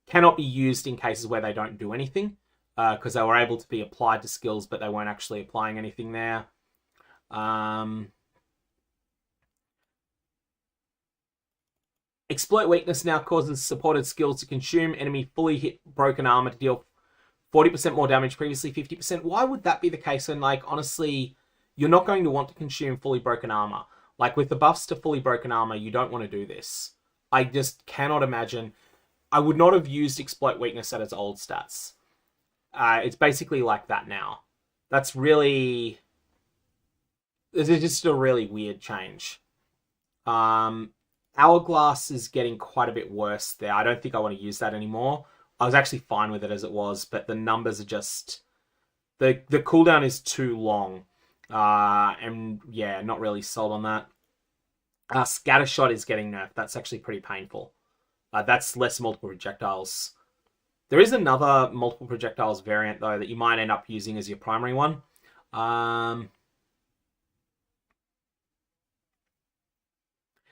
cannot be used in cases where they don't do anything, because they were able to be applied to skills, but they weren't actually applying anything there. Exploit weakness now causes supported skills to consume enemy fully hit broken armor to deal 40% more damage, previously 50%. Why would that be the case? And, like, honestly, you're not going to want to consume fully broken armor. Like, with the buffs to fully broken armor, you don't want to do this. I just cannot imagine. I would not have used exploit weakness at its old stats. It's basically like that now. That's really... This is just a really weird change. Hourglass is getting quite a bit worse there. I don't think I want to use that anymore. I was actually fine with it as it was, but the numbers are just... The cooldown is too long. And yeah, not really sold on that. Scattershot is getting nerfed. That's actually pretty painful. That's less multiple projectiles. There is another multiple projectiles variant, though, that you might end up using as your primary one.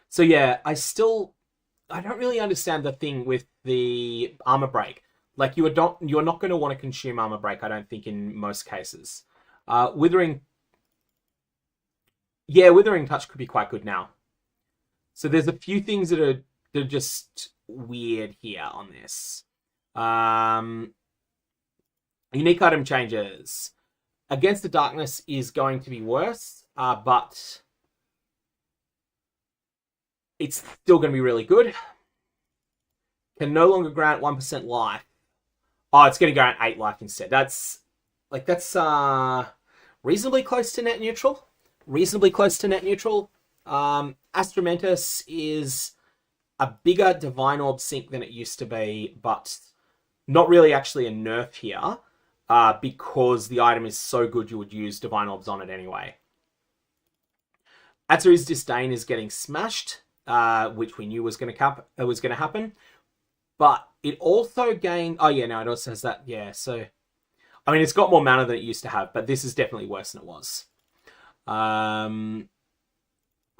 So yeah, I don't really understand the thing with the armor break. Like, you're not going to want to consume armor break, I don't think, in most cases. Withering touch could be quite good now. So there's a few things that are just weird here on this. Unique item changes. Against the Darkness is going to be worse, but it's still going to be really good. Can no longer grant 1% life. Oh, it's going to grant 8 life instead. That's reasonably close to net neutral. Astramentus is a bigger Divine Orb sink than it used to be, but not really actually a nerf here, because the item is so good you would use Divine Orbs on it anyway. Atzuri's Disdain is getting smashed, which we knew was going to happen, but it also gained... Oh yeah, no, it also has that... Yeah, so... I mean, it's got more mana than it used to have, but this is definitely worse than it was.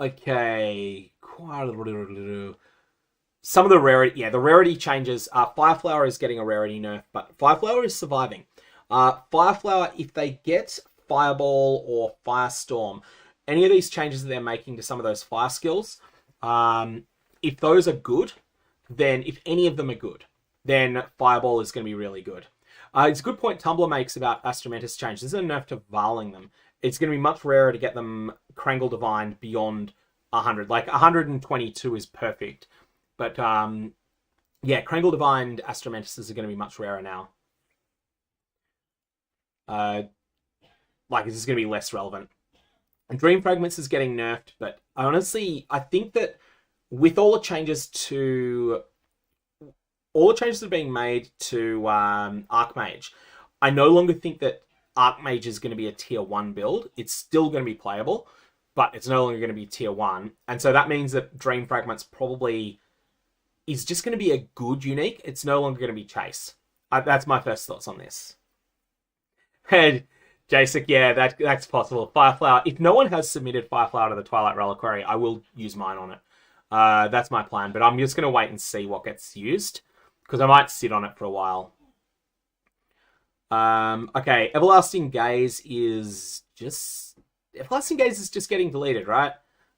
Okay. Some of the rarity... Yeah, the rarity changes. Fireflower is getting a rarity nerf, but Fireflower is surviving. Fireflower, if they get Fireball or Firestorm, any of these changes that they're making to some of those fire skills, if those are good, then if any of them are good, then Fireball is going to be really good. It's a good point Tumblr makes about Astramentus change. This is a nerf to Varling them. It's going to be much rarer to get them Krangle Divine beyond 100. Like, 122 is perfect. But Yeah, Krangle Divined Astromantises are going to be much rarer now. Like, this is going to be less relevant. And Dream Fragments is getting nerfed, but I think that with all the changes that are being made to Archmage, I no longer think that Archmage is going to be a tier 1 build. It's still going to be playable, but it's no longer going to be tier 1. And so that means that Dream Fragments probably is just going to be a good unique. It's no longer going to be Chase. That's my first thoughts on this. And Jacek, yeah, that's possible. Fireflower. If no one has submitted Fireflower to the Twilight Reliquary, I will use mine on it. That's my plan. But I'm just going to wait and see what gets used, because I might sit on it for a while. Okay, Everlasting Gaze is just getting deleted, right?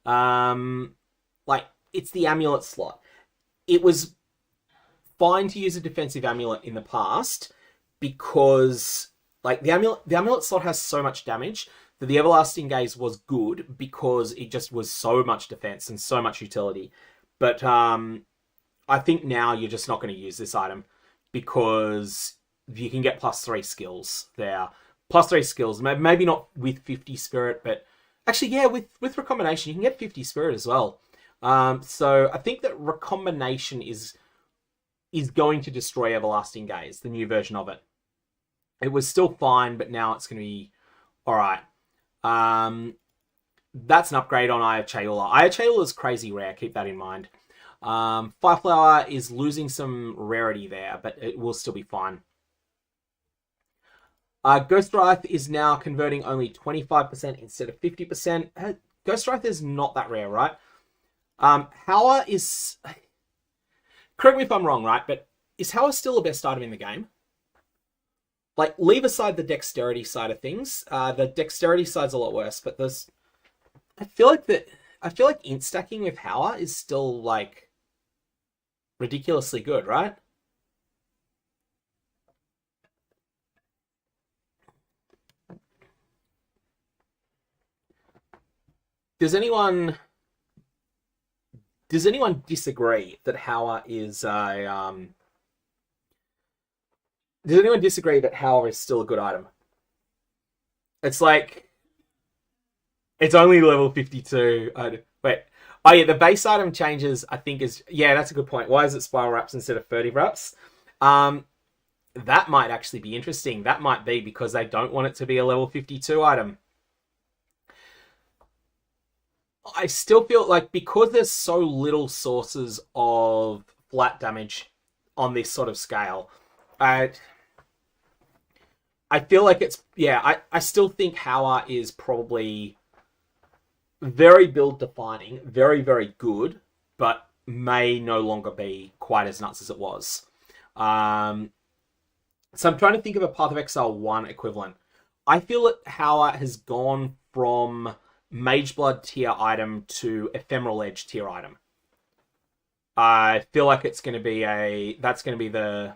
Like, it's the amulet slot. It was fine to use a defensive amulet in the past because, like, the amulet slot has so much damage that the Everlasting Gaze was good because it just was so much defense and so much utility. But I think now you're just not going to use this item because you can get +3 skills there. +3 skills, maybe not with 50 spirit, but actually, yeah, with recombination, you can get 50 spirit as well. So I think that recombination is going to destroy Everlasting Gaze, the new version of it. It was still fine, but now it's going to be alright. That's an upgrade on Eye of Chayula. Eye of Chayula is crazy rare, keep that in mind. Fireflower is losing some rarity there, but it will still be fine. Ghost Wraith is now converting only 25% instead of 50%. Ghost Wraith is not that rare, right? Howler is... Correct me if I'm wrong, right? But is Howler still the best item in the game? Like, leave aside the dexterity side of things. The dexterity side's a lot worse, but there's... I feel like int stacking with Howler is still, like, ridiculously good, right? Does anyone disagree that Howler is a Does anyone disagree that Howler is still a good item? It's like, it's only level 52. Wait. Oh yeah, the base item changes, I think is... Yeah, that's a good point. Why is it Spiral Wraps instead of 30 Wraps? That might actually be interesting. That might be because they don't want it to be a level 52 item. I still feel like because there's so little sources of flat damage on this sort of scale, I feel like it's... Yeah, I still think Howler is probably very build-defining, very, very good, but may no longer be quite as nuts as it was. So I'm trying to think of a Path of Exile 1 equivalent. I feel that Howler has gone from Mageblood tier item to Ephemeral Edge tier item. I feel like it's going to be that's going to be the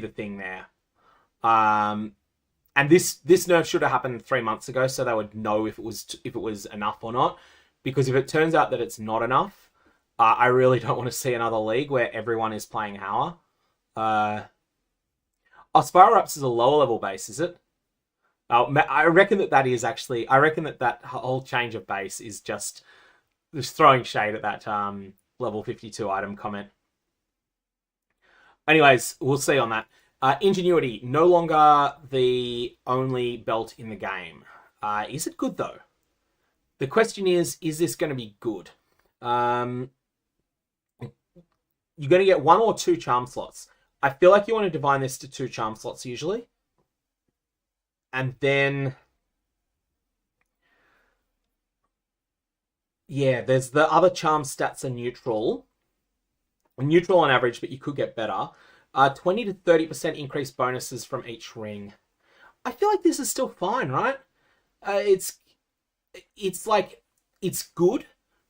thing there. And this nerf should have happened 3 months ago, so they would know if it was enough or not. Because if it turns out that it's not enough, I really don't want to see another league where everyone is playing Howler. Spiral Wraps is a lower level base, is it? I reckon that is actually... I reckon that whole change of base is just throwing shade at that level 52 item comment. Anyways, we'll see on that. Ingenuity, no longer the only belt in the game. Is it good, though? The question is this going to be good? You're going to get 1 or 2 charm slots. I feel like you want to divine this to 2 charm slots, usually. And then... Yeah, there's the other charm stats are neutral. Neutral on average, but you could get better. 20 to 30% increased bonuses from each ring. I feel like this is still fine, right? It's like, it's good,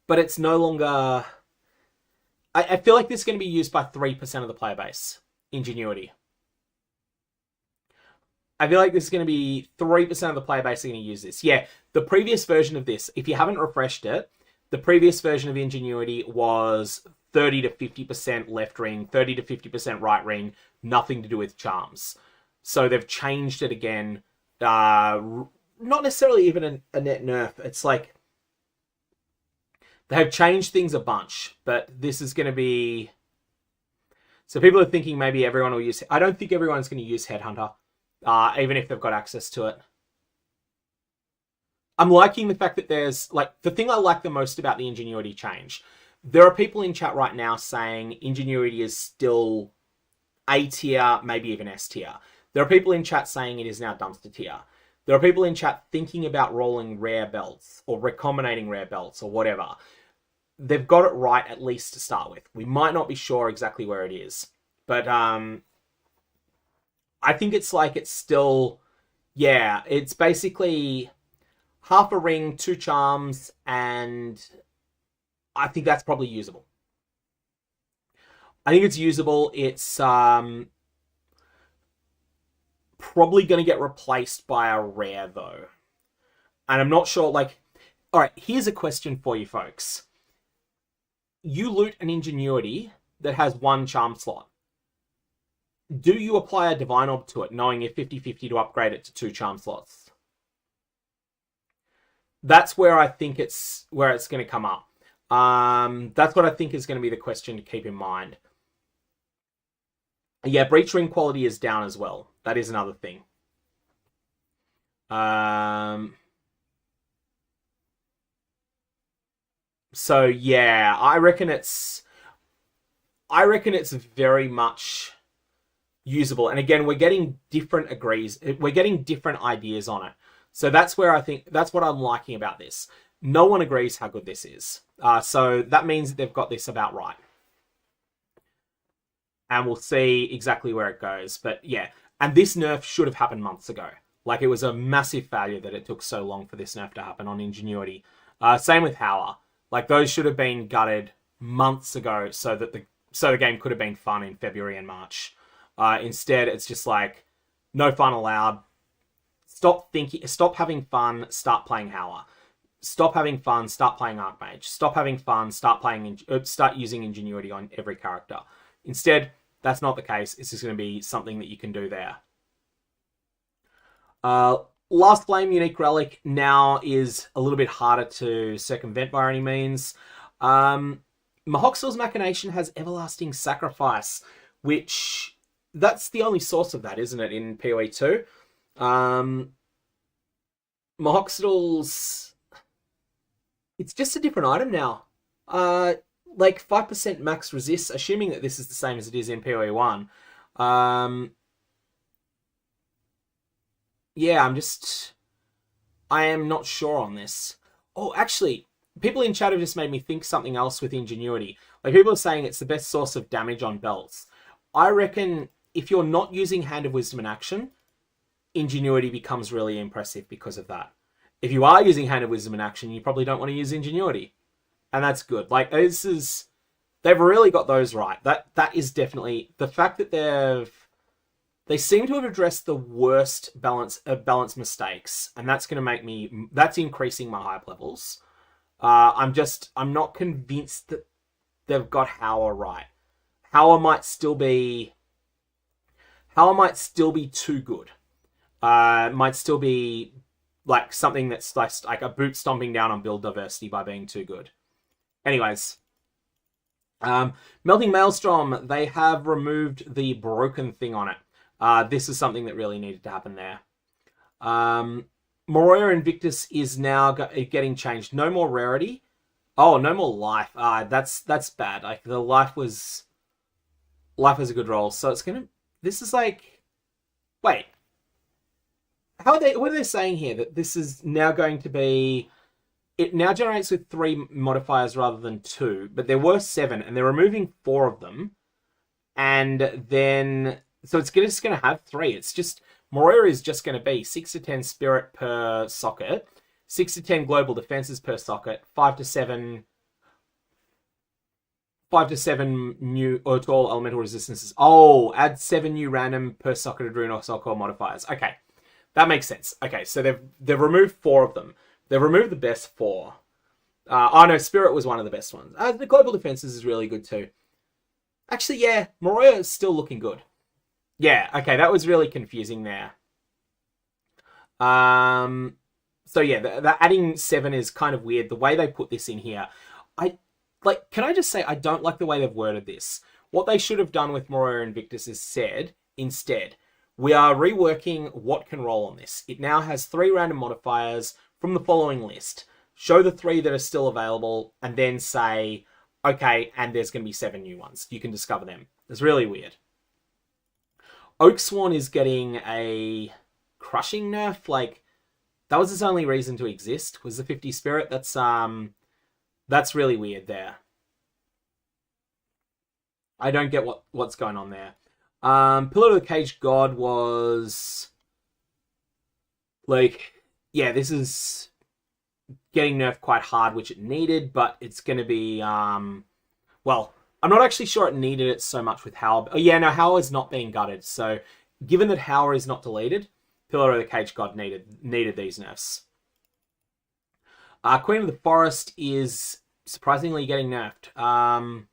but it's no longer... I feel like this is going to be used by 3% of the player base. Ingenuity. I feel like this is going to be 3% of the player base are going to use this. Yeah, the previous version of this, if you haven't refreshed it, the previous version of Ingenuity was 30 to 50% left ring, 30 to 50% right ring, nothing to do with charms. So they've changed it again. Not necessarily even a net nerf. It's like they have changed things a bunch, but this is going to be... So people are thinking maybe everyone will use... I don't think everyone's going to use Headhunter, even if they've got access to it. I'm liking the fact that there's... like, the thing I like the most about the Ingenuity change, there are people in chat right now saying Ingenuity is still A tier, maybe even S tier. There are people in chat saying it is now dumpster tier. There are people in chat thinking about rolling rare belts or recombinating rare belts or whatever. They've got it right, at least to start with. We might not be sure exactly where it is. But I think it's like it's still... yeah, it's basically half a ring, 2 charms, and I think that's probably usable. I think it's usable. It's probably going to get replaced by a rare, though. And I'm not sure, like... Alright, here's a question for you folks. You loot an Ingenuity that has 1 charm slot. Do you apply a Divine Orb to it, knowing you're 50-50 to upgrade it to 2 charm slots? That's where I think it's going to come up. That's what I think is going to be the question to keep in mind. Yeah, breach ring quality is down as well. That is another thing. So yeah, I reckon it's very much usable. And again, we're getting different we're getting different ideas on it. So that's where I think that's what I'm liking about this. No one agrees how good this is. So that means that they've got this about right. And we'll see exactly where it goes. But yeah, and this nerf should have happened months ago. Like, it was a massive failure that it took so long for this nerf to happen on Ingenuity. Same with Howler. Like, those should have been gutted months ago so that the game could have been fun in February and March. Instead, it's just like, no fun allowed. Stop having fun, start playing Howler. Stop having fun, start playing Archmage. Stop having fun, start using Ingenuity on every character. Instead, that's not the case. It's just going to be something that you can do there. Last Flame Unique Relic now is a little bit harder to circumvent by any means. Mahoxil's Machination has Everlasting Sacrifice, which... that's the only source of that, isn't it, in PoE 2? Mahoxil's... it's just a different item now. Like 5% max resist, assuming that this is the same as it is in PoE 1. Yeah, I am not sure on this. Oh, actually, people in chat have just made me think something else with Ingenuity. Like, people are saying it's the best source of damage on belts. I reckon if you're not using Hand of Wisdom in action, Ingenuity becomes really impressive because of that. If you are using Hand of Wisdom in action, you probably don't want to use Ingenuity. And that's good. Like, they've really got those right. That is definitely the fact that they seem to have addressed the worst balance mistakes, and that's going to that's increasing my hype levels. I'm not convinced that they've got Howler right. Howler might still be too good. Might still be like something that's like a boot stomping down on build diversity by being too good. Anyways, Melting Maelstrom, they have removed the broken thing on it. This is something that really needed to happen there. Moroya Invictus is now getting changed. No more rarity. Oh, no more life. That's bad. Like, the life was a good roll. So it's gonna... this is like... wait. What are they saying here? That this is now going to be... it now generates with 3 modifiers rather than 2, but there were 7, and they're removing 4 of them. And then... so it's just going to have 3. It's just... Moroya is just going to be 6 to 10 spirit per socket, 6 to 10 global defenses per socket, 5 to 7 new or all elemental resistances. Oh, add 7 new random per socketed rune or socket modifiers. Okay, that makes sense. Okay, so they've removed 4 of them. They've removed the best 4. Oh no, Spirit was one of the best ones. The Global Defenses is really good too. Actually, yeah, Moroya is still looking good. Yeah, okay, that was really confusing there. So yeah, the adding 7 is kind of weird. The way they put this in here, can I just say I don't like the way they've worded this. What they should have done with Moroya Invictus is said, instead, we are reworking what can roll on this. It now has 3 random modifiers from the following list. Show the 3 that are still available, and then say, okay, and there's going to be 7 new ones. You can discover them. It's really weird. Oaksworn is getting a crushing nerf. Like, that was its only reason to exist, was the 50 spirit. That's really weird there. I don't get what's going on there. Pillar of the Cage God was like, yeah, this is getting nerfed quite hard, which it needed, but it's going to be, well, I'm not actually sure it needed it so much with Howler. Oh, yeah, no, Howler is not being gutted. So, given that Howler is not deleted, Pillar of the Cage God needed these nerfs. Queen of the Forest is surprisingly getting nerfed.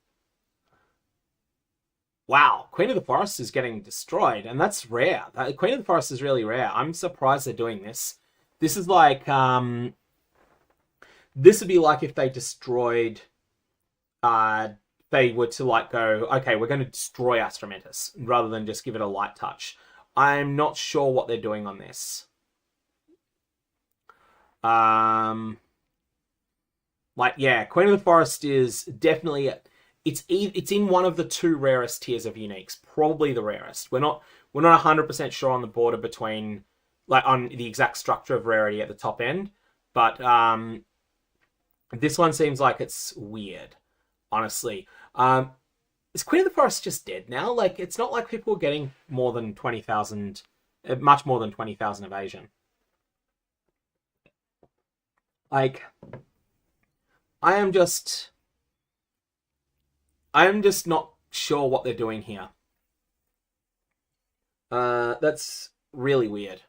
Wow, Queen of the Forest is getting destroyed, and that's rare. Queen of the Forest is really rare. I'm surprised they're doing this. This is like, this would be like if they destroyed, they were to like go, okay, we're going to destroy Astromentus, rather than just give it a light touch. I'm not sure what they're doing on this. Like, yeah, Queen of the Forest is definitely, it's in one of the 2 rarest tiers of uniques, probably the rarest. We're not 100% sure on the border between, like, on the exact structure of rarity at the top end, but this one seems like it's weird, honestly. Is Queen of the Forest just dead now? Like, it's not like people are getting more than 20,000, much more than 20,000 evasion. Like, I am just not sure what they're doing here. That's really weird.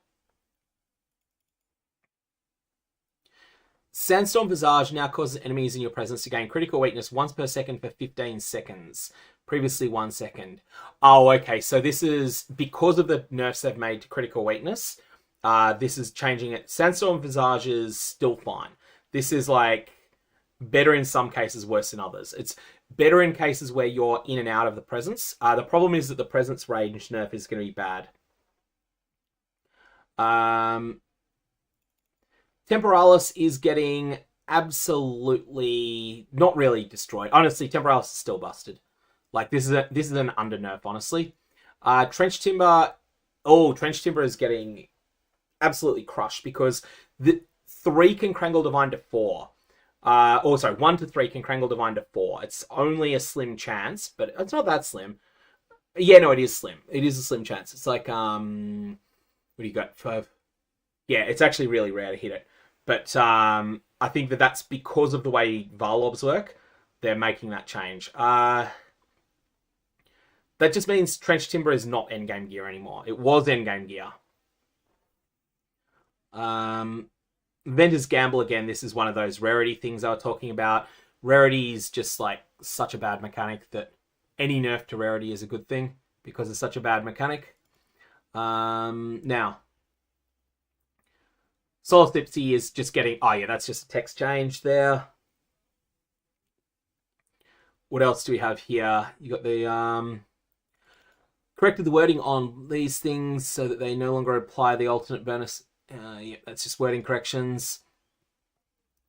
Sandstorm Visage now causes enemies in your presence to gain critical weakness once per second for 15 seconds. Previously 1 second. Oh, okay. So this is because of the nerfs they've made to critical weakness. This is changing it. Sandstorm Visage is still fine. This is like better in some cases, worse in others. It's better in cases where you're in and out of the presence. The problem is that the presence range nerf is going to be bad. Temporalis is getting absolutely not really destroyed. Honestly, Temporalis is still busted. Like, this is an under nerf, honestly. Trench Timber. Oh, Trench Timber is getting absolutely crushed because the 3 can Krangle Divine to 4. Also, 1 to 3 can Krangle Divine to 4. It's only a slim chance, but it's not that slim. Yeah, no, it is slim. It is a slim chance. It's like, what do you got? 5. Yeah, it's actually really rare to hit it. But I think that's because of the way Varlobs work. They're making that change. That just means Trench Timber is not endgame gear anymore. It was endgame gear. Vendor's Gamble, again, this is one of those rarity things I was talking about. Rarity is just like such a bad mechanic that any nerf to rarity is a good thing because it's such a bad mechanic. Now, Solstipsy is just getting... Oh, yeah, that's just a text change there. What else do we have here? You got the... corrected the wording on these things so that they no longer apply the alternate bonus. Yeah, that's just wording corrections.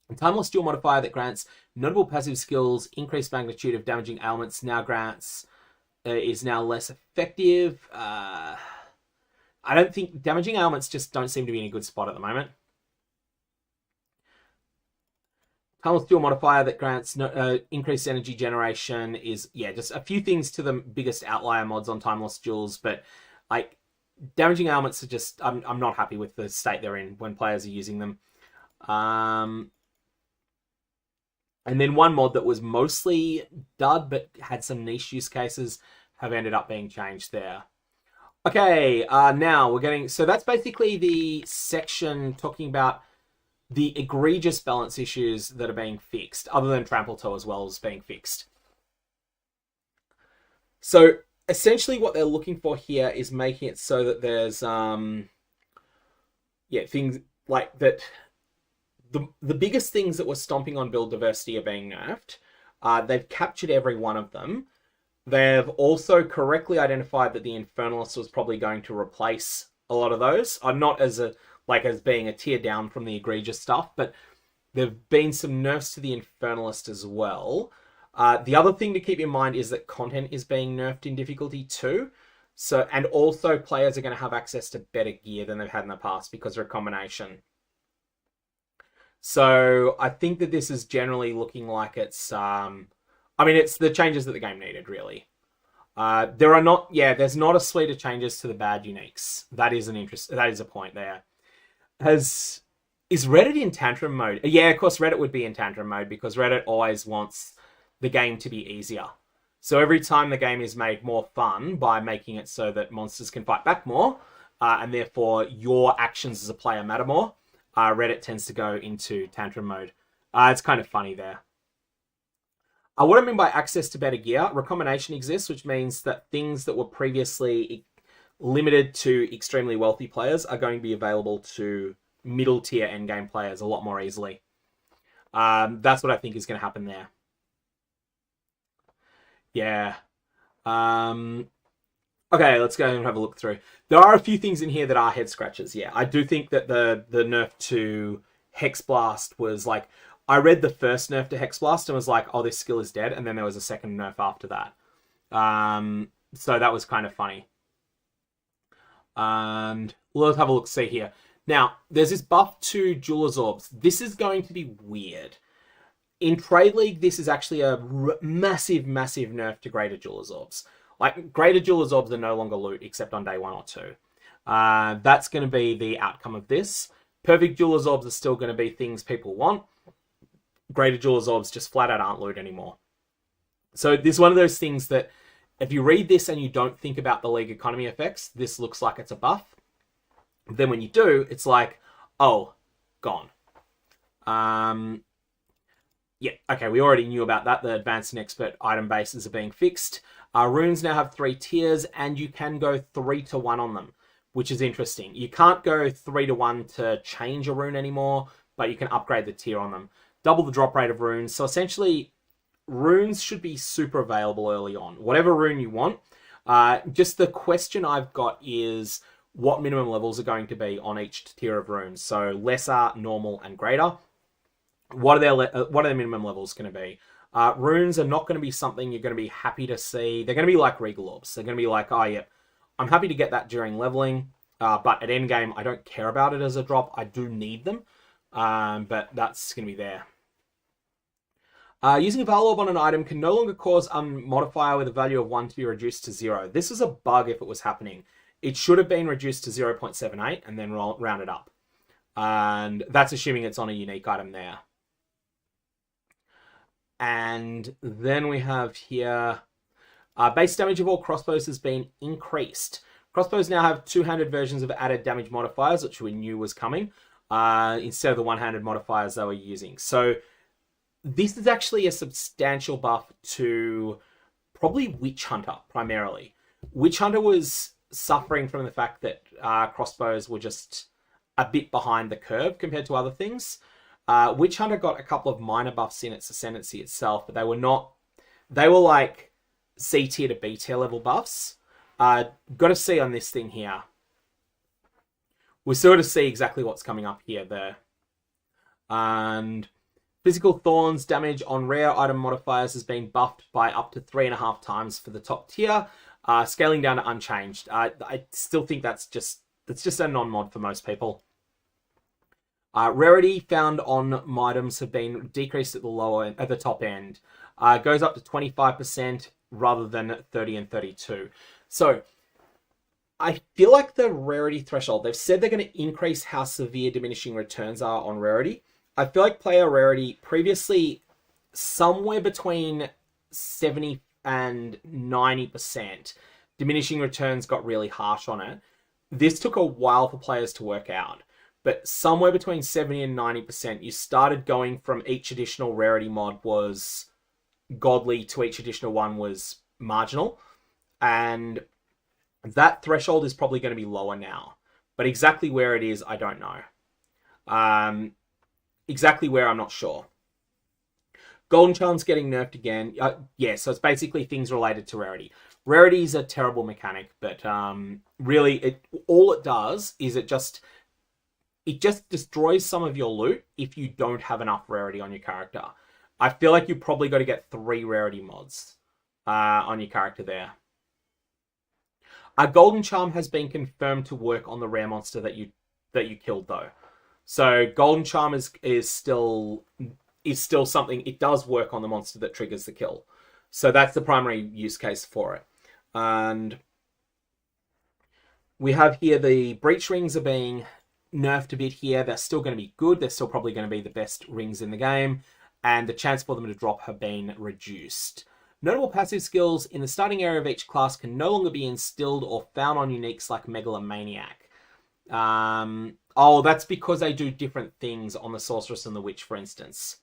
And Timeless Dual modifier that grants notable passive skills, increased magnitude of damaging ailments, now grants... is now less effective. I don't think... Damaging ailments just don't seem to be in a good spot at the moment. Timeless Dual modifier that grants increased energy generation is, yeah, just a few things to the biggest outlier mods on Timeless Duels, but like damaging ailments are just, I'm not happy with the state they're in when players are using them. And then one mod that was mostly dud but had some niche use cases have ended up being changed there. Okay, now we're getting, so that's basically the section talking about the egregious balance issues that are being fixed, other than Trample Toe as well, as being fixed. So essentially what they're looking for here is making it so that there's things like that. The biggest things that were stomping on build diversity are being nerfed. They've captured every one of them. They've also correctly identified that the Infernalist was probably going to replace a lot of those. Not as being a tier down from the egregious stuff, but there've been some nerfs to the Infernalist as well. The other thing to keep in mind is that content is being nerfed in difficulty too. So, and also players are going to have access to better gear than they've had in the past because of a combination. So I think that this is generally looking like it's, it's the changes that the game needed, really. There's not a suite of changes to the bad uniques. That is a point there. Is Reddit in tantrum mode? Yeah, of course Reddit would be in tantrum mode because Reddit always wants the game to be easier. So every time the game is made more fun by making it so that monsters can fight back more, and therefore your actions as a player matter more, Reddit tends to go into tantrum mode. It's kind of funny there. What I mean by access to better gear, recombination exists, which means that things that were previously limited to extremely wealthy players are going to be available to middle tier endgame players a lot more easily. That's what I think is going to happen there. Yeah. Okay, let's go and have a look through. There are a few things in here that are head scratchers. Yeah, I do think that the nerf to Hex Blast was like, I read the first nerf to Hex Blast and was like, oh, this skill is dead. And then there was a second nerf after that. So that was kind of funny. And let's have a look, see here. Now, there's this buff to Jeweler's Orbs. This is going to be weird. In Trade League, this is actually a massive, massive nerf to Greater Jeweler's Orbs. Like, Greater Jeweler's Orbs are no longer loot, except on day 1 or 2. That's going to be the outcome of this. Perfect Jeweler's Orbs are still going to be things people want. Greater Jeweler's Orbs just flat out aren't loot anymore. So this is one of those things that, if you read this and you don't think about the League economy effects, this looks like it's a buff. Then when you do, it's like, oh, gone. Yeah, okay, we already knew about that. The advanced and expert item bases are being fixed. Runes now have 3 tiers, and you can go 3-to-1 on them, which is interesting. You can't go 3-to-1 to change a rune anymore, but you can upgrade the tier on them. Double the drop rate of runes. So essentially, runes should be super available early on. Whatever rune you want. Just the question I've got is what minimum levels are going to be on each tier of runes. So lesser, normal, and greater. What are their minimum levels going to be? Runes are not going to be something you're going to be happy to see. They're going to be like Regal Orbs. They're going to be like, oh, yeah, I'm happy to get that during leveling, but at endgame, I don't care about it as a drop. I do need them, but that's going to be there. Using a Val Orb on an item can no longer cause a modifier with a value of 1 to be reduced to 0. This is a bug if it was happening. It should have been reduced to 0.78 and then rounded up. And that's assuming it's on a unique item there. And then we have here, base damage of all crossbows has been increased. Crossbows now have 2-handed versions of added damage modifiers, which we knew was coming, instead of the 1-handed modifiers they were using. So this is actually a substantial buff to probably Witch Hunter, primarily. Witch Hunter was suffering from the fact that crossbows were just a bit behind the curve compared to other things. Witch Hunter got a couple of minor buffs in its ascendancy itself, but they were like C tier to B tier level buffs. Got to see on this thing here. We're sort of see exactly what's coming up here there. And Physical Thorns damage on rare item modifiers has been buffed by up to 3.5 times for the top tier, scaling down to unchanged. I still think that's just a non-mod for most people. Rarity found on items have been decreased at the top end. Goes up to 25% rather than 30 and 32. So I feel like the rarity threshold, they've said they're going to increase how severe diminishing returns are on rarity. I feel like player rarity previously somewhere between 70 and 90%. Diminishing returns got really harsh on it. This took a while for players to work out. but somewhere between 70 and 90%, you started going from each additional rarity mod was godly to each additional one was marginal. And that threshold is probably going to be lower now. But exactly where it is, I don't know. Exactly where, I'm not sure. Golden Charm's getting nerfed again. Yeah, so it's basically things related to rarity. Rarity is a terrible mechanic, but really, all it does is it just destroys some of your loot if you don't have enough rarity on your character. I feel like you probably got to get 3 rarity mods on your character there. A Golden Charm has been confirmed to work on the rare monster that you killed, though. So Golden Charm is still something. It does work on the monster that triggers the kill. So that's the primary use case for it. And we have here the breach rings are being nerfed a bit here. They're still going to be good. They're still probably going to be the best rings in the game. And the chance for them to drop have been reduced. Notable passive skills in the starting area of each class can no longer be instilled or found on uniques like Megalomaniac. Oh, that's because they do different things on the Sorceress and the Witch, for instance.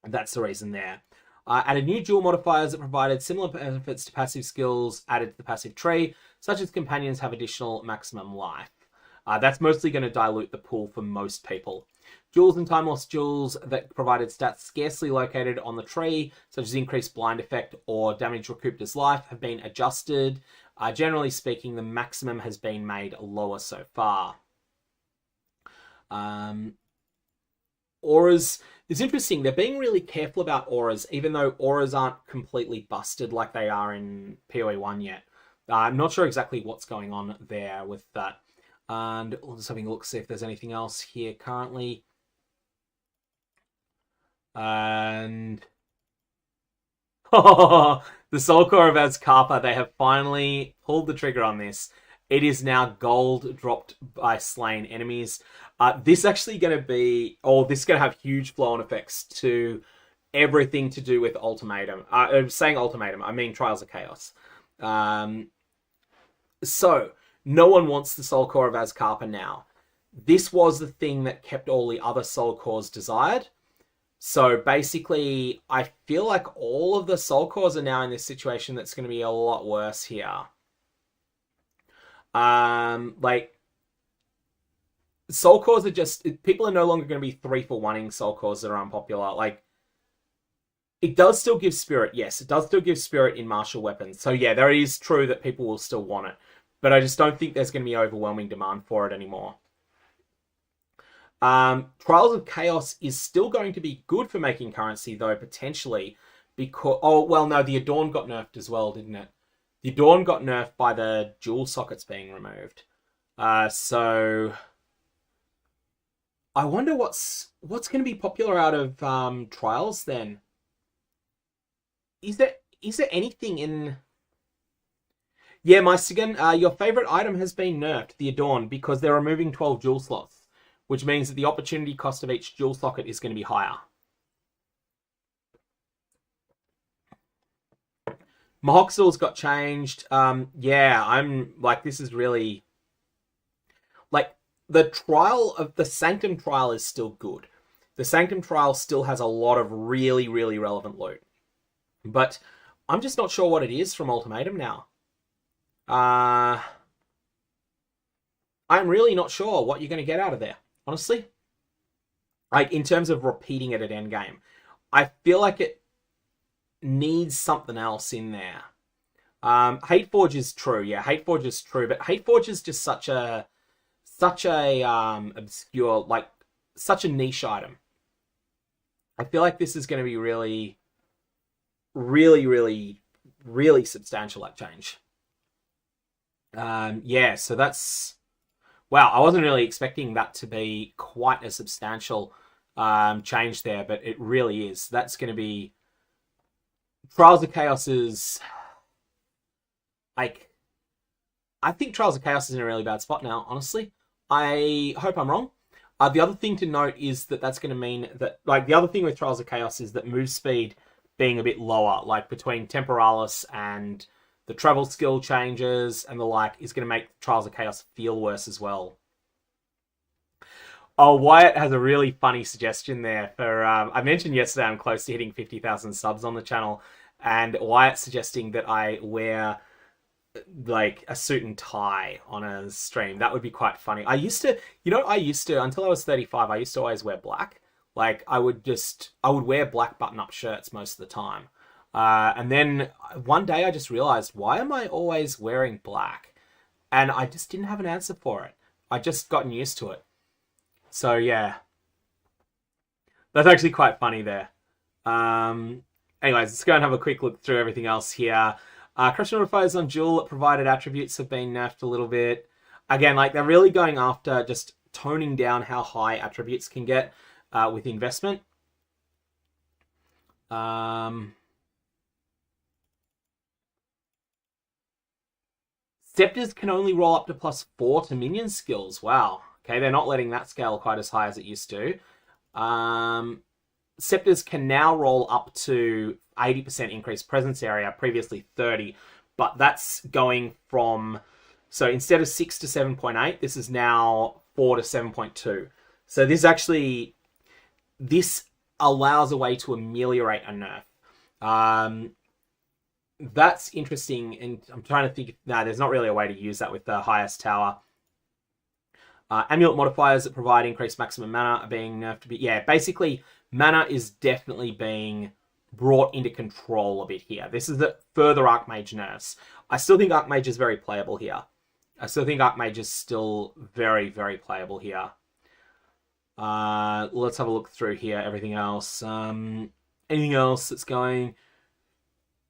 That's the reason there. Added new dual modifiers that provided similar benefits to passive skills added to the passive tree, such as companions have additional maximum life. That's mostly going to dilute the pool for most people. Jewels and time lost jewels that provided stats scarcely located on the tree, such as increased blind effect or damage recouped as life, have been adjusted. Generally speaking, the maximum has been made lower so far. Auras. It's interesting. They're being really careful about auras, even though auras aren't completely busted like they are in POE 1 yet. I'm not sure exactly what's going on there with that. And we'll just having a look, see if there's anything else here currently. And the Soul Core of Azkarpa, they have finally pulled the trigger on this. It is now gold dropped by slain enemies. This actually going to be, this is going to have huge flow-on effects to everything to do with Ultimatum. I'm saying Ultimatum, I mean Trials of Chaos. So, no one wants the Soul Core of Azkarpa now. This was the thing that kept all the other Soul Cores desired. So basically, I feel like all of the Soul Cores are now in this situation that's going to be a lot worse here. Like, Soul Cores are just... People are no longer going to be 3-for-1ing Soul Cores that are unpopular. Like, it does still give Spirit, yes. It does still give Spirit in martial weapons. So yeah, there is true that people will still want it. But I just don't think there's going to be overwhelming demand for it anymore. Trials of Chaos is still going to be good for making currency, though, potentially. Because... Oh, well, no, the Adorn got nerfed as well, didn't it? The Adorn got nerfed by the jewel sockets being removed. So... I wonder what's going to be popular out of Trials, then? Is there anything in... Yeah, Meistigan, your favorite item has been nerfed, the Adorn, because they're removing 12 jewel slots, which means that the opportunity cost of each jewel socket is going to be higher. Mahoxil's got changed. Yeah, I'm like, this is really... Like, the trial of the Sanctum trial is still good. The Sanctum trial still has a lot of really, really relevant loot. But I'm just not sure what it is from Ultimatum now. I'm really not sure what you're going to get out of there, honestly. Like, in terms of repeating it at endgame. I feel like it needs something else in there. Hateforge is true, yeah, Hateforge is true, but Hateforge is just such a obscure, like, such a niche item. I feel like this is going to be really, really, really, really substantial, that change. Yeah, so that's... Wow, I wasn't really expecting that to be quite a substantial change there, but it really is. That's going to be... Trials of Chaos is... Like... I think Trials of Chaos is in a really bad spot now, honestly. I hope I'm wrong. The other thing to note is that that's going to mean that... Like, the other thing with Trials of Chaos is that move speed being a bit lower, like between Temporalis and... the travel skill changes and the like is going to make Trials of Chaos feel worse as well. Oh, Wyatt has a really funny suggestion there for. I mentioned yesterday I'm close to hitting 50,000 subs on the channel, and Wyatt's suggesting that I wear like a suit and tie on a stream. That would be quite funny. I used to, until I was 35, I used to always wear black. Like I would wear black button-up shirts most of the time. And then one day I just realized, why am I always wearing black? And I just didn't have an answer for it. I just gotten used to it. So yeah, that's actually quite funny there. Anyways, let's go and have a quick look through everything else here. Crush notifiers on dual provided attributes have been nerfed a little bit. Again, like they're really going after just toning down how high attributes can get with investment. Scepters can only roll up to +4 to minion skills. Wow. Okay, they're not letting that scale quite as high as it used to. Scepters can now roll up to 80% increased presence area, previously 30, but that's going from, so instead of 6 to 7.8, this is now 4 to 7.2. So this allows a way to ameliorate a nerf. That's interesting, and I'm trying to think, there's not really a way to use that with the highest tower. Amulet modifiers that provide increased maximum mana are being nerfed. Basically, mana is definitely being brought into control a bit here. This is the further Archmage nerfs. I still think Archmage is very playable here. Let's have a look through here, everything else. Anything else that's going?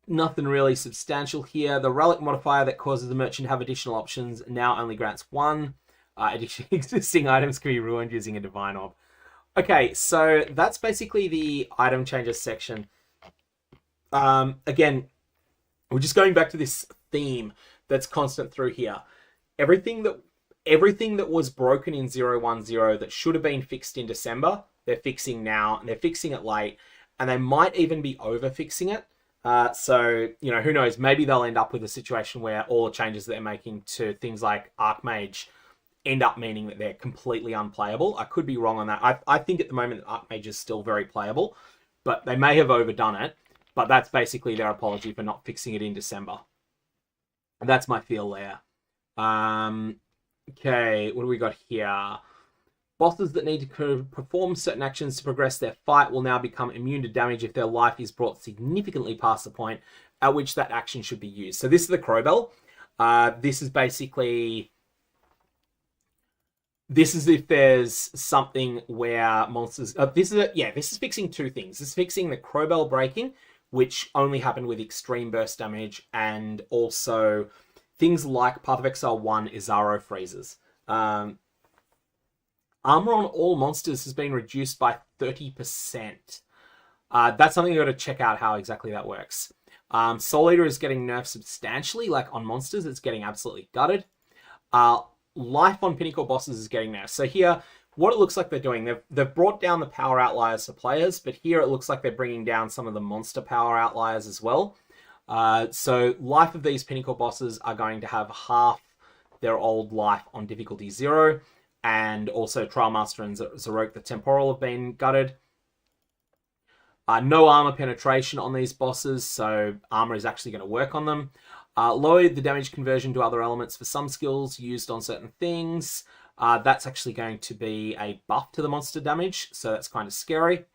Nothing really substantial here. The relic modifier that causes the merchant to have additional options now only grants 1. Existing items can be ruined using a divine orb. Okay, so that's basically the item changes section. Again, we're just going back to this theme that's constant through here. Everything that was broken in 010 that should have been fixed in December, they're fixing now, and they're fixing it late, and they might even be over fixing it. So, who knows? Maybe they'll end up with a situation where all the changes that they're making to things like Archmage end up meaning that they're completely unplayable. I could be wrong on that. I think at the moment that Archmage is still very playable, but they may have overdone it. But that's basically their apology for not fixing it in December. And that's my feel there. Okay, what do we got here? Bosses that need to perform certain actions to progress their fight will now become immune to damage if their life is brought significantly past the point at which that action should be used. So this is the Crowbell. This is basically... This is if there's something where monsters... this is fixing two things. This is fixing the Crowbell breaking, which only happened with extreme burst damage, and also things like Path of Exile 1 Izaro freezes. Armor on all monsters has been reduced by 30%. That's something you've got to check out how exactly that works. Soul Eater is getting nerfed substantially, like on monsters, it's getting absolutely gutted. Life on Pinnacle bosses is getting nerfed. So here, what it looks like they're doing, they've brought down the power outliers for players, but here it looks like they're bringing down some of the monster power outliers as well. So life of these Pinnacle bosses are going to have half their old life on difficulty 0, and also Trialmaster and Zarok the Temporal have been gutted. No armor penetration on these bosses, so armor is actually going to work on them. Lower the damage conversion to other elements for some skills used on certain things. That's actually going to be a buff to the monster damage, so that's kind of scary.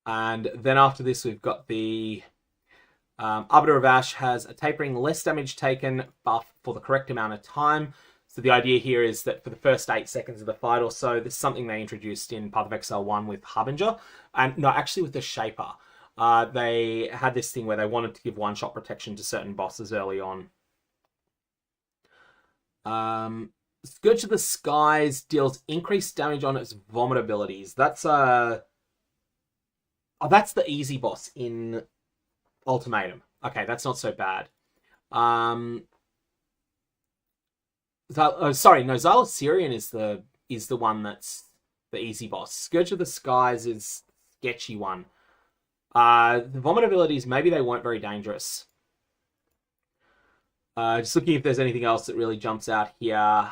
And then after this, we've got the Arbiter of Ash has a tapering less damage taken buff for the correct amount of time. So the idea here is that for the first 8 seconds of the fight or so, this is something they introduced in Path of Exile 1 with Harbinger. And no, actually with the Shaper. They had this thing where they wanted to give one-shot protection to certain bosses early on. Scourge of the Skies deals increased damage on its vomit abilities. That's the easy boss in Ultimatum. Okay, that's not so bad. Xylo Syrian is the one that's the easy boss. Scourge of the Skies is sketchy one. The vomit abilities, maybe they weren't very dangerous. Just looking if there's anything else that really jumps out here.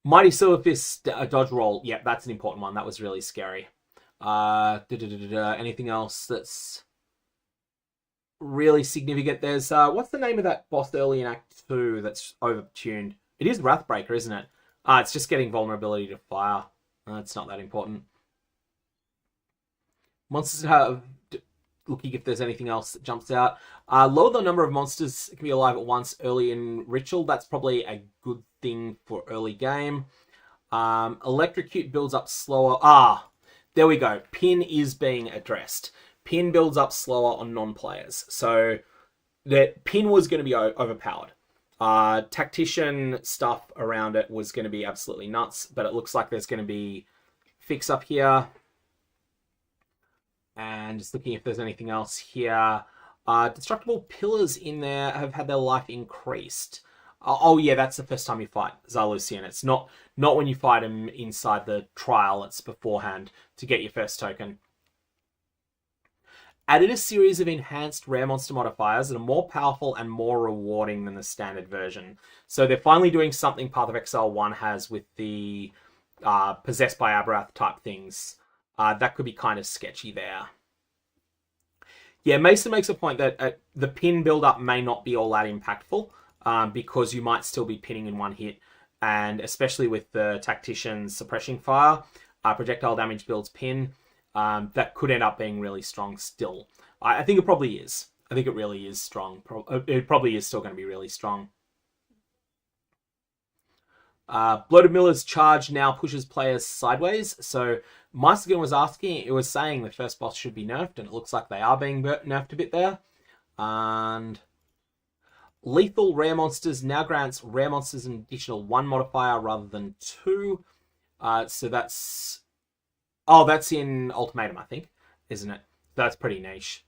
Mighty Silver Fist dodge roll. Yep, that's an important one. That was really scary. Anything else that's really significant? There's what's the name of that boss early in Act 2 that's overtuned? It is Wrathbreaker, isn't it? It's just getting vulnerability to fire. It's not that important. Monsters have... Looking if there's anything else that jumps out. Lower the number of monsters can be alive at once early in Ritual. That's probably a good thing for early game. Electrocute builds up slower. There we go. Pin is being addressed. Pin builds up slower on non-players. So the Pin was going to be overpowered. Tactician stuff around it was going to be absolutely nuts, but it looks like there's going to be fix up here. And just looking if there's anything else here. Destructible pillars in there have had their life increased. Oh yeah, that's the first time you fight Xylucian. It's not when you fight him inside the trial, it's beforehand to get your first token. Added a series of enhanced rare monster modifiers that are more powerful and more rewarding than the standard version. So they're finally doing something Path of Exile 1 has with the Possessed by Abrath type things. That could be kind of sketchy there. Yeah, Mason makes a point that the pin build-up may not be all that impactful because you might still be pinning in one hit, and especially with the Tactician's Suppressing Fire, projectile damage builds pin, that could end up being really strong still. I think it probably is. I think it really is strong. It probably is still going to be really strong. Bloated Miller's charge now pushes players sideways. So Meistergen was asking, it was saying the first boss should be nerfed, and it looks like they are being nerfed a bit there. And lethal rare monsters now grants rare monsters an additional 1 modifier rather than 2. So that's... Oh, that's in Ultimatum, I think, isn't it? That's pretty niche.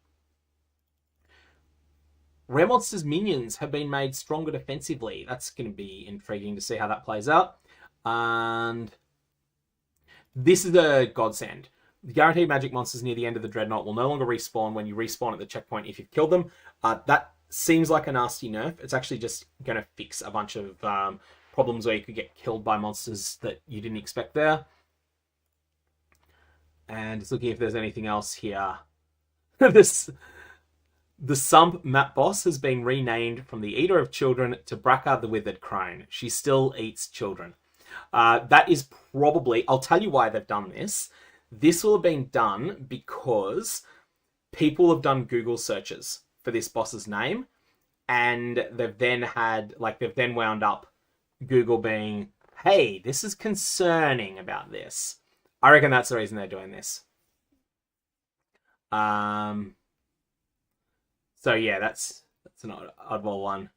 Rare monsters' minions have been made stronger defensively. That's going to be intriguing to see how that plays out. And this is a godsend. The guaranteed magic monsters near the end of the Dreadnought will no longer respawn when you respawn at the checkpoint if you've killed them. That seems like a nasty nerf. It's actually just going to fix a bunch of problems where you could get killed by monsters that you didn't expect there. And just looking if there's anything else here. The Sump map boss has been renamed from the Eater of Children to Braca the Withered Crone. She still eats children. That is probably... I'll tell you why they've done this. This will have been done because people have done Google searches for this boss's name, and they've then had... they've then wound up Google being, hey, this is concerning about this. I reckon that's the reason they're doing this. So yeah, that's an oddball one.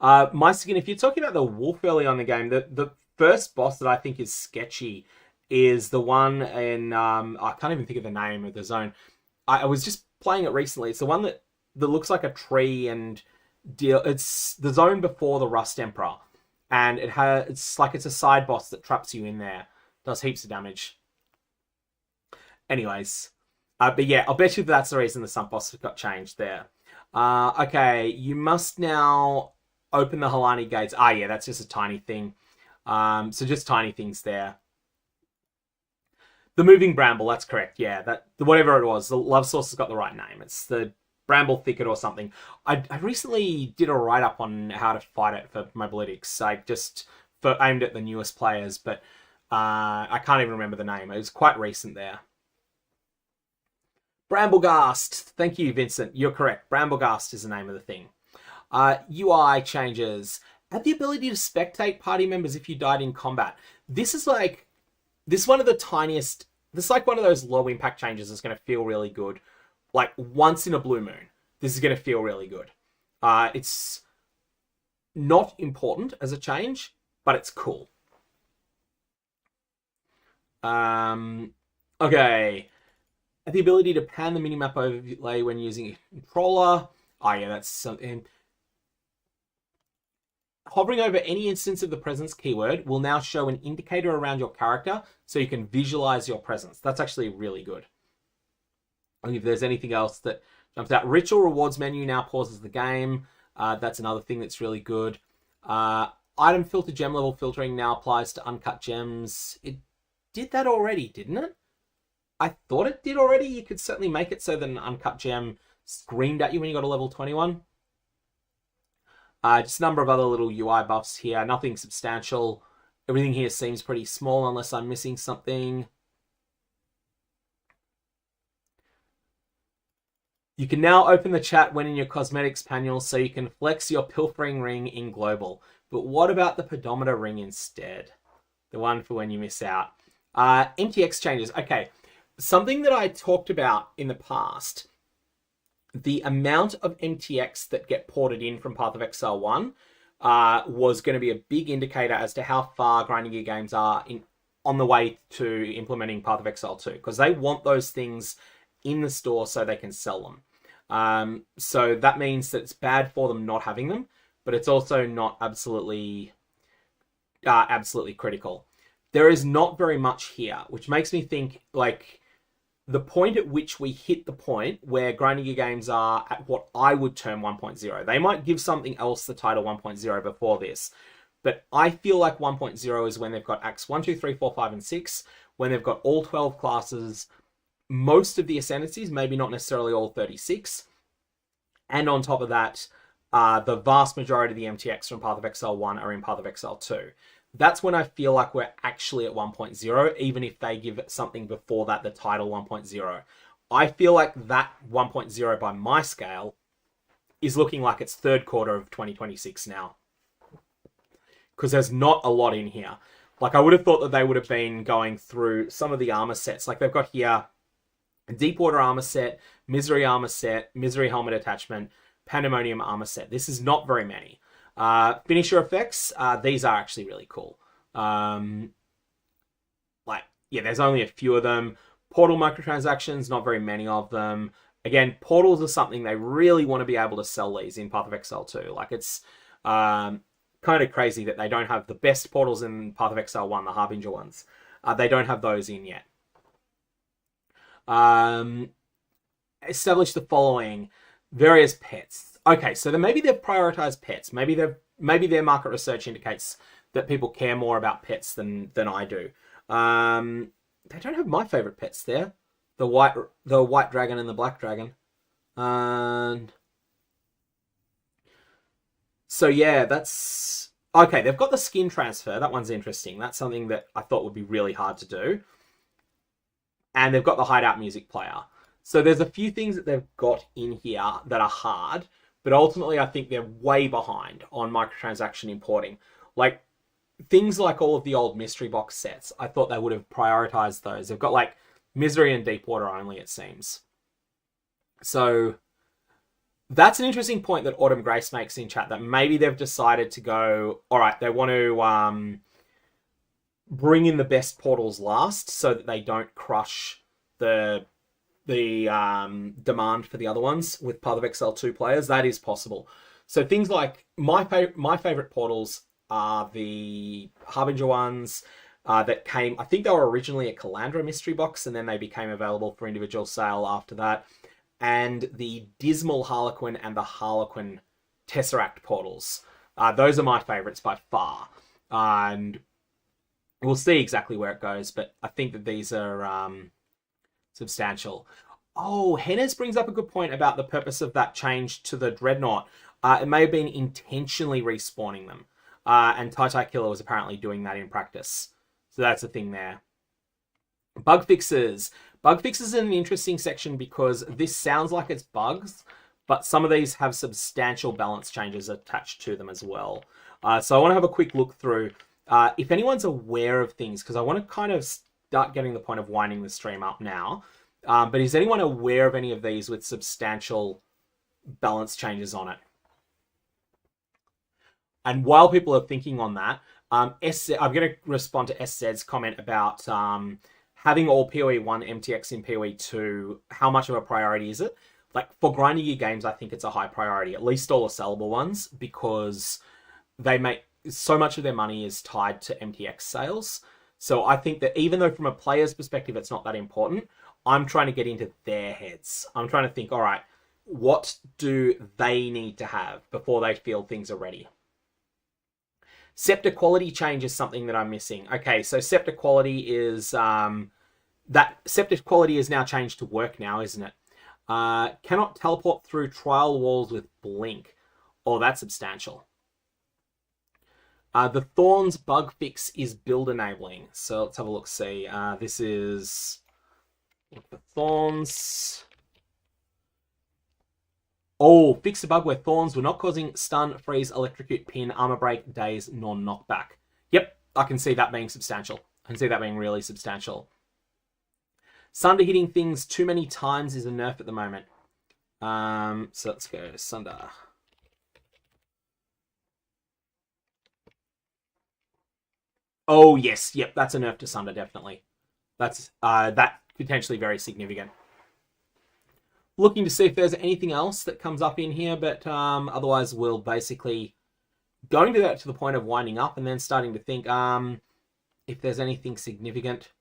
Meistergen, if you're talking about the wolf early on in the game, the first boss that I think is sketchy is the one in... I can't even think of the name of the zone. I was just playing it recently. It's the one that looks like a tree and... It's the zone before the Rust Emperor. And it's a side boss that traps you in there. Does heaps of damage. Anyways... but yeah, I'll bet you that's the reason the Sump boss got changed there. Okay, you must now open the Halani gates. Yeah, that's just a tiny thing. So just tiny things there. The Moving Bramble, that's correct. Yeah, whatever it was, the Love Source has got the right name. It's the Bramble Thicket or something. I recently did a write-up on how to fight it for Mobalytics. Just aimed at the newest players, but I can't even remember the name. It was quite recent there. Bramblegast. Thank you, Vincent. You're correct. Bramblegast is the name of the thing. UI changes. Add the ability to spectate party members if you died in combat. This is one of the tiniest... This is like one of those low impact changes that's going to feel really good. Like once in a blue moon. This is going to feel really good. It's not important as a change, but it's cool. Okay. The ability to pan the minimap overlay when using a controller. Yeah, that's something. Hovering over any instance of the presence keyword will now show an indicator around your character so you can visualize your presence. That's actually really good. And if there's anything else that jumps out. Ritual rewards menu now pauses the game. That's another thing that's really good. item filter gem level filtering now applies to uncut gems. It did that already, didn't it? I thought it did already. You could certainly make it so that an uncut gem screamed at you when you got a level 21. Just a number of other little UI buffs here. Nothing substantial. Everything here seems pretty small unless I'm missing something. You can now open the chat when in your cosmetics panel so you can flex your pilfering ring in global. But what about the pedometer ring instead? The one for when you miss out. MTX changes. Okay, something that I talked about in the past, the amount of MTX that get ported in from Path of Exile 1 was going to be a big indicator as to how far Grinding Gear Games are on the way to implementing Path of Exile 2, because they want those things in the store so they can sell them. So that means that it's bad for them not having them, but it's also not absolutely critical. There is not very much here, which makes me think, like, the point at which we hit the point where Grinding Gear Games are at what I would term 1.0. They might give something else the title 1.0 before this, but I feel like 1.0 is when they've got Acts 1, 2, 3, 4, 5, and 6, when they've got all 12 classes, most of the ascendancies, maybe not necessarily all 36, and on top of that, the vast majority of the MTX from Path of Exile 1 are in Path of Exile 2. That's when I feel like we're actually at 1.0, even if they give it something before that, the title 1.0. I feel like that 1.0 by my scale is looking like it's third quarter of 2026 now. Because there's not a lot in here. Like, I would have thought that they would have been going through some of the armor sets. Like, they've got here a Deepwater armor set, Misery armor set, Misery helmet attachment, Pandemonium armor set. This is not very many. Finisher effects, these are actually really cool. There's only a few of them. Portal microtransactions, not very many of them. Again, portals are something they really want to be able to sell these in Path of Exile 2. Like, it's kind of crazy that they don't have the best portals in Path of Exile 1, the Harbinger ones. They don't have those in yet. Establish the following. Various pets. Okay, so then maybe they've prioritized pets. Maybe their market research indicates that people care more about pets than I do. They don't have my favorite pets there. The white dragon and the black dragon. So yeah, that's okay. They've got the skin transfer. That one's interesting. That's something that I thought would be really hard to do. And they've got the hideout music player. So there's a few things that they've got in here that are hard, but ultimately I think they're way behind on microtransaction importing. Like, things like all of the old mystery box sets, I thought they would have prioritized those. They've got like Misery and Deepwater only, it seems. So that's an interesting point that Autumn Grace makes in chat, that maybe they've decided to go, all right, they want to bring in the best portals last so that they don't crush the demand for the other ones with Path of Exile 2 players. That is possible. So things like my favorite portals are the Harbinger ones that came, I think they were originally a Calandra mystery box, and then they became available for individual sale after that. And the Dismal Harlequin and the Harlequin Tesseract portals. Those are my favorites by far. And we'll see exactly where it goes, but I think that these are substantial. Oh, Hennes brings up a good point about the purpose of that change to the Dreadnought. It may have been intentionally respawning them. And Tai Killer was apparently doing that in practice. So that's the thing there. Bug fixes. Bug fixes is an interesting section because this sounds like it's bugs, but some of these have substantial balance changes attached to them as well. So I want to have a quick look through. If anyone's aware of things, because I want to kind of start getting the point of winding the stream up now. But is anyone aware of any of these with substantial balance changes on it? And while people are thinking on that, I'm going to respond to SZ's comment about having all PoE 1 MTX in PoE 2. How much of a priority is it? Like, for Grinding Gear Games, I think it's a high priority, at least all the sellable ones, because they make so much of their money is tied to MTX sales. So I think that even though from a player's perspective it's not that important, I'm trying to get into their heads. I'm trying to think, all right, what do they need to have before they feel things are ready? Scepter quality change is something that I'm missing. Okay, so scepter quality is that scepter quality is now changed to work now, isn't it? Cannot teleport through trial walls with blink. Oh, that's substantial. The Thorns bug fix is build enabling. So let's have a look. See, this is the Thorns. Oh, fix the bug where Thorns were not causing stun, freeze, electrocute, pin, armor break, daze, nor knockback. Yep, I can see that being substantial. I can see that being really substantial. Sunder hitting things too many times is a nerf at the moment. So let's go Sunder. Oh yes, yep, that's a nerf to Sunder, definitely. That's that potentially very significant. Looking to see if there's anything else that comes up in here, but otherwise we'll basically going to that to the point of winding up and then starting to think if there's anything significant.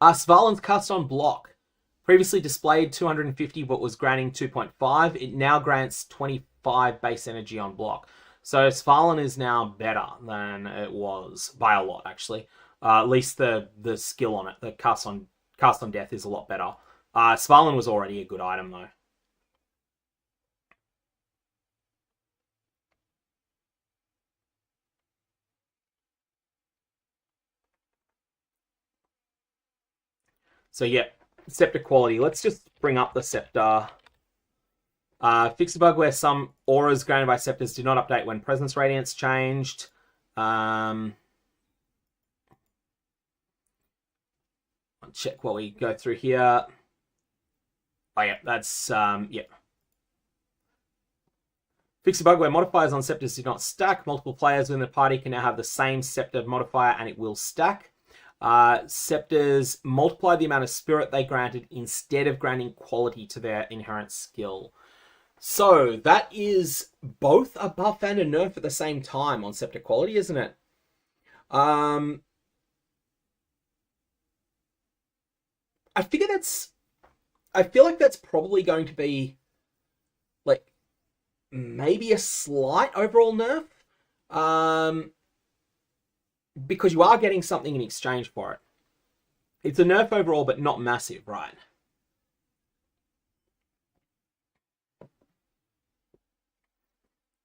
Svalin's cast on block. Previously displayed 250 but was granting 2.5. It now grants 25 base energy on block. So Svalin is now better than it was by a lot, actually. At least the skill on it, the cast on death is a lot better. Svalin was already a good item though. So yeah, scepter quality. Let's just bring up the scepter. Fix the bug where some auras granted by scepters did not update when presence radiance changed. Check what we go through here. Oh yeah, that's yeah. Fix the bug where modifiers on scepters did not stack. Multiple players within the party can now have the same scepter modifier and it will stack. Scepters multiply the amount of spirit they granted instead of granting quality to their inherent skill. So that is both a buff and a nerf at the same time on scepter quality, isn't it? I feel like that's probably going to be like maybe a slight overall nerf. Because you are getting something in exchange for it. It's a nerf overall, but not massive, right?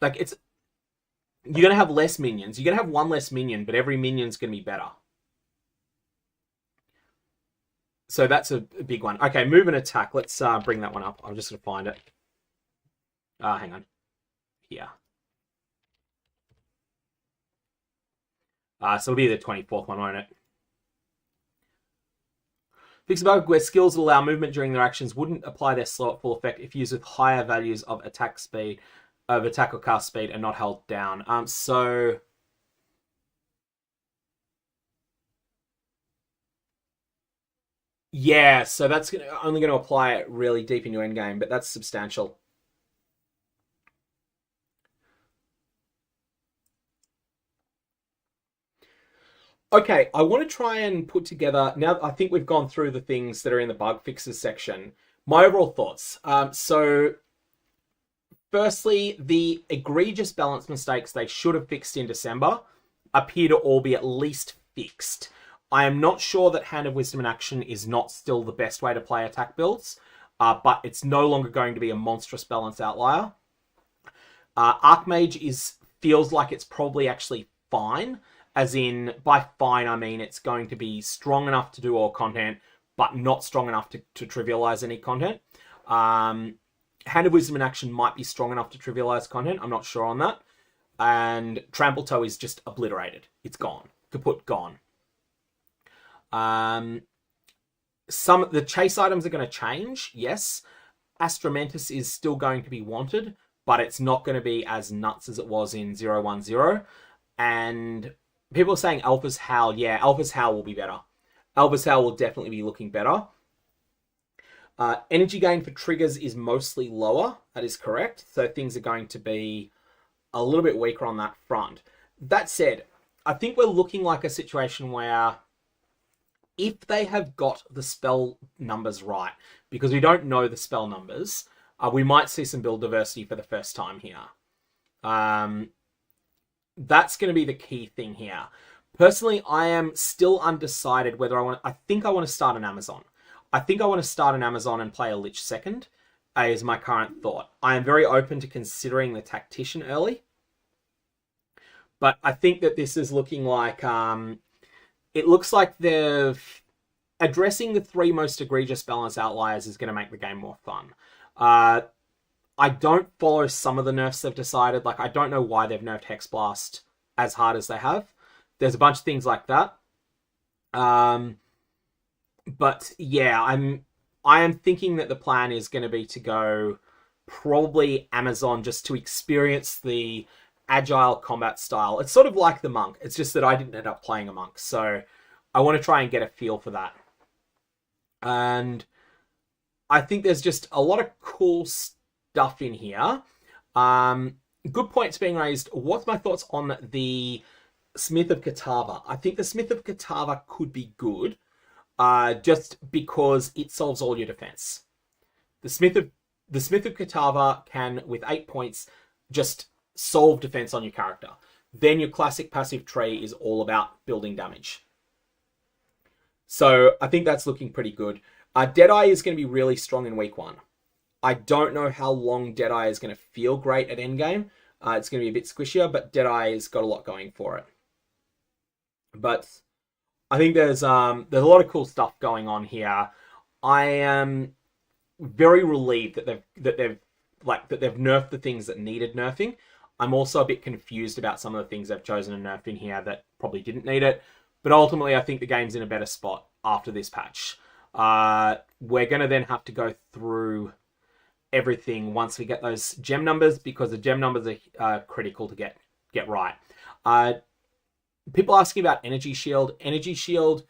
Like, you're going to have less minions. You're going to have one less minion, but every minion's going to be better. So that's a big one. Okay, move and attack. Let's bring that one up. I'm just going to find it. Hang on. Here. So it'll be the 24th one, won't it? Fix a bug where skills that allow movement during their actions wouldn't apply their slow at full effect if used with higher values of attack speed, of attack or cast speed, and not held down. So yeah, so that's only going to apply it really deep into endgame, but that's substantial. Okay, I want to try and put together, now I think we've gone through the things that are in the bug fixes section, my overall thoughts. So, firstly, the egregious balance mistakes they should have fixed in December appear to all be at least fixed. I am not sure that Hand of Wisdom in Action is not still the best way to play attack builds, but it's no longer going to be a monstrous balance outlier. Archmage feels like it's probably actually fine. As in, by fine, I mean it's going to be strong enough to do all content, but not strong enough to trivialize any content. Hand of Wisdom in Action might be strong enough to trivialize content. I'm not sure on that. And Trample Toe is just obliterated. It's gone. Kaput, gone. The chase items are going to change, yes. Astromentus is still going to be wanted, but it's not going to be as nuts as it was in 010. And people are saying Alpha's Howl. Yeah, Alpha's Howl will be better. Alpha's Howl will definitely be looking better. Energy gain for triggers is mostly lower. That is correct. So things are going to be a little bit weaker on that front. That said, I think we're looking like a situation where if they have got the spell numbers right, because we don't know the spell numbers, we might see some build diversity for the first time here. That's going to be the key thing here. Personally, I am still undecided whether I think I want to start an Amazon. I think I want to start an Amazon and play a Lich second, is my current thought. I am very open to considering the Tactician early. But I think that this is looking like... it looks like they've... Addressing the 3 most egregious balance outliers is going to make the game more fun. I don't follow some of the nerfs they've decided. Like, I don't know why they've nerfed Hexblast as hard as they have. There's a bunch of things like that. But yeah, I am thinking that the plan is going to be to go probably Amazon just to experience the agile combat style. It's sort of like the Monk. It's just that I didn't end up playing a Monk. So I want to try and get a feel for that. And I think there's just a lot of cool stuff in here. Good points being raised. What's my thoughts on the Smith of Katava? I think the Smith of Katava could be good, just because it solves all your defense. The Smith of Katava can, with 8 points, just solve defense on your character. Then your classic passive tree is all about building damage. So I think that's looking pretty good. Deadeye is going to be really strong in week 1. I don't know how long Deadeye is going to feel great at endgame. It's going to be a bit squishier, but Deadeye has got a lot going for it. But I think there's a lot of cool stuff going on here. I am very relieved that they've nerfed the things that needed nerfing. I'm also a bit confused about some of the things they've chosen to nerf in here that probably didn't need it. But ultimately, I think the game's in a better spot after this patch. We're going to then have to go through everything once we get those gem numbers, because the gem numbers are critical to get right. People asking about Energy Shield. Energy Shield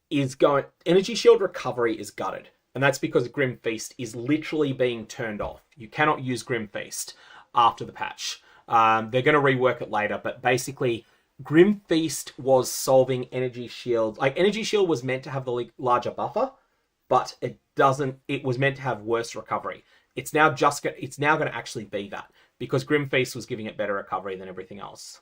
recovery is gutted. And that's because Grim Feast is literally being turned off. You cannot use Grim Feast after the patch. They're going to rework it later, but basically Grim Feast was solving Energy Shield. Like, Energy Shield was meant to have the larger buffer, but it was meant to have worse recovery. It's now going to actually be that, because Grim Feast was giving it better recovery than everything else.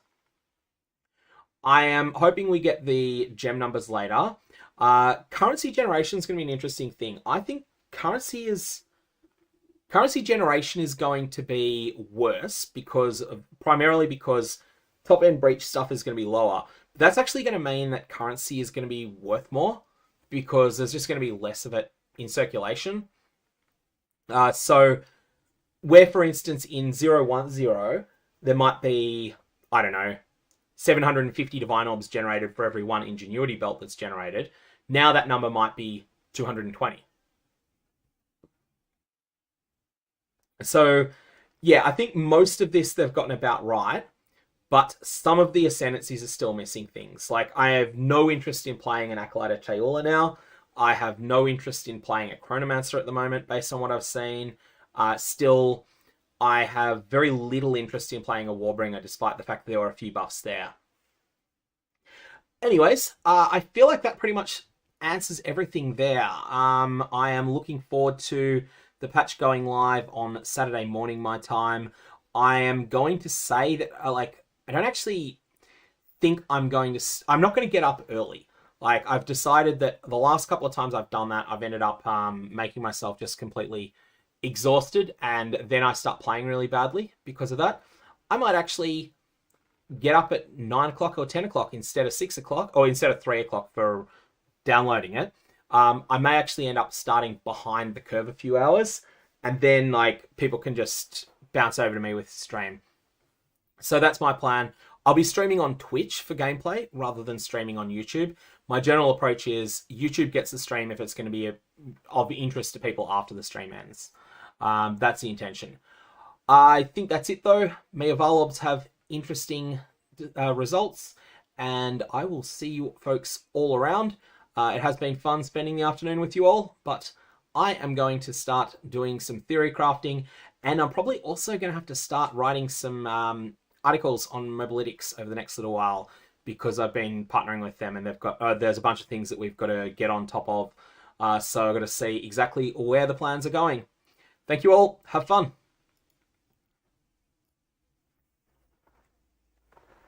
I am hoping we get the gem numbers later. Currency generation is going to be an interesting thing. I think currency generation is going to be worse primarily because top end breach stuff is going to be lower. That's actually going to mean that currency is going to be worth more, because there's just going to be less of it in circulation. So where, for instance, in 010, there might be, I don't know, 750 Divine Orbs generated for every 1 Ingenuity Belt that's generated. Now that number might be 220. So, yeah, I think most of this they've gotten about right, but some of the ascendancies are still missing things. Like, I have no interest in playing an Acolyte of Chayula now. I have no interest in playing a Chronomancer at the moment, based on what I've seen. Still, I have very little interest in playing a Warbringer, despite the fact that there are a few buffs there. Anyways, I feel like that pretty much answers everything there. I am looking forward to the patch going live on Saturday morning, my time. I am going to say that, I don't actually think I'm not going to get up early. Like, I've decided that the last couple of times I've done that, I've ended up making myself just completely exhausted, and then I start playing really badly because of that. I might actually get up at 9 o'clock or 10 o'clock instead of 6 o'clock, or instead of 3 o'clock for downloading it. I may actually end up starting behind the curve a few hours, and then, like, people can just bounce over to me with stream. So that's my plan. I'll be streaming on Twitch for gameplay rather than streaming on YouTube. My general approach is YouTube gets the stream if it's going to be of interest to people after the stream ends. That's the intention. I think that's it, though. May Avalobs have interesting results, and I will see you folks all around. It has been fun spending the afternoon with you all, but I am going to start doing some theory crafting, and I'm probably also going to have to start writing some articles on Mobalytics over the next little while, because I've been partnering with them, and they've got there's a bunch of things that we've got to get on top of. So I've got to see exactly where the plans are going. Thank you all. Have fun.